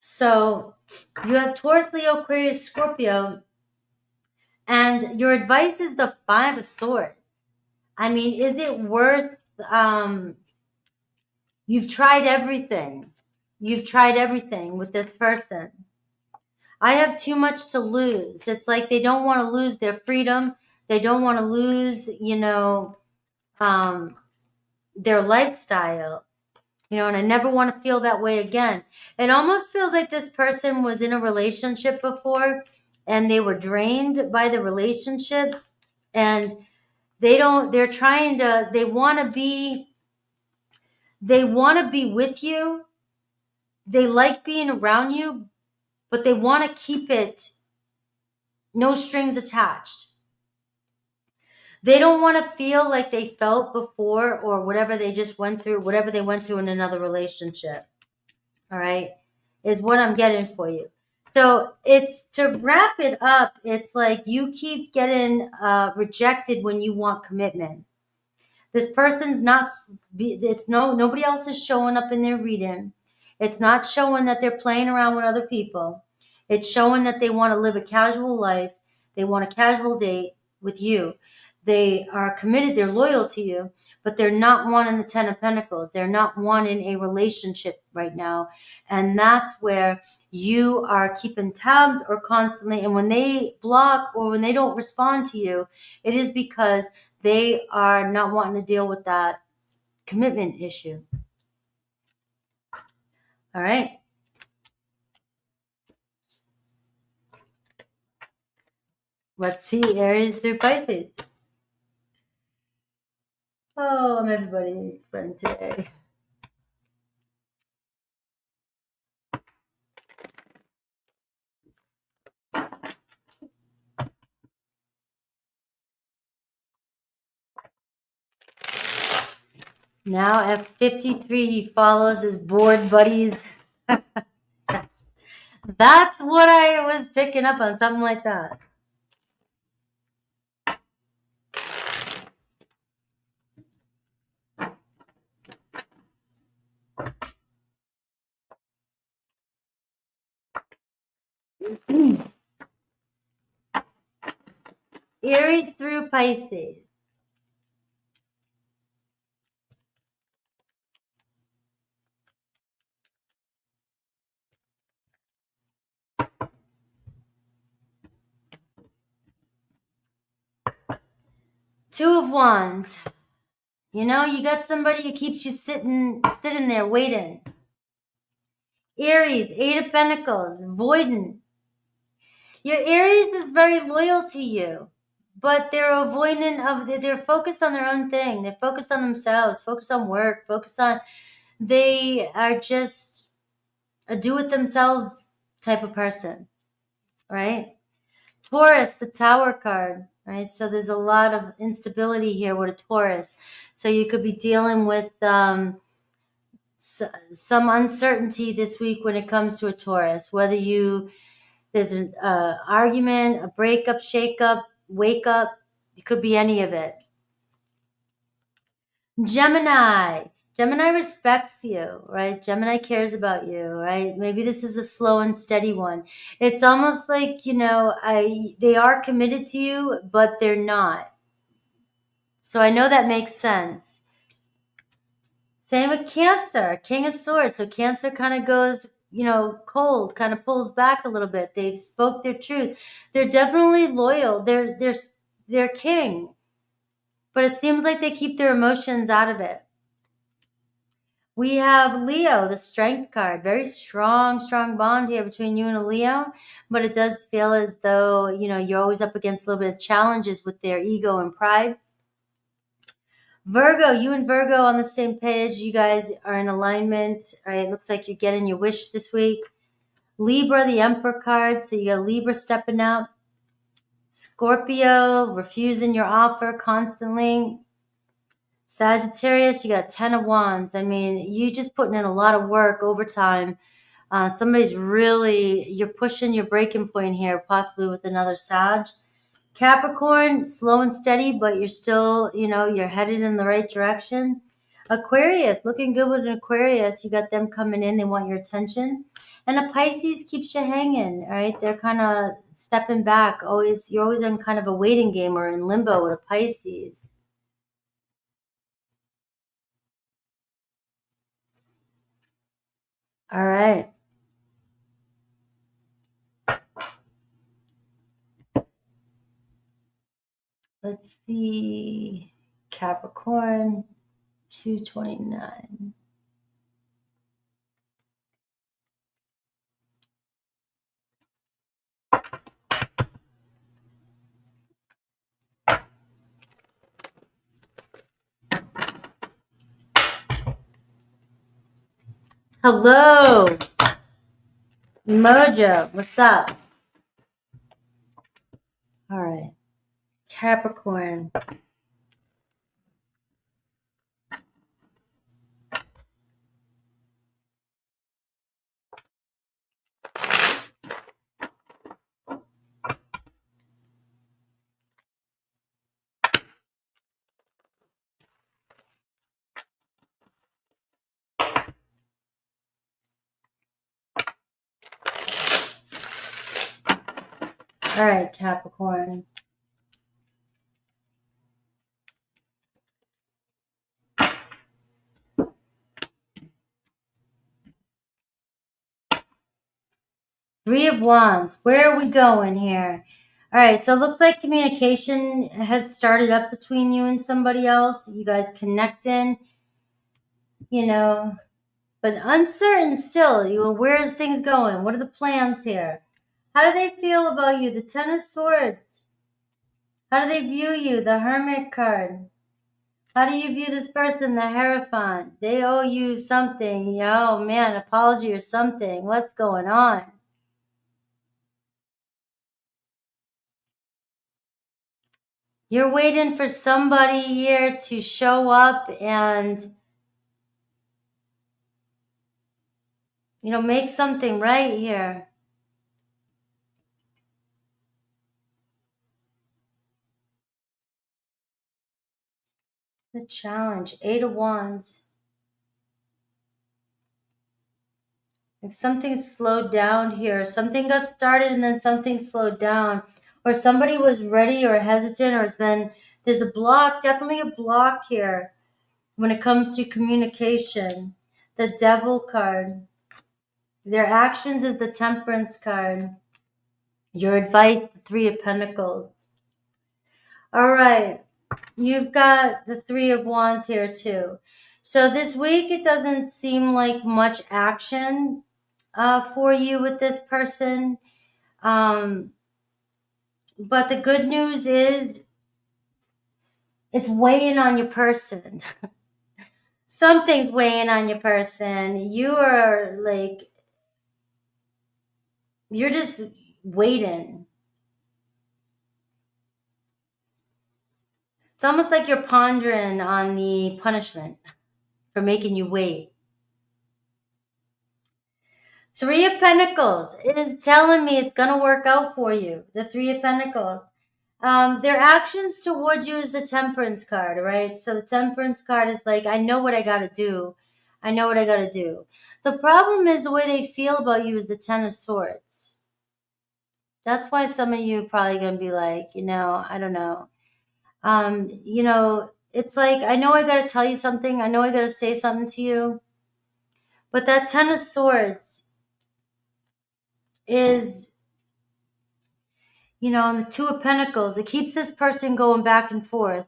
So you have Taurus, Leo, Aquarius, Scorpio, and your advice is the Five of Swords. I mean, is it worth, you've tried everything. You've tried everything with this person. I have too much to lose. It's like they don't want to lose their freedom. They don't want to lose, you know, their lifestyle. You know, and I never want to feel that way again. It almost feels like this person was in a relationship before and they were drained by the relationship, and they want to be with you. They like being around you, but they want to keep it no strings attached. They don't want to feel like they felt before or whatever they just went through, whatever they went through in another relationship. All right, is what I'm getting for you. So it's, to wrap it up, it's like you keep getting rejected when you want commitment. This person's not, it's nobody else is showing up in their reading. It's not showing that they're playing around with other people. It's showing that they want to live a casual life. They want a casual date with you. They are committed, they're loyal to you, but they're not wanting the 10 of Pentacles. They're not wanting a relationship right now. And that's where you are keeping tabs or constantly, and when they block or when they don't respond to you, it is because they are not wanting to deal with that commitment issue. All right. Let's see Aries through Pisces. Oh, I'm everybody's friend today. Now at 53, he follows his bored buddies. That's what I was picking up on, something like that. Aries through Pisces. Two of Wands. You know, you got somebody who keeps you sitting there waiting. Aries, Eight of Pentacles, avoidant. Your Aries is very loyal to you, but they're avoidant of, they're focused on their own thing. They're focused on themselves, focused on work, they are just a do-it-themselves type of person, right? Taurus, the Tower card, right? So there's a lot of instability here with a Taurus. So you could be dealing with some uncertainty this week when it comes to a Taurus, whether there's an argument, a breakup, shake-up, wake up. It could be any of it. Gemini. Gemini respects you, right? Gemini cares about you, right? Maybe this is a slow and steady one. It's almost like, they are committed to you, but they're not. So I know that makes sense. Same with Cancer, King of Swords. So Cancer kind of goes, cold, kind of pulls back a little bit. They've spoke their truth. They're definitely loyal. They're king. But it seems like they keep their emotions out of it. We have Leo, the Strength card. Very strong bond here between you and a Leo. But it does feel as though, you're always up against a little bit of challenges with their ego and pride. Virgo, you and Virgo on the same page. You guys are in alignment. All right, looks like you're getting your wish this week. Libra, the Emperor card. So you got Libra stepping out. Scorpio, refusing your offer constantly. Sagittarius, you got 10 of Wands. I mean, you just putting in a lot of work, overtime. Somebody's really, you're pushing your breaking point here, possibly with another Sag. Capricorn, slow and steady, but you're still, you're headed in the right direction. Aquarius, looking good with an Aquarius. You got them coming in. They want your attention. And a Pisces keeps you hanging, all right? They're kind of stepping back. You're always in kind of a waiting game or in limbo with a Pisces. All right. Let's see. Capricorn, 229. Hello. Mojo, what's up? Capricorn. All right, Capricorn. Three of Wands. Where are we going here? All right, so it looks like communication has started up between you and somebody else. You guys connecting, you know, but uncertain still. Where's things going? What are the plans here? How do they feel about you? The Ten of Swords. How do they view you? The Hermit card. How do you view this person? The Hierophant. They owe you something. Oh man, apology or something. What's going on? You're waiting for somebody here to show up and, make something right here. The challenge. Eight of Wands. If something slowed down here, something got started and then something slowed down, or somebody was ready or hesitant, or there's a block, definitely a block here when it comes to communication. The Devil card. Their actions is the Temperance card. Your advice, the Three of Pentacles. All right. You've got the Three of Wands here too. So this week, it doesn't seem like much action for you with this person. But the good news is it's weighing on your person. Something's weighing on your person. You are you're just waiting. It's almost like you're pondering on the punishment for making you wait. Three of Pentacles. It is telling me it's going to work out for you. The Three of Pentacles. Their actions towards you is the Temperance card, right? So the Temperance card is like, I know what I got to do. I know what I got to do. The problem is the way they feel about you is the Ten of Swords. That's why some of you are probably going to be like, I don't know. It's like, I know I got to tell you something. I know I got to say something to you. But that Ten of Swords is, and the Two of Pentacles, it keeps this person going back and forth.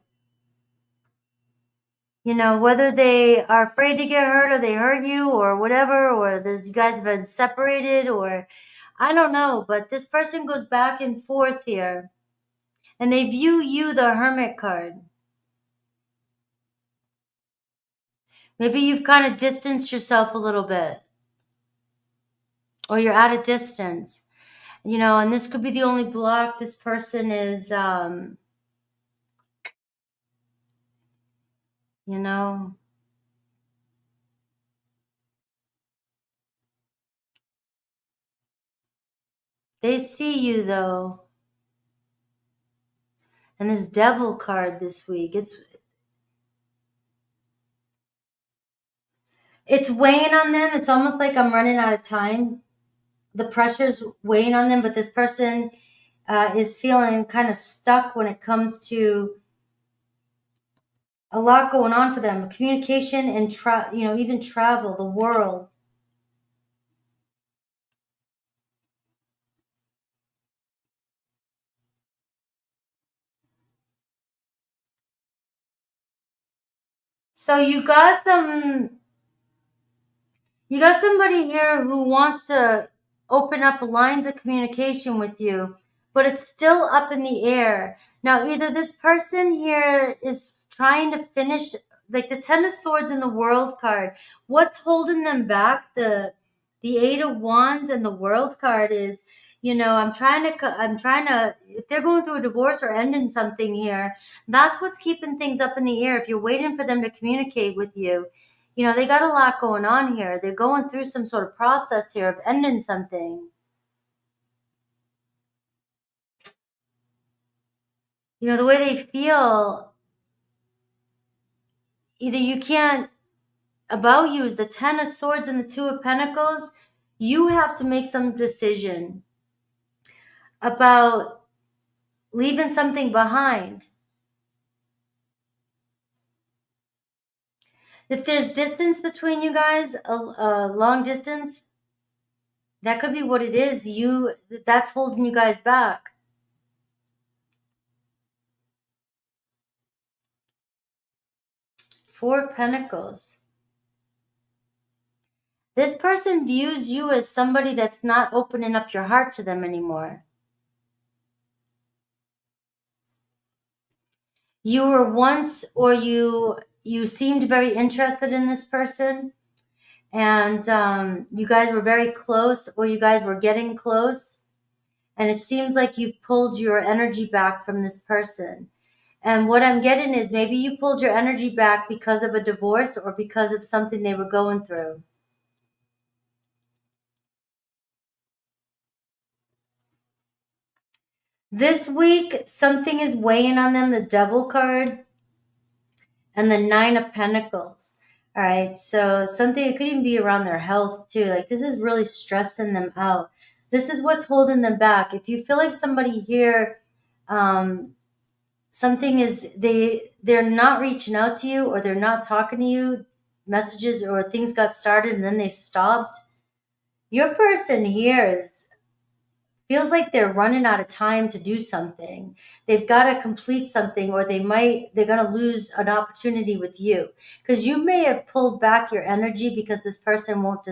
Whether they are afraid to get hurt or they hurt you or whatever, or you guys have been separated, or I don't know, but this person goes back and forth here. And they view you, the Hermit card. Maybe you've kind of distanced yourself a little bit. Or you're at a distance. And this could be the only block. This person is, they see you though. And this Devil card this week, it's weighing on them. It's almost like I'm running out of time. The pressure's weighing on them, but this person is feeling kind of stuck when it comes to a lot going on for them. Communication and even travel, the world. So you got somebody here who wants to open up lines of communication with you, but it's still up in the air. Now, either this person here is trying to finish, like the Ten of Swords and the World card. What's holding them back? The Eight of Wands and the World card is, You know, I'm trying to, if they're going through a divorce or ending something here, that's what's keeping things up in the air. If you're waiting for them to communicate with you, you know, they got a lot going on here. They're going through some sort of process here of ending something. You know, the way they feel, either you can't, about you is the Ten of Swords and the Two of Pentacles. You have to make some decision about leaving something behind. If there's distance between you guys, a long distance, that could be what it is. That's holding you guys back. Four of Pentacles. This person views you as somebody that's not opening up your heart to them anymore. You were once, or you seemed very interested in this person, and you guys were very close, or you guys were getting close, and it seems like you pulled your energy back from this person. And what I'm getting is maybe you pulled your energy back because of a divorce or because of something they were going through. This week, something is weighing on them, the Devil card and the Nine of Pentacles. All right, so something, it could even be around their health too. Like, this is really stressing them out. This is what's holding them back. If you feel like somebody here, something is, they're not reaching out to you, or they're not talking to you, messages or things got started and then they stopped. Your person here feels like they're running out of time to do something. They've got to complete something, or they're going to lose an opportunity with you, because you may have pulled back your energy because this person won't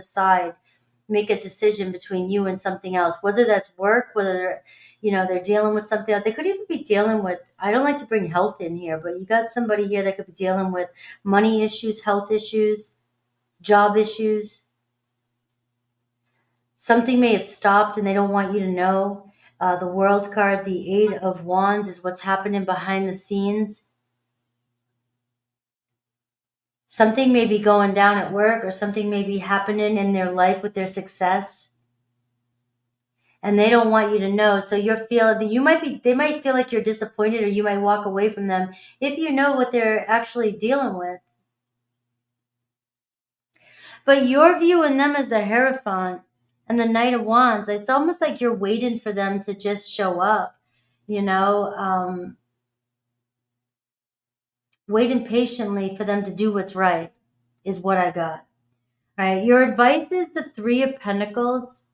make a decision between you and something else, whether that's work, whether they're dealing with something else. They could even be dealing with, I don't like to bring health in here, but you got somebody here that could be dealing with money issues, health issues, job issues. Something may have stopped and they don't want you to know. The World card, the Eight of Wands, is what's happening behind the scenes. Something may be going down at work, or something may be happening in their life with their success, and they don't want you to know. So you're feeling that they might feel like you're disappointed, or you might walk away from them if you know what they're actually dealing with. But you're viewing them as the Hierophant and the Knight of Wands. It's almost like you're waiting for them to just show up, waiting patiently for them to do what's right is what I got. All right, your advice is the Three of Pentacles.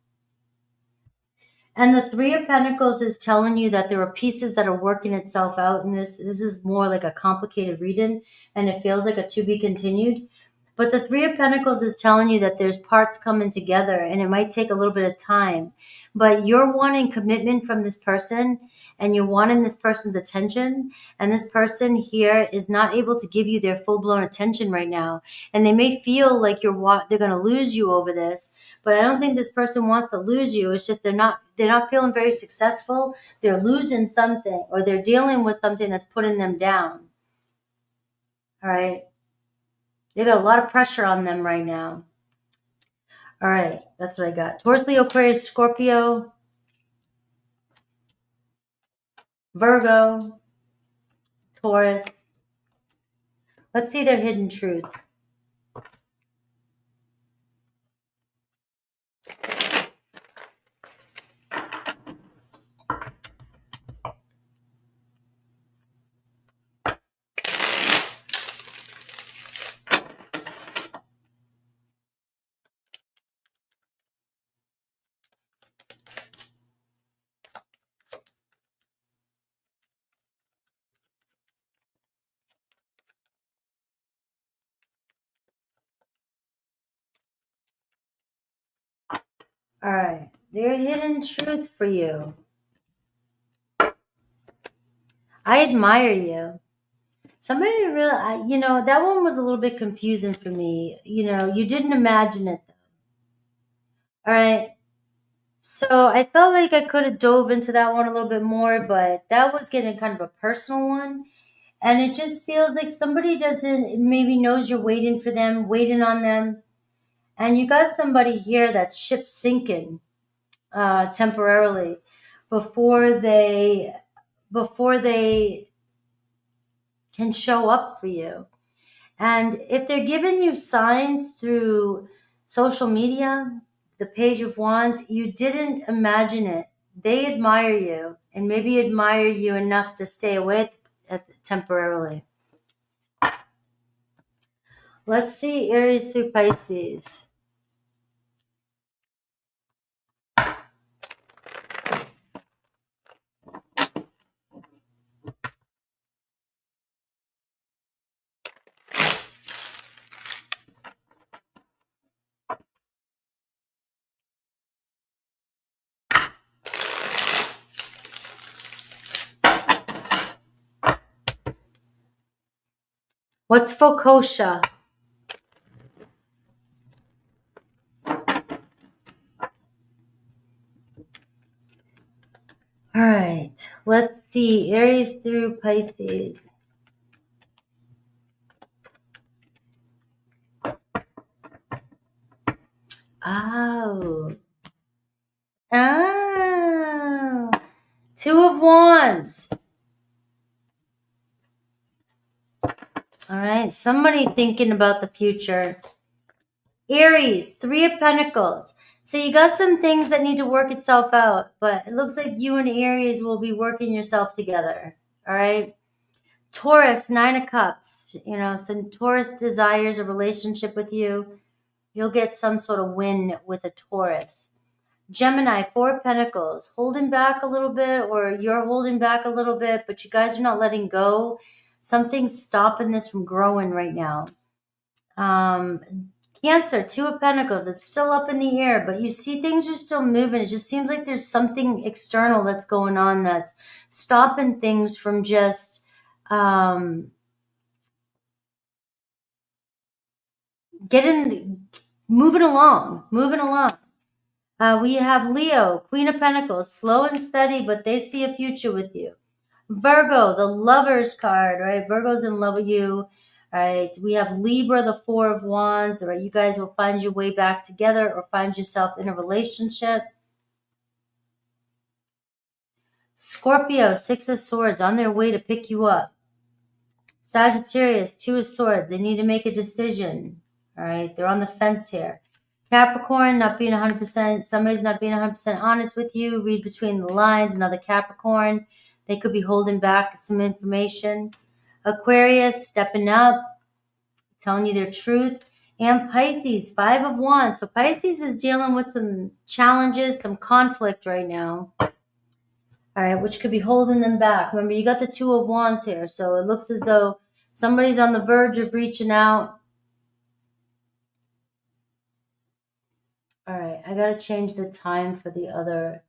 And the Three of Pentacles is telling you that there are pieces that are working itself out in this. This is more like a complicated reading, and it feels like a to be continued. But the Three of Pentacles is telling you that there's parts coming together, and it might take a little bit of time. But you're wanting commitment from this person, and you're wanting this person's attention. And this person here is not able to give you their full-blown attention right now. And they may feel like they're going to lose you over this. But I don't think this person wants to lose you. It's just they're not feeling very successful. They're losing something, or they're dealing with something that's putting them down. All right. They got a lot of pressure on them right now. All right. That's what I got. Taurus, Leo, Aquarius, Scorpio, Virgo, Taurus. Let's see their hidden truth. All right. Their hidden truth for you. I admire you. Somebody really, that one was a little bit confusing for me. You didn't imagine it, though. All right. So I felt like I could have dove into that one a little bit more, but that was getting kind of a personal one. And it just feels like somebody doesn't maybe knows you're waiting for them, waiting on them. And you got somebody here that's ship sinking temporarily before they can show up for you. And if they're giving you signs through social media, the Page of Wands, you didn't imagine it. They admire you and maybe admire you enough to stay away temporarily. Let's see Aries through Pisces. What's Focosha? All right, let's see Aries through Pisces. Oh. Oh. Two of Wands. All right, somebody thinking about the future. Aries, Three of Pentacles. So you got some things that need to work itself out, but it looks like you and Aries will be working yourself together. All right. Taurus, Nine of Cups. You know, some Taurus desires a relationship with you. You'll get some sort of win with a Taurus. Gemini, Four of Pentacles, holding back a little bit, or you're holding back a little bit, but you guys are not letting go. Something's stopping this from growing right now. Cancer, Two of Pentacles, it's still up in the air, but you see things are still moving. It just seems like there's something external that's going on that's stopping things from just moving along. We have Leo, Queen of Pentacles, slow and steady, but they see a future with you. Virgo, the Lovers card, right? Virgo's in love with you. All right. We have Libra, the Four of Wands. All right. You guys will find your way back together or find yourself in a relationship. Scorpio, Six of Swords, on their way to pick you up. Sagittarius, Two of Swords. They need to make a decision. All right. They're on the fence here. Capricorn, not being 100%. Somebody's not being 100% honest with you. Read between the lines. Another Capricorn. They could be holding back some information. Aquarius, stepping up, telling you their truth. And Pisces, Five of Wands. So Pisces is dealing with some challenges, some conflict right now. All right, which could be holding them back. Remember, you got the Two of Wands here. So it looks as though somebody's on the verge of reaching out. All right, I got to change the time for the other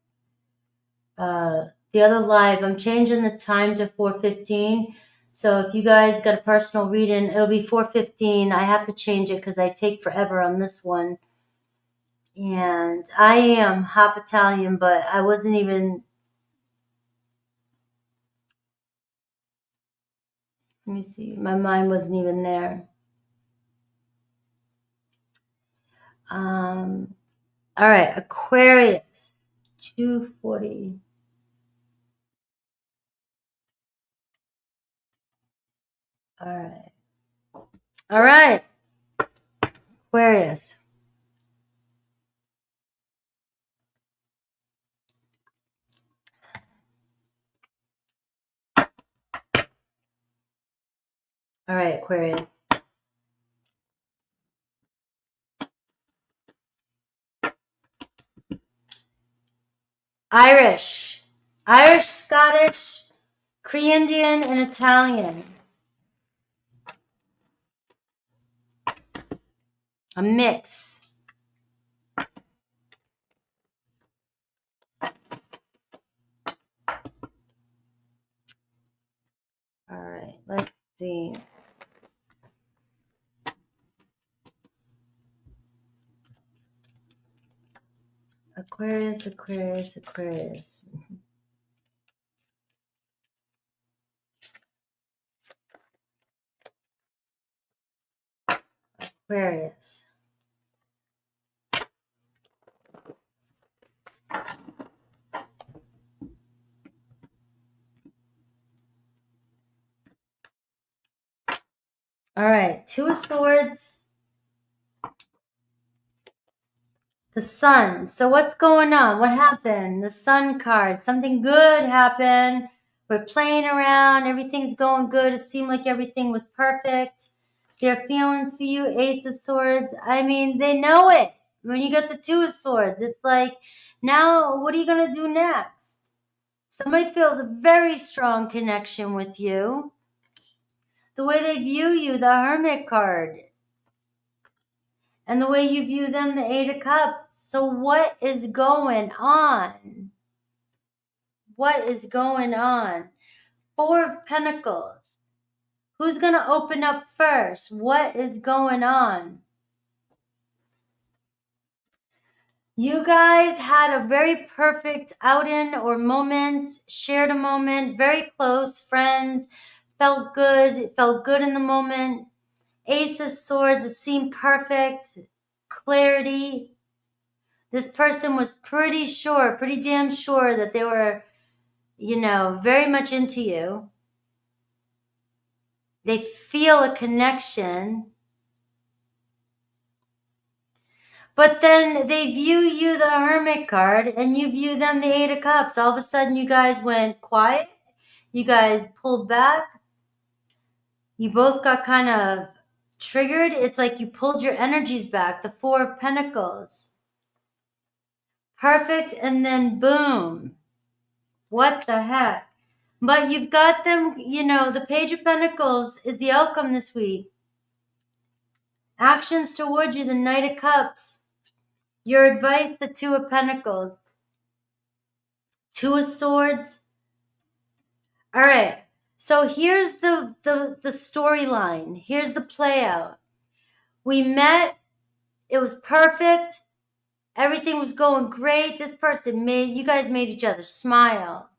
live. I'm changing the time to 4:15. So if you guys got a personal reading, it'll be 4:15. I have to change it because I take forever on this one. And I am half Italian, but I wasn't even. Let me see. My mind wasn't even there. All right, Aquarius, 2:40. All right, Aquarius. All right, Aquarius. Irish, Scottish, Cree Indian, and Italian. A mix. All right, let's see. Aquarius, Aquarius, Aquarius. Aquarius. All right, Two of Swords. The Sun. So what's going on? What happened? The Sun card. Something good happened. We're playing around. Everything's going good. It seemed like everything was perfect. Their feelings for you, Ace of Swords. I mean, they know it. When you get the Two of Swords, it's like, now what are you going to do next? Somebody feels a very strong connection with you. The way they view you, the Hermit card. And the way you view them, the Eight of Cups. So what is going on? What is going on? Four of Pentacles. Who's going to open up first? What is going on? You guys had a very perfect outing or moment, shared a moment, very close, friends, felt good in the moment. Ace of Swords, it seemed perfect, clarity. This person was pretty damn sure that they were, very much into you. They feel a connection. But then they view you, the Hermit card, and you view them, the Eight of Cups. All of a sudden, you guys went quiet. You guys pulled back. You both got kind of triggered. It's like you pulled your energies back. The Four of Pentacles. Perfect, and then boom. What the heck? But you've got them, the Page of Pentacles is the outcome this week. Actions towards you, the Knight of Cups. Your advice, the Two of Pentacles. Two of Swords. All right. So here's the storyline. Here's the play out. We met. It was perfect. Everything was going great. This person you guys made each other smile.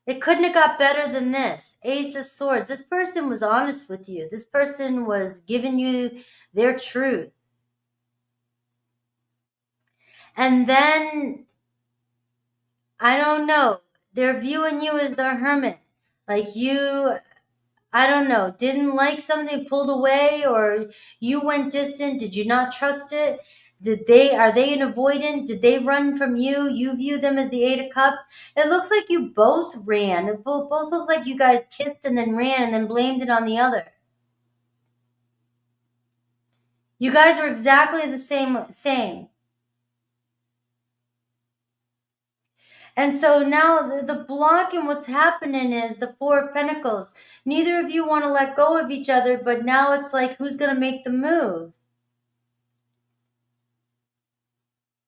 It couldn't have got better than this. Ace of Swords. This person was honest with you. This person was giving you their truth. And then, I don't know, they're viewing you as the Hermit. Like you, I don't know, didn't like something, pulled away, or you went distant. Did you not trust it? Are they an avoidant? Did they run from you? You view them as the Eight of Cups. It looks like you both ran. It both look like you guys kissed and then ran and then blamed it on the other. You guys were exactly the same. And so now the block in what's happening is the Four of Pentacles. Neither of you want to let go of each other, but now it's like, who's going to make the move?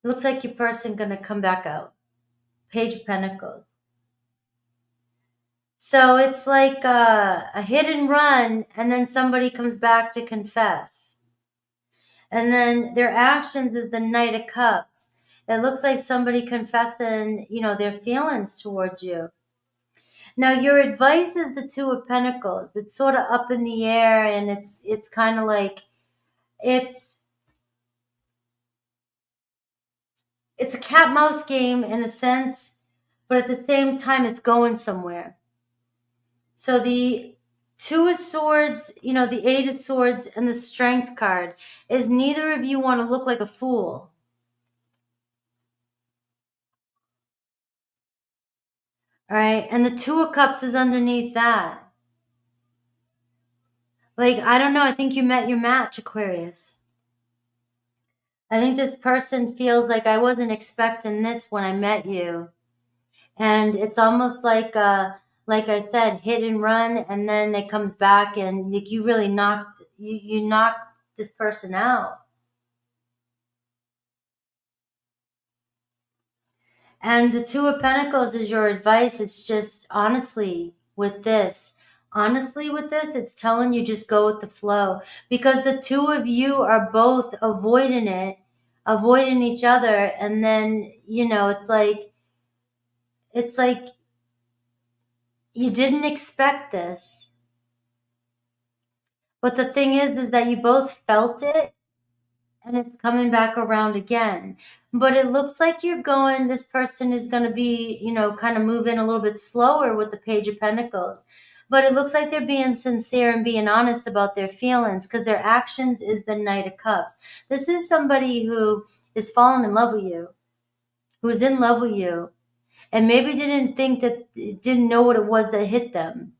Looks like your person going to come back out. Page of Pentacles. So it's like a hit and run, and then somebody comes back to confess. And then their actions is the Knight of Cups. It looks like somebody confessing, their feelings towards you. Now, your advice is the Two of Pentacles. It's sort of up in the air, and it's kind of like, it's a cat-mouse game in a sense, but at the same time, it's going somewhere. So the Two of Swords, the Eight of Swords, and the Strength card is neither of you want to look like a fool. All right, and the Two of Cups is underneath that. Like, I don't know, I think you met your match, Aquarius. I think this person feels like, I wasn't expecting this when I met you. And it's almost like I said, hit and run, and then it comes back, and like you really knocked this person out. And the Two of Pentacles is your advice. It's just, honestly, with this, honestly with this, it's telling you just go with the flow, because the two of you are both avoiding each other. And then, it's like you didn't expect this. But the thing is that you both felt it, and it's coming back around again. But it looks like this person is going to be, kind of moving a little bit slower with the Page of Pentacles. But it looks like they're being sincere and being honest about their feelings, because their actions is the Knight of Cups. This is somebody who is falling in love with you, who is in love with you, and maybe didn't know what it was that hit them.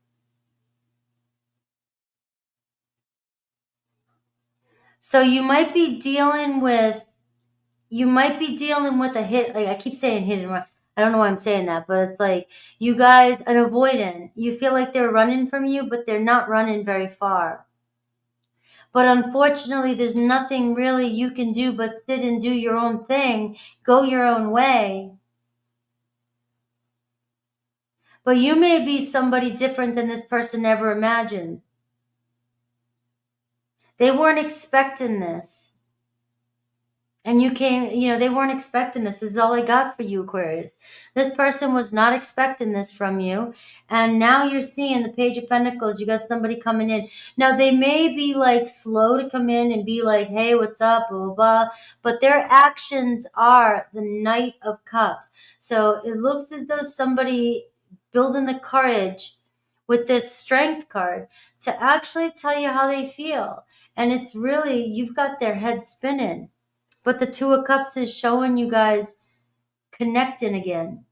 So you might be dealing with a hit. Like, I keep saying hit and run. I don't know why I'm saying that, but it's like you guys, an avoidant. You feel like they're running from you, but they're not running very far. But unfortunately, there's nothing really you can do but sit and do your own thing, go your own way. But you may be somebody different than this person ever imagined. They weren't expecting this. And you came, they weren't expecting this. This is all I got for you, Aquarius. This person was not expecting this from you. And now you're seeing the Page of Pentacles. You got somebody coming in. Now, they may be like slow to come in and be like, hey, what's up, blah, blah, blah. But their actions are the Knight of Cups. So it looks as though somebody building the courage with this Strength card to actually tell you how they feel. And it's really, you've got their head spinning. But the Two of Cups is showing you guys connecting again.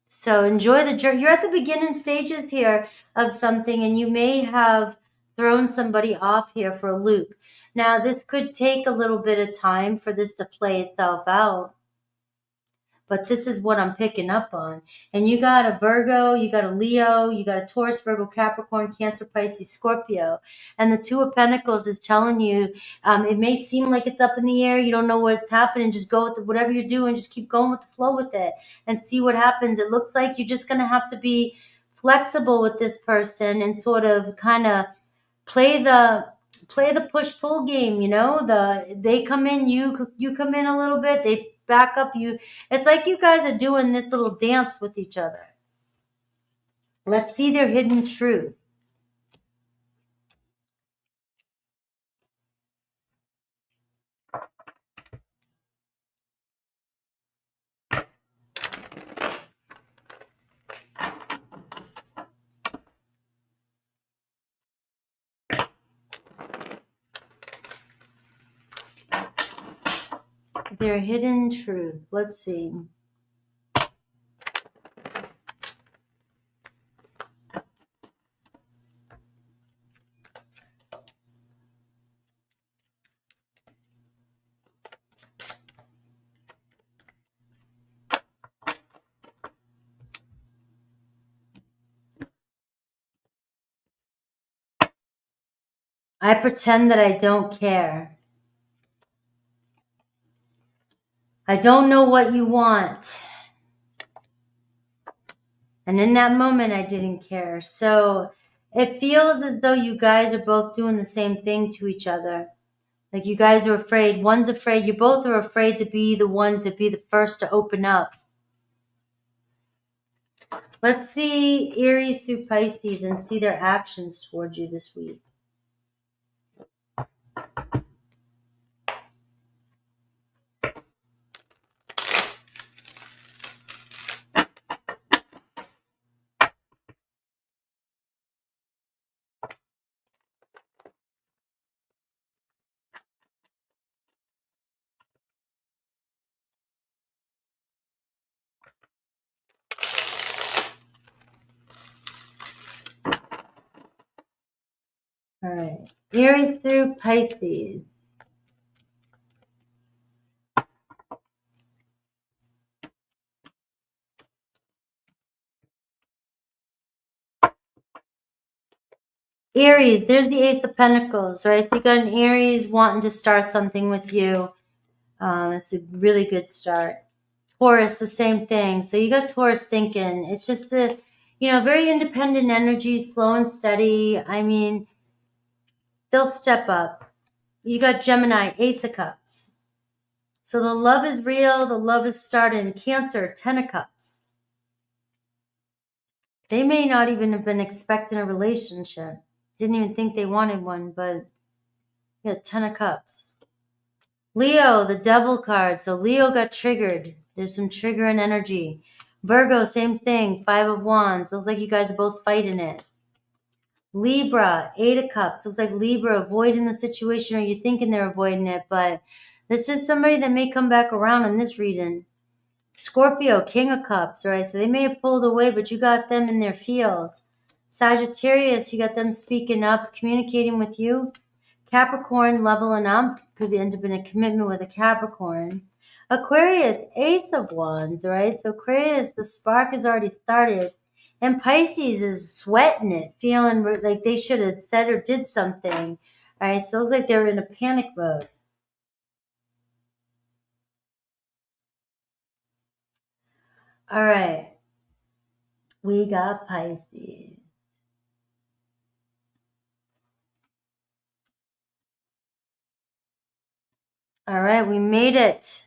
So enjoy the journey. You're at the beginning stages here of something, and you may have thrown somebody off here for a loop. Now, this could take a little bit of time for this to play itself out. But this is what I'm picking up on. And you got a Virgo, you got a Leo, you got a Taurus, Virgo, Capricorn, Cancer, Pisces, Scorpio. And the Two of Pentacles is telling you, it may seem like it's up in the air. You don't know what's happening. Just go with whatever you're doing. Just keep going with the flow with it and see what happens. It looks like you're just going to have to be flexible with this person and sort of kind of play the push-pull game. They come in, you come in a little bit, they back up you. It's like you guys are doing this little dance with each other. Let's see their hidden truth. Their hidden truth. Let's see. I pretend that I don't care. I don't know what you want. And in that moment, I didn't care. So it feels as though you guys are both doing the same thing to each other. Like you guys are afraid. One's afraid. You both are afraid to be the one to be the first to open up. Let's see Aries through Pisces and see their actions towards you this week. All right. Aries through Pisces. Aries, there's the Ace of Pentacles, right? So you got an Aries wanting to start something with you. It's a really good start. Taurus, the same thing. So you got Taurus thinking. It's just You know, very independent energy, slow and steady. I mean, they'll step up. You got Gemini, Ace of Cups. So the love is real. The love is starting. Cancer, 10 of Cups. They may not even have been expecting a relationship. Didn't even think they wanted one, but yeah, 10 of Cups. Leo, the Devil card. So Leo got triggered. There's some triggering energy. Virgo, same thing. 5 of Wands. Looks like you guys are both fighting it. Libra, 8 of Cups. Looks like Libra avoiding the situation, or you're thinking they're avoiding it, but this is somebody that may come back around in this reading. Scorpio, King of Cups, right? So they may have pulled away, but you got them in their feels. Sagittarius, you got them speaking up, communicating with you. Capricorn, leveling up. Could end up in a commitment with a Capricorn. Aquarius, Ace of Wands, right? So Aquarius, the spark has already started. And Pisces is sweating it, feeling like they should have said or did something. All right, so it looks like they're in a panic mode. All right, we got Pisces. All right, we made it.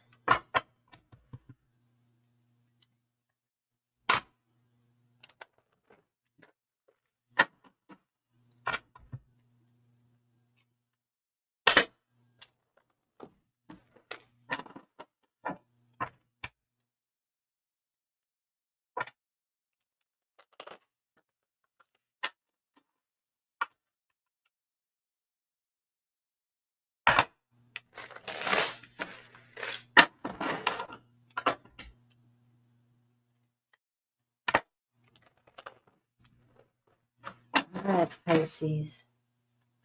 All right, Pisces.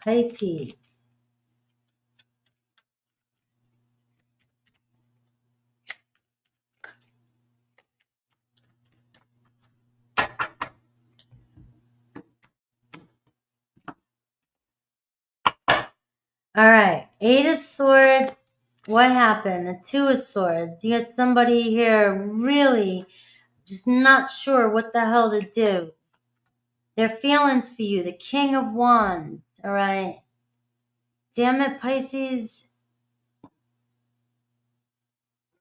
Pisces. All right, 8 of Swords. What happened? The 2 of Swords. You got somebody here really just not sure what the hell to do. Their feelings for you. The King of Wands. All right. Damn it, Pisces.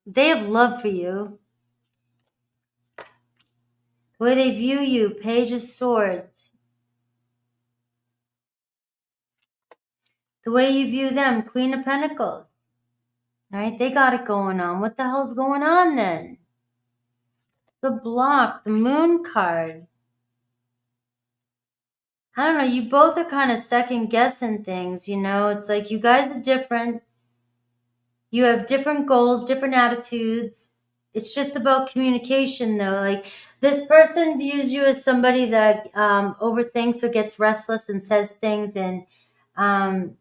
They have love for you. The way they view you. Page of Swords. The way you view them. Queen of Pentacles. All right, they got it going on. What the hell's going on then? The block, the Moon card. I don't know. You both are kind of second guessing things, you know? It's like you guys are different. You have different goals, different attitudes. It's just about communication, though. Like this person views you as somebody that overthinks or gets restless and says things, and um,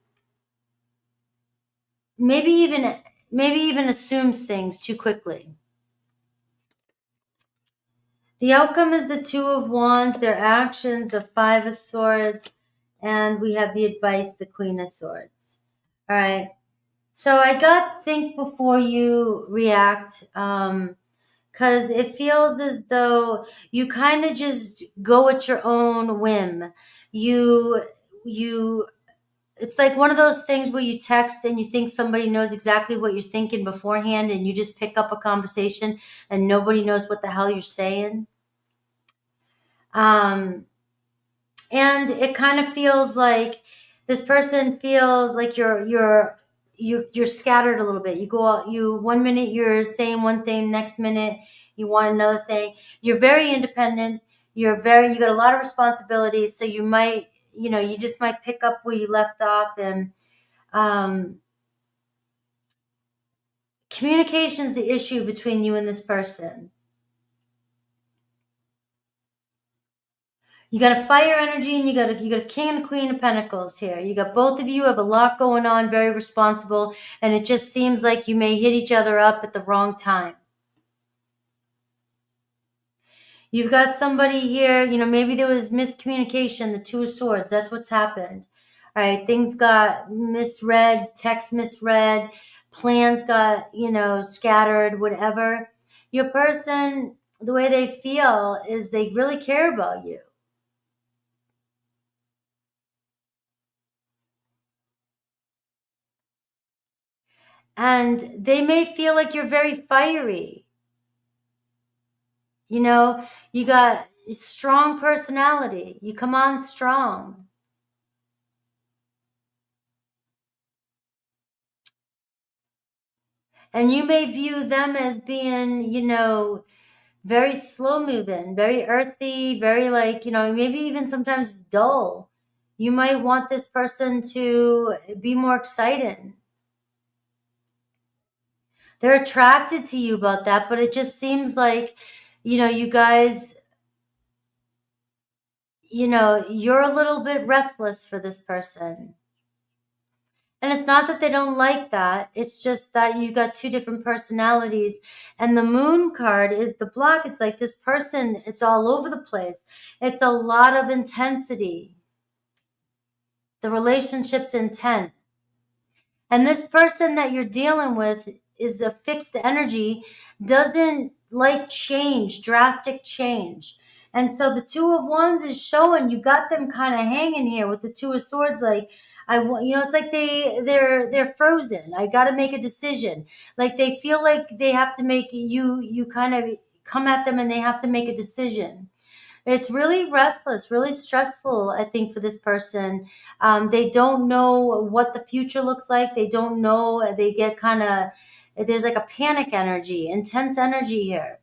maybe even assumes things too quickly. The outcome is the 2 of Wands, their actions, the 5 of Swords, and we have the advice, the Queen of Swords. All right. So I got think before you react, because it feels as though you kind of just go at your own whim. You it's like one of those things where you text and you think somebody knows exactly what you're thinking beforehand, and you just pick up a conversation and nobody knows what the hell you're saying. And it kind of feels like this person feels like you're scattered a little bit. You go out, you 1 minute you're saying one thing, next minute you want another thing. You're very independent. You got a lot of responsibilities, so you might, you just might pick up where you left off. And communication is the issue between you and this person. You got a fire energy, and you got a King and a Queen of Pentacles here. You got both of you have a lot going on, very responsible, and it just seems like you may hit each other up at the wrong time. You've got somebody here, maybe there was miscommunication, the 2 of Swords. That's what's happened. All right, things got misread, text misread, plans got, scattered, whatever. Your person the way they feel is they really care about you. And they may feel like you're very fiery. You know, you got strong personality. You come on strong. And you may view them as being, you know, very slow moving, very earthy, very like, you know, maybe even sometimes dull. You might want this person to be more exciting. They're attracted to you about that, but it just seems like, you know, you guys, you know, you're a little bit restless for this person. And it's not that they don't like that. It's just that you got two different personalities. And the moon card is the block. It's like this person, it's all over the place. It's a lot of intensity. The relationship's intense. And this person that you're dealing with is a fixed energy, doesn't like change, drastic change. And so the Two of Wands is showing you got them kind of hanging here with the Two of Swords. Like, I want, you know, it's like they're frozen. I got to make a decision. Like they feel like they have to make you kind of come at them and they have to make a decision. It's really restless, really stressful, I think, for this person. They don't know what the future looks like. They don't know. They get kind of, there's like a panic energy, intense energy here.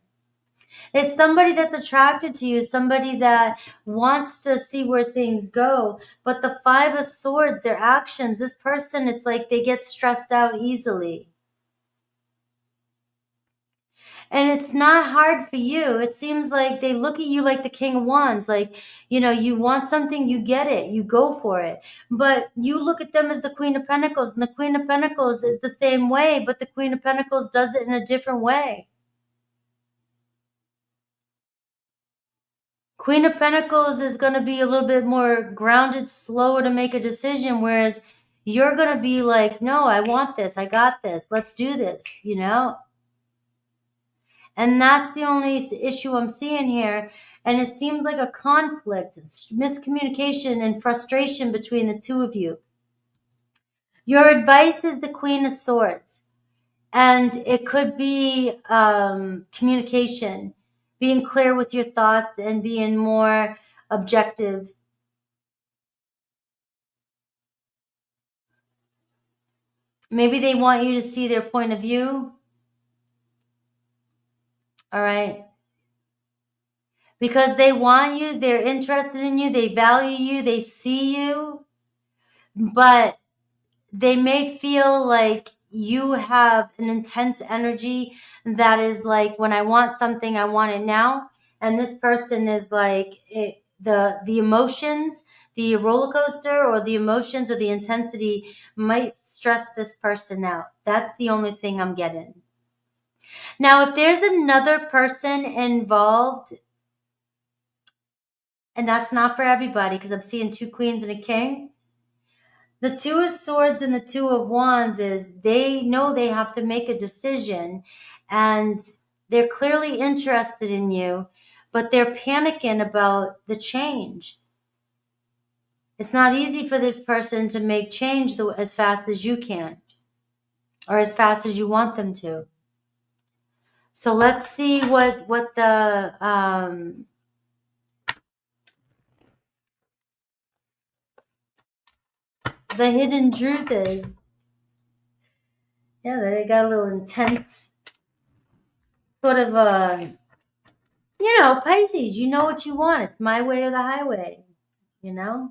It's somebody that's attracted to you, somebody that wants to see where things go. But the Five of Swords, their actions, this person, it's like they get stressed out easily. And it's not hard for you. It seems like they look at you like the King of Wands. Like, you know, you want something, you get it, you go for it. But you look at them as the Queen of Pentacles, and the Queen of Pentacles is the same way, but the Queen of Pentacles does it in a different way. Queen of Pentacles is going to be a little bit more grounded, slower to make a decision, whereas you're going to be like, no, I want this, I got this, let's do this, you know? And that's the only issue I'm seeing here. And it seems like a conflict, miscommunication, and frustration between the two of you. Your advice is the Queen of Swords. And it could be communication, being clear with your thoughts and being more objective. Maybe they want you to see their point of view. All right. Because they want you, they're interested in you, they value you, they see you, but they may feel like you have an intense energy that is like, when I want something, I want it now. And this person is like, the emotions, the roller coaster or the emotions or the intensity might stress this person out. That's the only thing I'm getting. Now, if there's another person involved, and that's not for everybody, because I'm seeing two queens and a king. The Two of Swords and the Two of Wands is they know they have to make a decision, and they're clearly interested in you, but they're panicking about the change. It's not easy for this person to make change as fast as you can, or as fast as you want them to. So let's see what the hidden truth is. Yeah, they got a little intense sort of you know, Pisces, you know what you want. It's my way or the highway, you know?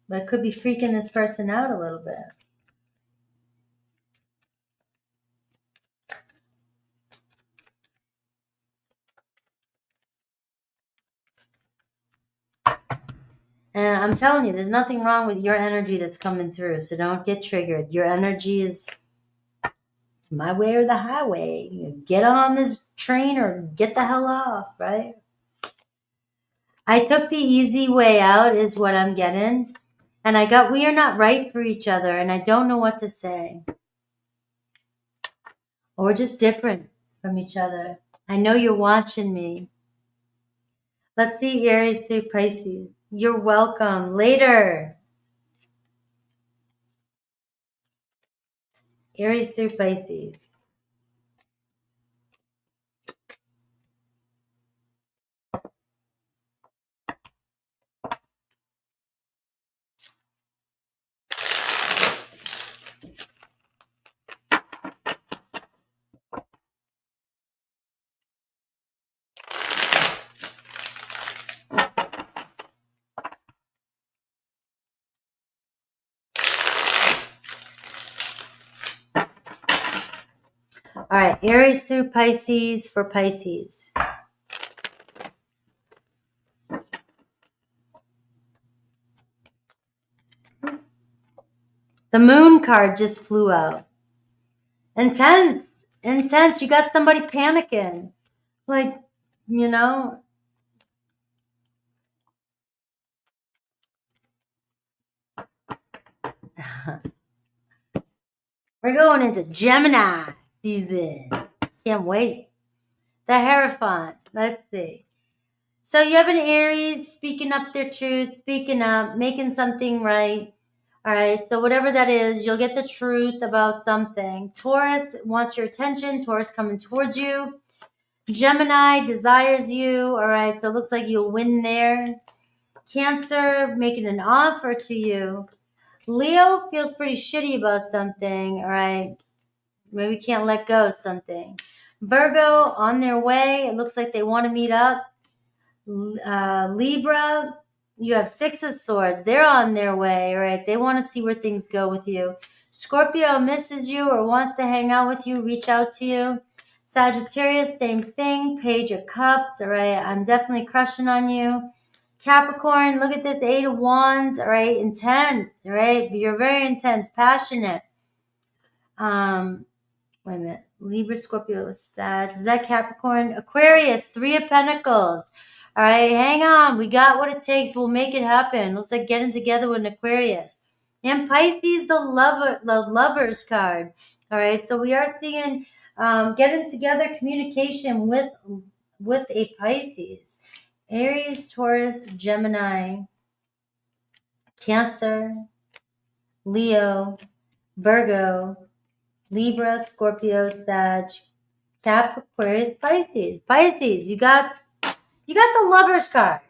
But it could be freaking this person out a little bit. And I'm telling you, there's nothing wrong with your energy that's coming through. So don't get triggered. Your energy is, it's my way or the highway. You get on this train or get the hell off, right? I took the easy way out is what I'm getting. And I got, we are not right for each other. And I don't know what to say. or just different from each other. I know you're watching me. Let's see Aries through Pisces. You're welcome. Later. Aries through Pisces. All right, Aries through Pisces for Pisces. The moon card just flew out. Intense. Intense. You got somebody panicking. Like, you know. We're going into Gemini season. Can't wait. The Hierophant. Let's see. So you have an Aries speaking up their truth, speaking up, making something right. All right. So whatever that is, you'll get the truth about something. Taurus wants your attention. Taurus coming towards you. Gemini desires you. All right. So it looks like you'll win there. Cancer making an offer to you. Leo feels pretty shitty about something. All right. Maybe can't let go of something. Virgo on their way. It looks like they want to meet up. Libra, you have Six of Swords. They're on their way, right? They want to see where things go with you. Scorpio misses you or wants to hang out with you, reach out to you. Sagittarius, same thing. Page of Cups, all right? I'm definitely crushing on you. Capricorn, look at this, Eight of Wands, all right? Intense, all right? You're very intense, passionate. Wait a minute. Libra, Scorpio, Sag. Was that Capricorn? Aquarius, Three of Pentacles. All right, hang on. We got what it takes. We'll make it happen. Looks like getting together with an Aquarius. And Pisces, the lovers card. All right, so we are seeing getting together, communication with a Pisces. Aries, Taurus, Gemini, Cancer, Leo, Virgo, Libra, Scorpio, Sag, Cap, Aquarius, Pisces. Pisces, you got the Lovers card,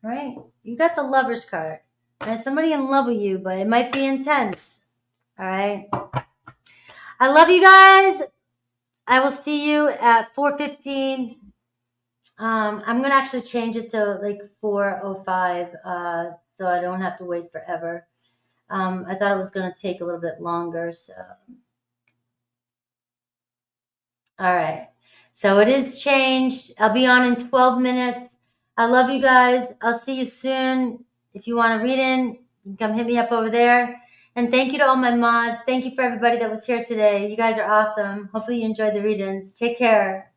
right? You got the Lovers card. And somebody in love with you, but it might be intense. All right. I love you guys. I will see you at 4:15. I'm gonna actually change it to like 4:05, so I don't have to wait forever. I thought it was gonna take a little bit longer, so. All right. So it is changed. I'll be on in 12 minutes. I love you guys. I'll see you soon. If you want to read in, come hit me up over there. And thank you to all my mods. Thank you for everybody that was here today. You guys are awesome. Hopefully you enjoyed the readings. Take care.